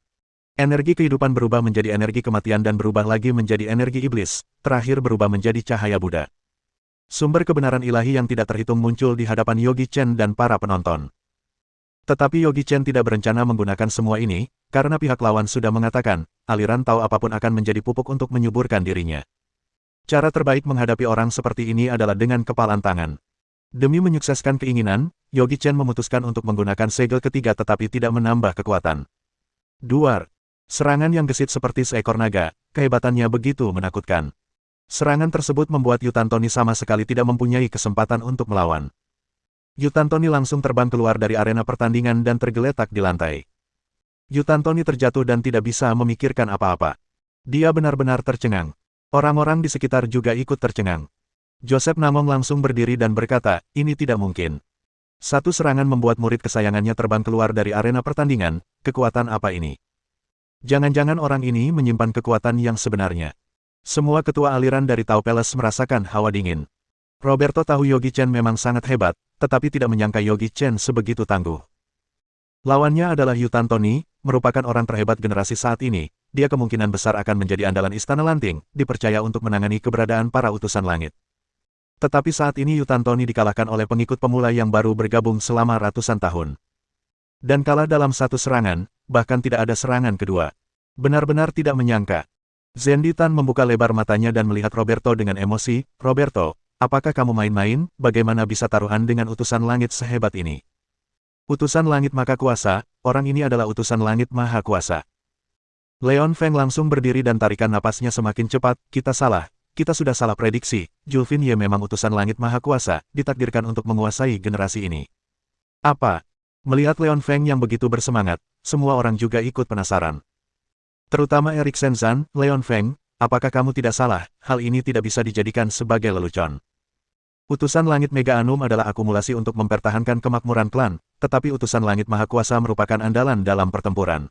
Energi kehidupan berubah menjadi energi kematian dan berubah lagi menjadi energi iblis, terakhir berubah menjadi cahaya Buddha. Sumber kebenaran ilahi yang tidak terhitung muncul di hadapan Yogi Chen dan para penonton. Tetapi Yogi Chen tidak berencana menggunakan semua ini, karena pihak lawan sudah mengatakan, aliran Tao apapun akan menjadi pupuk untuk menyuburkan dirinya. Cara terbaik menghadapi orang seperti ini adalah dengan kepalan tangan. Demi menyukseskan keinginan, Yogi Chen memutuskan untuk menggunakan segel ketiga tetapi tidak menambah kekuatan. Duar. Serangan yang gesit seperti seekor naga, kehebatannya begitu menakutkan. Serangan tersebut membuat Yutantoni sama sekali tidak mempunyai kesempatan untuk melawan. Yutantoni langsung terbang keluar dari arena pertandingan dan tergeletak di lantai. Yutantoni terjatuh dan tidak bisa memikirkan apa-apa. Dia benar-benar tercengang. Orang-orang di sekitar juga ikut tercengang. Joseph Namong langsung berdiri dan berkata, ini tidak mungkin. Satu serangan membuat murid kesayangannya terbang keluar dari arena pertandingan, kekuatan apa ini? Jangan-jangan orang ini menyimpan kekuatan yang sebenarnya. Semua ketua aliran dari Tao Palace merasakan hawa dingin. Roberto tahu Yogi Chen memang sangat hebat, tetapi tidak menyangka Yogi Chen sebegitu tangguh. Lawannya adalah Yutantoni, merupakan orang terhebat generasi saat ini. Dia kemungkinan besar akan menjadi andalan Istana Lanting, dipercaya untuk menangani keberadaan para utusan langit. Tetapi saat ini Yutantoni dikalahkan oleh pengikut pemula yang baru bergabung selama ratusan tahun. Dan kalah dalam satu serangan, bahkan tidak ada serangan kedua. Benar-benar tidak menyangka. Zenditan membuka lebar matanya dan melihat Roberto dengan emosi, Roberto, apakah kamu main-main, bagaimana bisa taruhan dengan utusan langit sehebat ini? Utusan langit Maha Kuasa, orang ini adalah utusan langit Maha Kuasa. Leon Feng langsung berdiri dan tarikan napasnya semakin cepat, kita sudah salah prediksi, Julfin Ye memang utusan langit Maha Kuasa, ditakdirkan untuk menguasai generasi ini. Apa? Melihat Leon Feng yang begitu bersemangat, semua orang juga ikut penasaran. Terutama Erik Shenzan, Leon Feng, apakah kamu tidak salah, hal ini tidak bisa dijadikan sebagai lelucon. Utusan langit Mega Anum adalah akumulasi untuk mempertahankan kemakmuran klan, tetapi utusan langit Maha Kuasa merupakan andalan dalam pertempuran.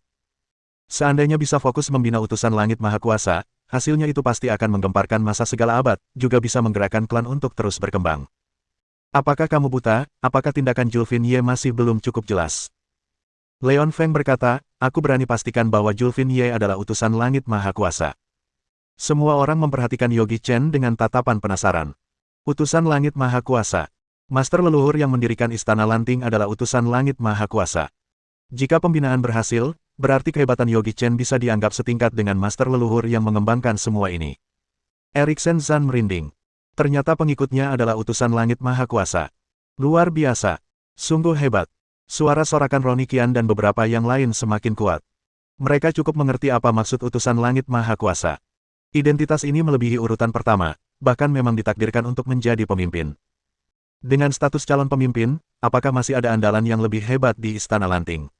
Seandainya bisa fokus membina utusan langit Maha Kuasa, hasilnya itu pasti akan menggemparkan masa segala abad, juga bisa menggerakkan klan untuk terus berkembang. Apakah kamu buta? Apakah tindakan Julfin Ye masih belum cukup jelas? Leon Feng berkata, aku berani pastikan bahwa Julfin Ye adalah utusan langit Maha Kuasa. Semua orang memperhatikan Yogi Chen dengan tatapan penasaran. Utusan langit Maha Kuasa. Master leluhur yang mendirikan Istana Lanting adalah utusan langit Maha Kuasa. Jika pembinaan berhasil, berarti kehebatan Yogi Chen bisa dianggap setingkat dengan master leluhur yang mengembangkan semua ini. Erik Shenzan merinding. Ternyata pengikutnya adalah utusan langit Maha Kuasa. Luar biasa. Sungguh hebat. Suara sorakan Ronikian dan beberapa yang lain semakin kuat. Mereka cukup mengerti apa maksud utusan langit Maha Kuasa. Identitas ini melebihi urutan pertama, bahkan memang ditakdirkan untuk menjadi pemimpin. Dengan status calon pemimpin, apakah masih ada andalan yang lebih hebat di Istana Lanting?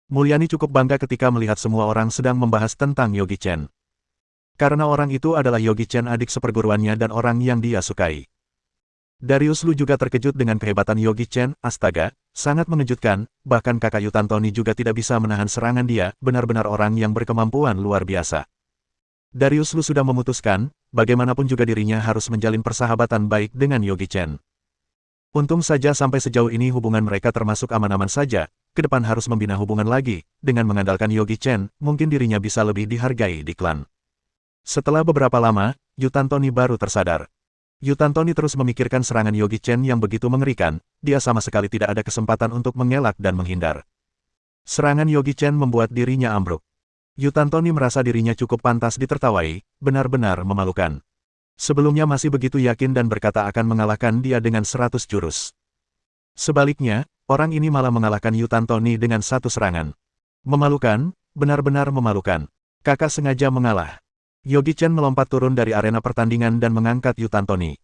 Mulyani cukup bangga ketika melihat semua orang sedang membahas tentang Yogi Chen. Karena orang itu adalah Yogi Chen adik seperguruannya dan orang yang dia sukai. Darius Lu juga terkejut dengan kehebatan Yogi Chen, astaga, sangat mengejutkan, bahkan kakak Yutantoni juga tidak bisa menahan serangan dia, benar-benar orang yang berkemampuan luar biasa. Darius Lu sudah memutuskan, bagaimanapun juga dirinya harus menjalin persahabatan baik dengan Yogi Chen. Untung saja sampai sejauh ini hubungan mereka termasuk aman-aman saja, ke depan harus membina hubungan lagi, dengan mengandalkan Yogi Chen, mungkin dirinya bisa lebih dihargai di klan. Setelah beberapa lama, Yutantoni baru tersadar. Yutantoni terus memikirkan serangan Yogi Chen yang begitu mengerikan, dia sama sekali tidak ada kesempatan untuk mengelak dan menghindar. Serangan Yogi Chen membuat dirinya ambruk. Yutantoni merasa dirinya cukup pantas ditertawai, benar-benar memalukan. Sebelumnya masih begitu yakin dan berkata akan mengalahkan dia dengan 100 jurus. Sebaliknya, orang ini malah mengalahkan Yutantoni dengan satu serangan. Memalukan, benar-benar memalukan. Kakak sengaja mengalah. Yogi Chen melompat turun dari arena pertandingan dan mengangkat Yutantoni.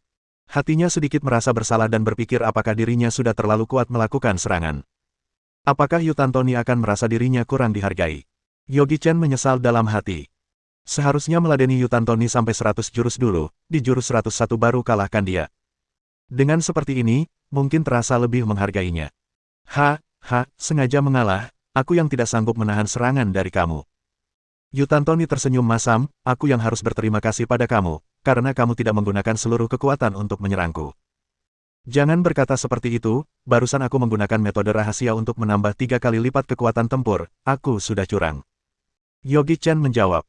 Hatinya sedikit merasa bersalah dan berpikir apakah dirinya sudah terlalu kuat melakukan serangan. Apakah Yutantoni akan merasa dirinya kurang dihargai? Yogi Chen menyesal dalam hati. Seharusnya meladeni Yutantoni sampai 100 jurus dulu, di jurus 101 baru kalahkan dia. Dengan seperti ini, mungkin terasa lebih menghargainya. Sengaja mengalah, aku yang tidak sanggup menahan serangan dari kamu. Yutantoni tersenyum masam, aku yang harus berterima kasih pada kamu, karena kamu tidak menggunakan seluruh kekuatan untuk menyerangku. Jangan berkata seperti itu, barusan aku menggunakan metode rahasia untuk menambah 3 kali lipat kekuatan tempur, aku sudah curang. Yogi Chen menjawab.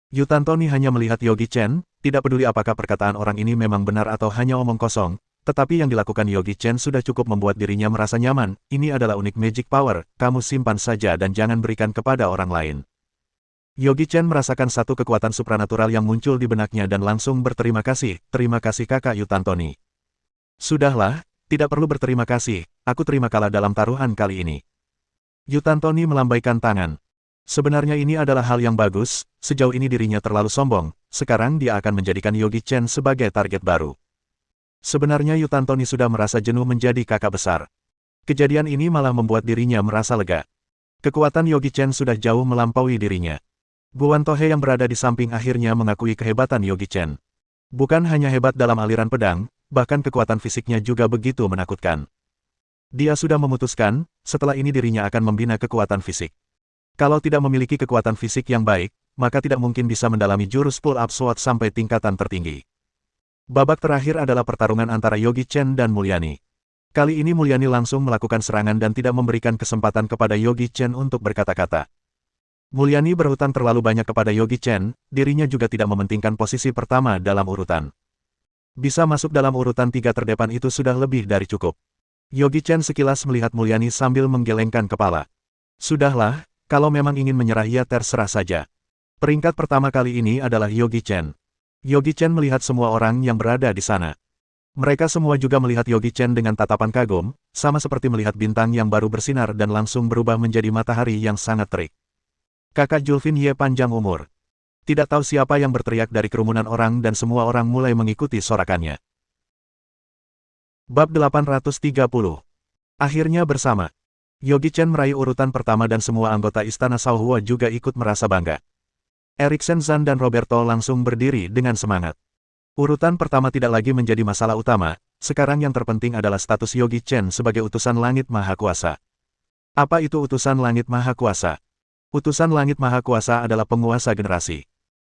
Yutantoni hanya melihat Yogi Chen, tidak peduli apakah perkataan orang ini memang benar atau hanya omong kosong, tetapi yang dilakukan Yogi Chen sudah cukup membuat dirinya merasa nyaman, ini adalah unik magic power, kamu simpan saja dan jangan berikan kepada orang lain. Yogi Chen merasakan satu kekuatan supranatural yang muncul di benaknya dan langsung berterima kasih, terima kasih kakak Yutantoni. Sudahlah, tidak perlu berterima kasih, aku terima kalah dalam taruhan kali ini. Yutantoni melambaikan tangan. Sebenarnya ini adalah hal yang bagus, sejauh ini dirinya terlalu sombong, sekarang dia akan menjadikan Yogi Chen sebagai target baru. Sebenarnya Yutantoni sudah merasa jenuh menjadi kakak besar. Kejadian ini malah membuat dirinya merasa lega. Kekuatan Yogi Chen sudah jauh melampaui dirinya. Guan Tohe yang berada di samping akhirnya mengakui kehebatan Yogi Chen. Bukan hanya hebat dalam aliran pedang, bahkan kekuatan fisiknya juga begitu menakutkan. Dia sudah memutuskan, setelah ini dirinya akan membina kekuatan fisik. Kalau tidak memiliki kekuatan fisik yang baik, maka tidak mungkin bisa mendalami jurus pull-up sword sampai tingkatan tertinggi. Babak terakhir adalah pertarungan antara Yogi Chen dan Mulyani. Kali ini Mulyani langsung melakukan serangan dan tidak memberikan kesempatan kepada Yogi Chen untuk berkata-kata. Mulyani berhutang terlalu banyak kepada Yogi Chen, dirinya juga tidak mementingkan posisi pertama dalam urutan. Bisa masuk dalam urutan 3 terdepan itu sudah lebih dari cukup. Yogi Chen sekilas melihat Mulyani sambil menggelengkan kepala. Sudahlah, kalau memang ingin menyerah ya terserah saja. Peringkat pertama kali ini adalah Yogi Chen. Yogi Chen melihat semua orang yang berada di sana. Mereka semua juga melihat Yogi Chen dengan tatapan kagum, sama seperti melihat bintang yang baru bersinar dan langsung berubah menjadi matahari yang sangat terik. Kakak Julfin Ye panjang umur. Tidak tahu siapa yang berteriak dari kerumunan orang dan semua orang mulai mengikuti sorakannya. Bab 830. Akhirnya bersama. Yogi Chen meraih urutan pertama dan semua anggota Istana Shaohua juga ikut merasa bangga. Eriksen Zhan dan Roberto langsung berdiri dengan semangat. Urutan pertama tidak lagi menjadi masalah utama, sekarang yang terpenting adalah status Yogi Chen sebagai utusan Langit Maha Kuasa. Apa itu utusan Langit Maha Kuasa? Utusan Langit Maha Kuasa adalah penguasa generasi.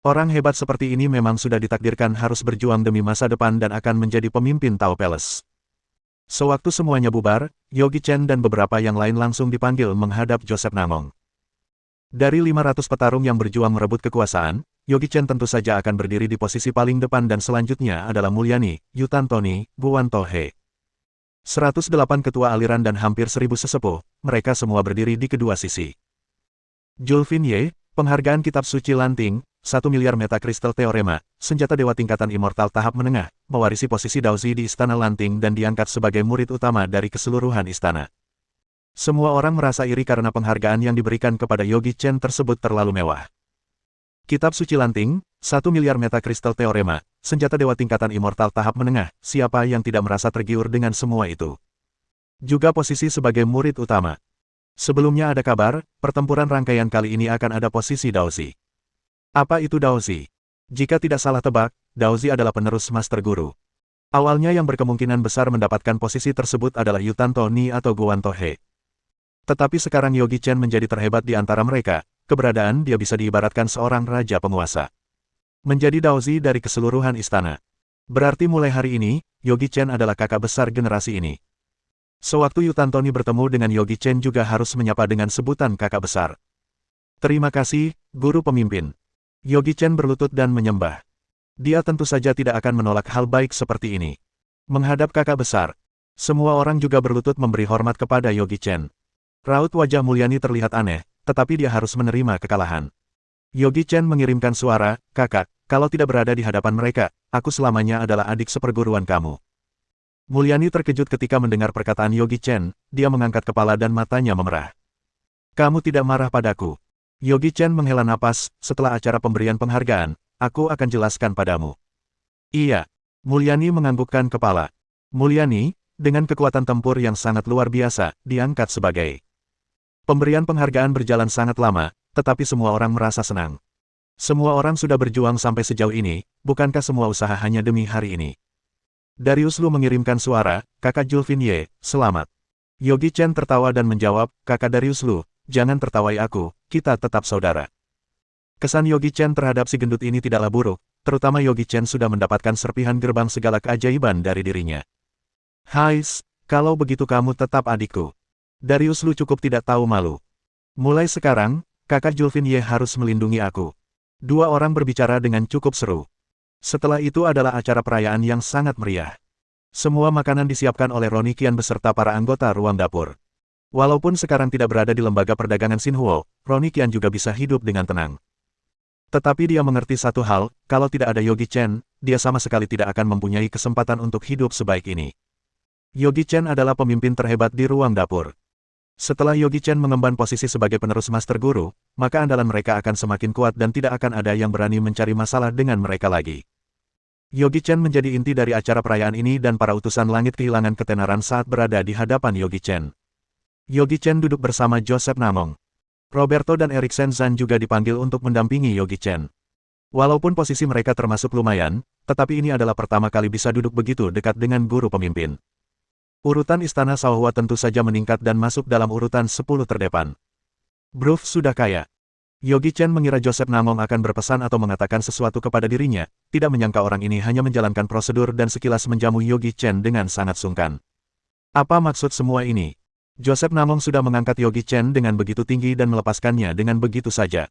Orang hebat seperti ini memang sudah ditakdirkan harus berjuang demi masa depan dan akan menjadi pemimpin Tao Palace. Sewaktu semuanya bubar, Yogi Chen dan beberapa yang lain langsung dipanggil menghadap Joseph Nangong. Dari 500 petarung yang berjuang merebut kekuasaan, Yogi Chen tentu saja akan berdiri di posisi paling depan dan selanjutnya adalah Mulyani, Yutantoni, Guan Tohe. 108 ketua aliran dan hampir 1000 sesepuh, mereka semua berdiri di kedua sisi. Julfin Ye, penghargaan kitab suci Lanting, 1 miliar meta kristal teorema, senjata dewa tingkatan immortal tahap menengah, mewarisi posisi Daozi di Istana Lanting dan diangkat sebagai murid utama dari keseluruhan istana. Semua orang merasa iri karena penghargaan yang diberikan kepada Yogi Chen tersebut terlalu mewah. Kitab suci Lanting, 1 miliar meta kristal teorema, senjata dewa tingkatan immortal tahap menengah, siapa yang tidak merasa tergiur dengan semua itu? Juga posisi sebagai murid utama. Sebelumnya ada kabar, pertempuran rangkaian kali ini akan ada posisi Daozi. Apa itu Daozi? Jika tidak salah tebak, Daozi adalah penerus Master Guru. Awalnya yang berkemungkinan besar mendapatkan posisi tersebut adalah Yutantoni atau Guan Tohe. Tetapi sekarang Yogi Chen menjadi terhebat di antara mereka, keberadaan dia bisa diibaratkan seorang raja penguasa. Menjadi Daozi dari keseluruhan istana. Berarti mulai hari ini, Yogi Chen adalah kakak besar generasi ini. Sewaktu Yutantoni bertemu dengan Yogi Chen juga harus menyapa dengan sebutan kakak besar. Terima kasih, guru pemimpin. Yogi Chen berlutut dan menyembah. Dia tentu saja tidak akan menolak hal baik seperti ini. Menghadap kakak besar, semua orang juga berlutut memberi hormat kepada Yogi Chen. Raut wajah Mulyani terlihat aneh, tetapi dia harus menerima kekalahan. Yogi Chen mengirimkan suara, "Kakak, kalau tidak berada di hadapan mereka, aku selamanya adalah adik seperguruan kamu." Mulyani terkejut ketika mendengar perkataan Yogi Chen, dia mengangkat kepala dan matanya memerah. "Kamu tidak marah padaku?" Yogi Chen menghela napas, "Setelah acara pemberian penghargaan, aku akan jelaskan padamu." "Iya." Mulyani menganggukkan kepala. Mulyani, dengan kekuatan tempur yang sangat luar biasa, diangkat sebagai. Pemberian penghargaan berjalan sangat lama, tetapi semua orang merasa senang. Semua orang sudah berjuang sampai sejauh ini, bukankah semua usaha hanya demi hari ini? Darius Lu mengirimkan suara, "Kakak Julvin Ye, selamat." Yogi Chen tertawa dan menjawab, "Kakak Darius Lu, jangan tertawai aku, kita tetap saudara." Kesan Yogi Chen terhadap si gendut ini tidaklah buruk, terutama Yogi Chen sudah mendapatkan serpihan gerbang segala keajaiban dari dirinya. "Hais, kalau begitu kamu tetap adikku." Darius Lu cukup tidak tahu malu. "Mulai sekarang, kakak Julvin Ye harus melindungi aku." Dua orang berbicara dengan cukup seru. Setelah itu adalah acara perayaan yang sangat meriah. Semua makanan disiapkan oleh Roni Qian beserta para anggota ruang dapur. Walaupun sekarang tidak berada di lembaga perdagangan Xinhuo, Roni Qian juga bisa hidup dengan tenang. Tetapi dia mengerti satu hal, kalau tidak ada Yogi Chen, dia sama sekali tidak akan mempunyai kesempatan untuk hidup sebaik ini. Yogi Chen adalah pemimpin terhebat di ruang dapur. Setelah Yogi Chen mengemban posisi sebagai penerus Master Guru, maka andalan mereka akan semakin kuat dan tidak akan ada yang berani mencari masalah dengan mereka lagi. Yogi Chen menjadi inti dari acara perayaan ini dan para utusan langit kehilangan ketenaran saat berada di hadapan Yogi Chen. Yogi Chen duduk bersama Joseph Namong. Roberto dan Eriksen Zan juga dipanggil untuk mendampingi Yogi Chen. Walaupun posisi mereka termasuk lumayan, tetapi ini adalah pertama kali bisa duduk begitu dekat dengan guru pemimpin. Urutan Istana Shaohua tentu saja meningkat dan masuk dalam urutan 10 terdepan. Bruce sudah kaya. Yogi Chen mengira Joseph Namong akan berpesan atau mengatakan sesuatu kepada dirinya, tidak menyangka orang ini hanya menjalankan prosedur dan sekilas menjamu Yogi Chen dengan sangat sungkan. Apa maksud semua ini? Joseph Namong sudah mengangkat Yogi Chen dengan begitu tinggi dan melepaskannya dengan begitu saja.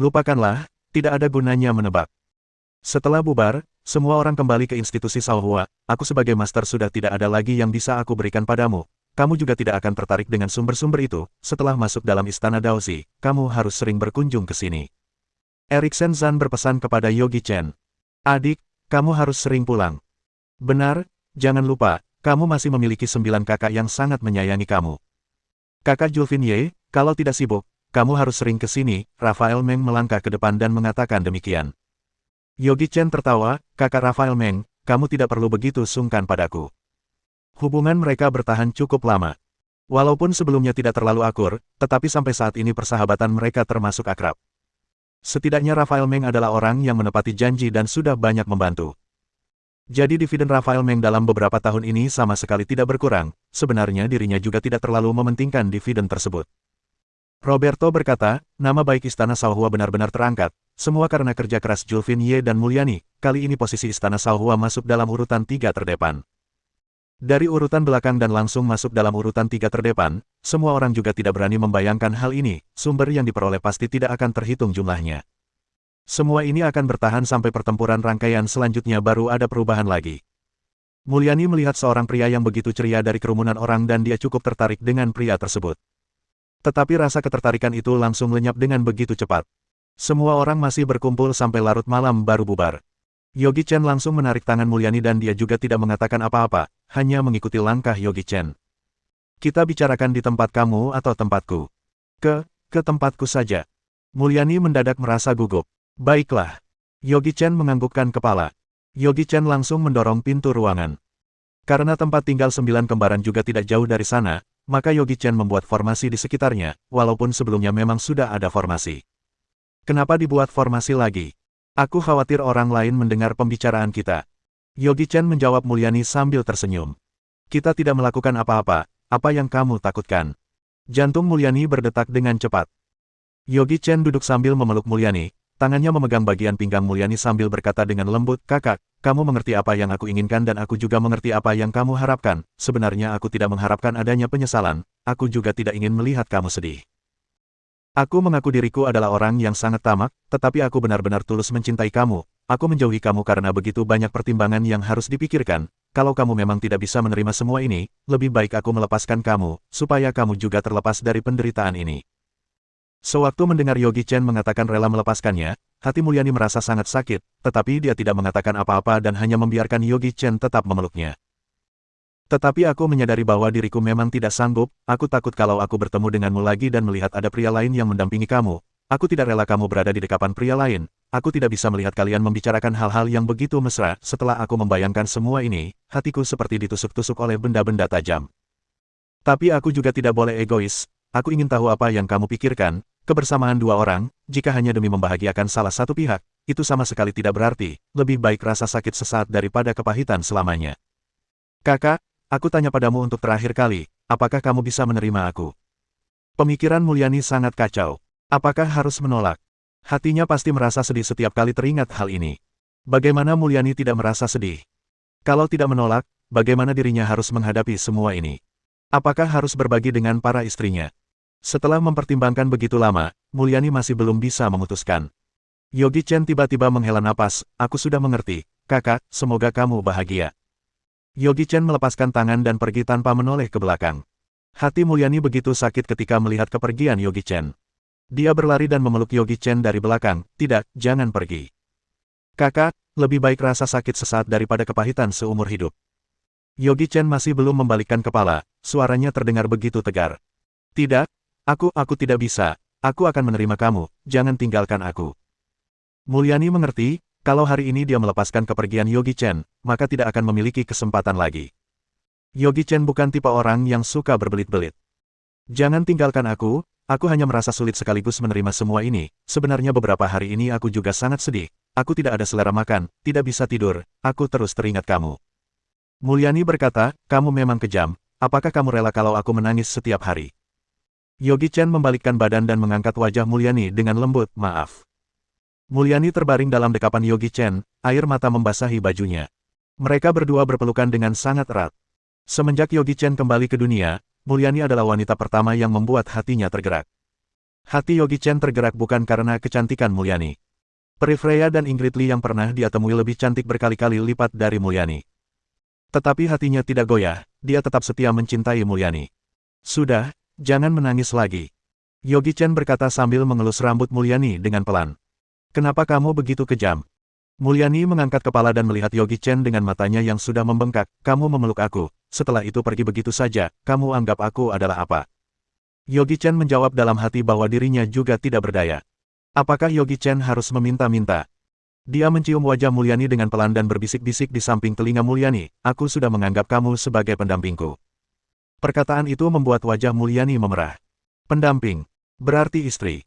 Lupakanlah, tidak ada gunanya menebak. Setelah bubar, semua orang kembali ke institusi Shaohua. Aku sebagai master sudah tidak ada lagi yang bisa aku berikan padamu. Kamu juga tidak akan tertarik dengan sumber-sumber itu. Setelah masuk dalam istana Daozi, kamu harus sering berkunjung ke sini. Eriksen Zan berpesan kepada Yogi Chen. "Adik, kamu harus sering pulang." "Benar, jangan lupa, kamu masih memiliki 9 kakak yang sangat menyayangi kamu." "Kakak Julvin Ye, kalau tidak sibuk, kamu harus sering ke sini." Rafael Meng melangkah ke depan dan mengatakan demikian. Yogi Chen tertawa, "Kakak Rafael Meng, kamu tidak perlu begitu sungkan padaku." Hubungan mereka bertahan cukup lama. Walaupun sebelumnya tidak terlalu akur, tetapi sampai saat ini persahabatan mereka termasuk akrab. Setidaknya Rafael Meng adalah orang yang menepati janji dan sudah banyak membantu. Jadi dividen Rafael Meng dalam beberapa tahun ini sama sekali tidak berkurang, sebenarnya dirinya juga tidak terlalu mementingkan dividen tersebut. Roberto berkata, "Nama baik Istana Shaohua benar-benar terangkat, semua karena kerja keras Julvin Ye dan Mulyani. Kali ini posisi Istana Shaohua masuk dalam urutan 3 terdepan." Dari urutan belakang dan langsung masuk dalam urutan 3 terdepan, semua orang juga tidak berani membayangkan hal ini, sumber yang diperoleh pasti tidak akan terhitung jumlahnya. Semua ini akan bertahan sampai pertempuran rangkaian selanjutnya baru ada perubahan lagi. Mulyani melihat seorang pria yang begitu ceria dari kerumunan orang dan dia cukup tertarik dengan pria tersebut. Tetapi rasa ketertarikan itu langsung lenyap dengan begitu cepat. Semua orang masih berkumpul sampai larut malam baru bubar. Yogi Chen langsung menarik tangan Mulyani dan dia juga tidak mengatakan apa-apa, hanya mengikuti langkah Yogi Chen. "Kita bicarakan di tempat kamu atau tempatku?" Ke tempatku saja." Mulyani mendadak merasa gugup. "Baiklah." Yogi Chen menganggukkan kepala. Yogi Chen langsung mendorong pintu ruangan. Karena tempat tinggal 9 kembaran juga tidak jauh dari sana, maka Yogi Chen membuat formasi di sekitarnya, walaupun sebelumnya memang sudah ada formasi. "Kenapa dibuat formasi lagi? Aku khawatir orang lain mendengar pembicaraan kita." Yogi Chen menjawab Mulyani sambil tersenyum. "Kita tidak melakukan apa-apa, apa yang kamu takutkan?" Jantung Mulyani berdetak dengan cepat. Yogi Chen duduk sambil memeluk Mulyani, tangannya memegang bagian pinggang Mulyani sambil berkata dengan lembut, "Kakak, kamu mengerti apa yang aku inginkan dan aku juga mengerti apa yang kamu harapkan. Sebenarnya aku tidak mengharapkan adanya penyesalan, aku juga tidak ingin melihat kamu sedih. Aku mengaku diriku adalah orang yang sangat tamak, tetapi aku benar-benar tulus mencintai kamu, aku menjauhi kamu karena begitu banyak pertimbangan yang harus dipikirkan. Kalau kamu memang tidak bisa menerima semua ini, lebih baik aku melepaskan kamu, supaya kamu juga terlepas dari penderitaan ini. Sewaktu mendengar Yogi Chen mengatakan rela melepaskannya, hati Mulyani merasa sangat sakit, tetapi dia tidak mengatakan apa-apa dan hanya membiarkan Yogi Chen tetap memeluknya. Tetapi aku menyadari bahwa diriku memang tidak sanggup, aku takut kalau aku bertemu denganmu lagi dan melihat ada pria lain yang mendampingi kamu. Aku tidak rela kamu berada di dekapan pria lain, aku tidak bisa melihat kalian membicarakan hal-hal yang begitu mesra. Setelah aku membayangkan semua ini, hatiku seperti ditusuk-tusuk oleh benda-benda tajam. Tapi aku juga tidak boleh egois, aku ingin tahu apa yang kamu pikirkan. Kebersamaan dua orang, jika hanya demi membahagiakan salah satu pihak, itu sama sekali tidak berarti, lebih baik rasa sakit sesaat daripada kepahitan selamanya. Kakak, aku tanya padamu untuk terakhir kali, apakah kamu bisa menerima aku? Pemikiran Mulyani sangat kacau. Apakah harus menolak? Hatinya pasti merasa sedih setiap kali teringat hal ini. Bagaimana Mulyani tidak merasa sedih? Kalau tidak menolak, bagaimana dirinya harus menghadapi semua ini? Apakah harus berbagi dengan para istrinya? Setelah mempertimbangkan begitu lama, Mulyani masih belum bisa memutuskan. Yogi Chen tiba-tiba menghela napas, aku sudah mengerti, kakak, semoga kamu bahagia. Yogi Chen melepaskan tangan dan pergi tanpa menoleh ke belakang. Hati Mulyani begitu sakit ketika melihat kepergian Yogi Chen. Dia berlari dan memeluk Yogi Chen dari belakang, tidak, jangan pergi. Kakak, lebih baik rasa sakit sesaat daripada kepahitan seumur hidup. Yogi Chen masih belum membalikkan kepala, suaranya terdengar begitu tegar. Tidak, aku tidak bisa, aku akan menerima kamu, jangan tinggalkan aku. Mulyani mengerti, kalau hari ini dia melepaskan kepergian Yogi Chen, maka tidak akan memiliki kesempatan lagi. Yogi Chen bukan tipe orang yang suka berbelit-belit. Jangan tinggalkan aku hanya merasa sulit sekaligus menerima semua ini, sebenarnya beberapa hari ini aku juga sangat sedih, aku tidak ada selera makan, tidak bisa tidur, aku terus teringat kamu. Mulyani berkata, kamu memang kejam, apakah kamu rela kalau aku menangis setiap hari? Yogi Chen membalikkan badan dan mengangkat wajah Mulyani dengan lembut, maaf. Mulyani terbaring dalam dekapan Yogi Chen, air mata membasahi bajunya. Mereka berdua berpelukan dengan sangat erat. Semenjak Yogi Chen kembali ke dunia, Mulyani adalah wanita pertama yang membuat hatinya tergerak. Hati Yogi Chen tergerak bukan karena kecantikan Mulyani. Peri Freya dan Ingrid Li yang pernah dia temui lebih cantik berkali-kali lipat dari Mulyani. Tetapi hatinya tidak goyah, dia tetap setia mencintai Mulyani. Sudah, jangan menangis lagi. Yogi Chen berkata sambil mengelus rambut Mulyani dengan pelan. Kenapa kamu begitu kejam? Mulyani mengangkat kepala dan melihat Yogi Chen dengan matanya yang sudah membengkak. Kamu memeluk aku, setelah itu pergi begitu saja, kamu anggap aku adalah apa? Yogi Chen menjawab dalam hati bahwa dirinya juga tidak berdaya. Apakah Yogi Chen harus meminta-minta? Dia mencium wajah Mulyani dengan pelan dan berbisik-bisik di samping telinga Mulyani, aku sudah menganggap kamu sebagai pendampingku. Perkataan itu membuat wajah Mulyani memerah. Pendamping, berarti istri.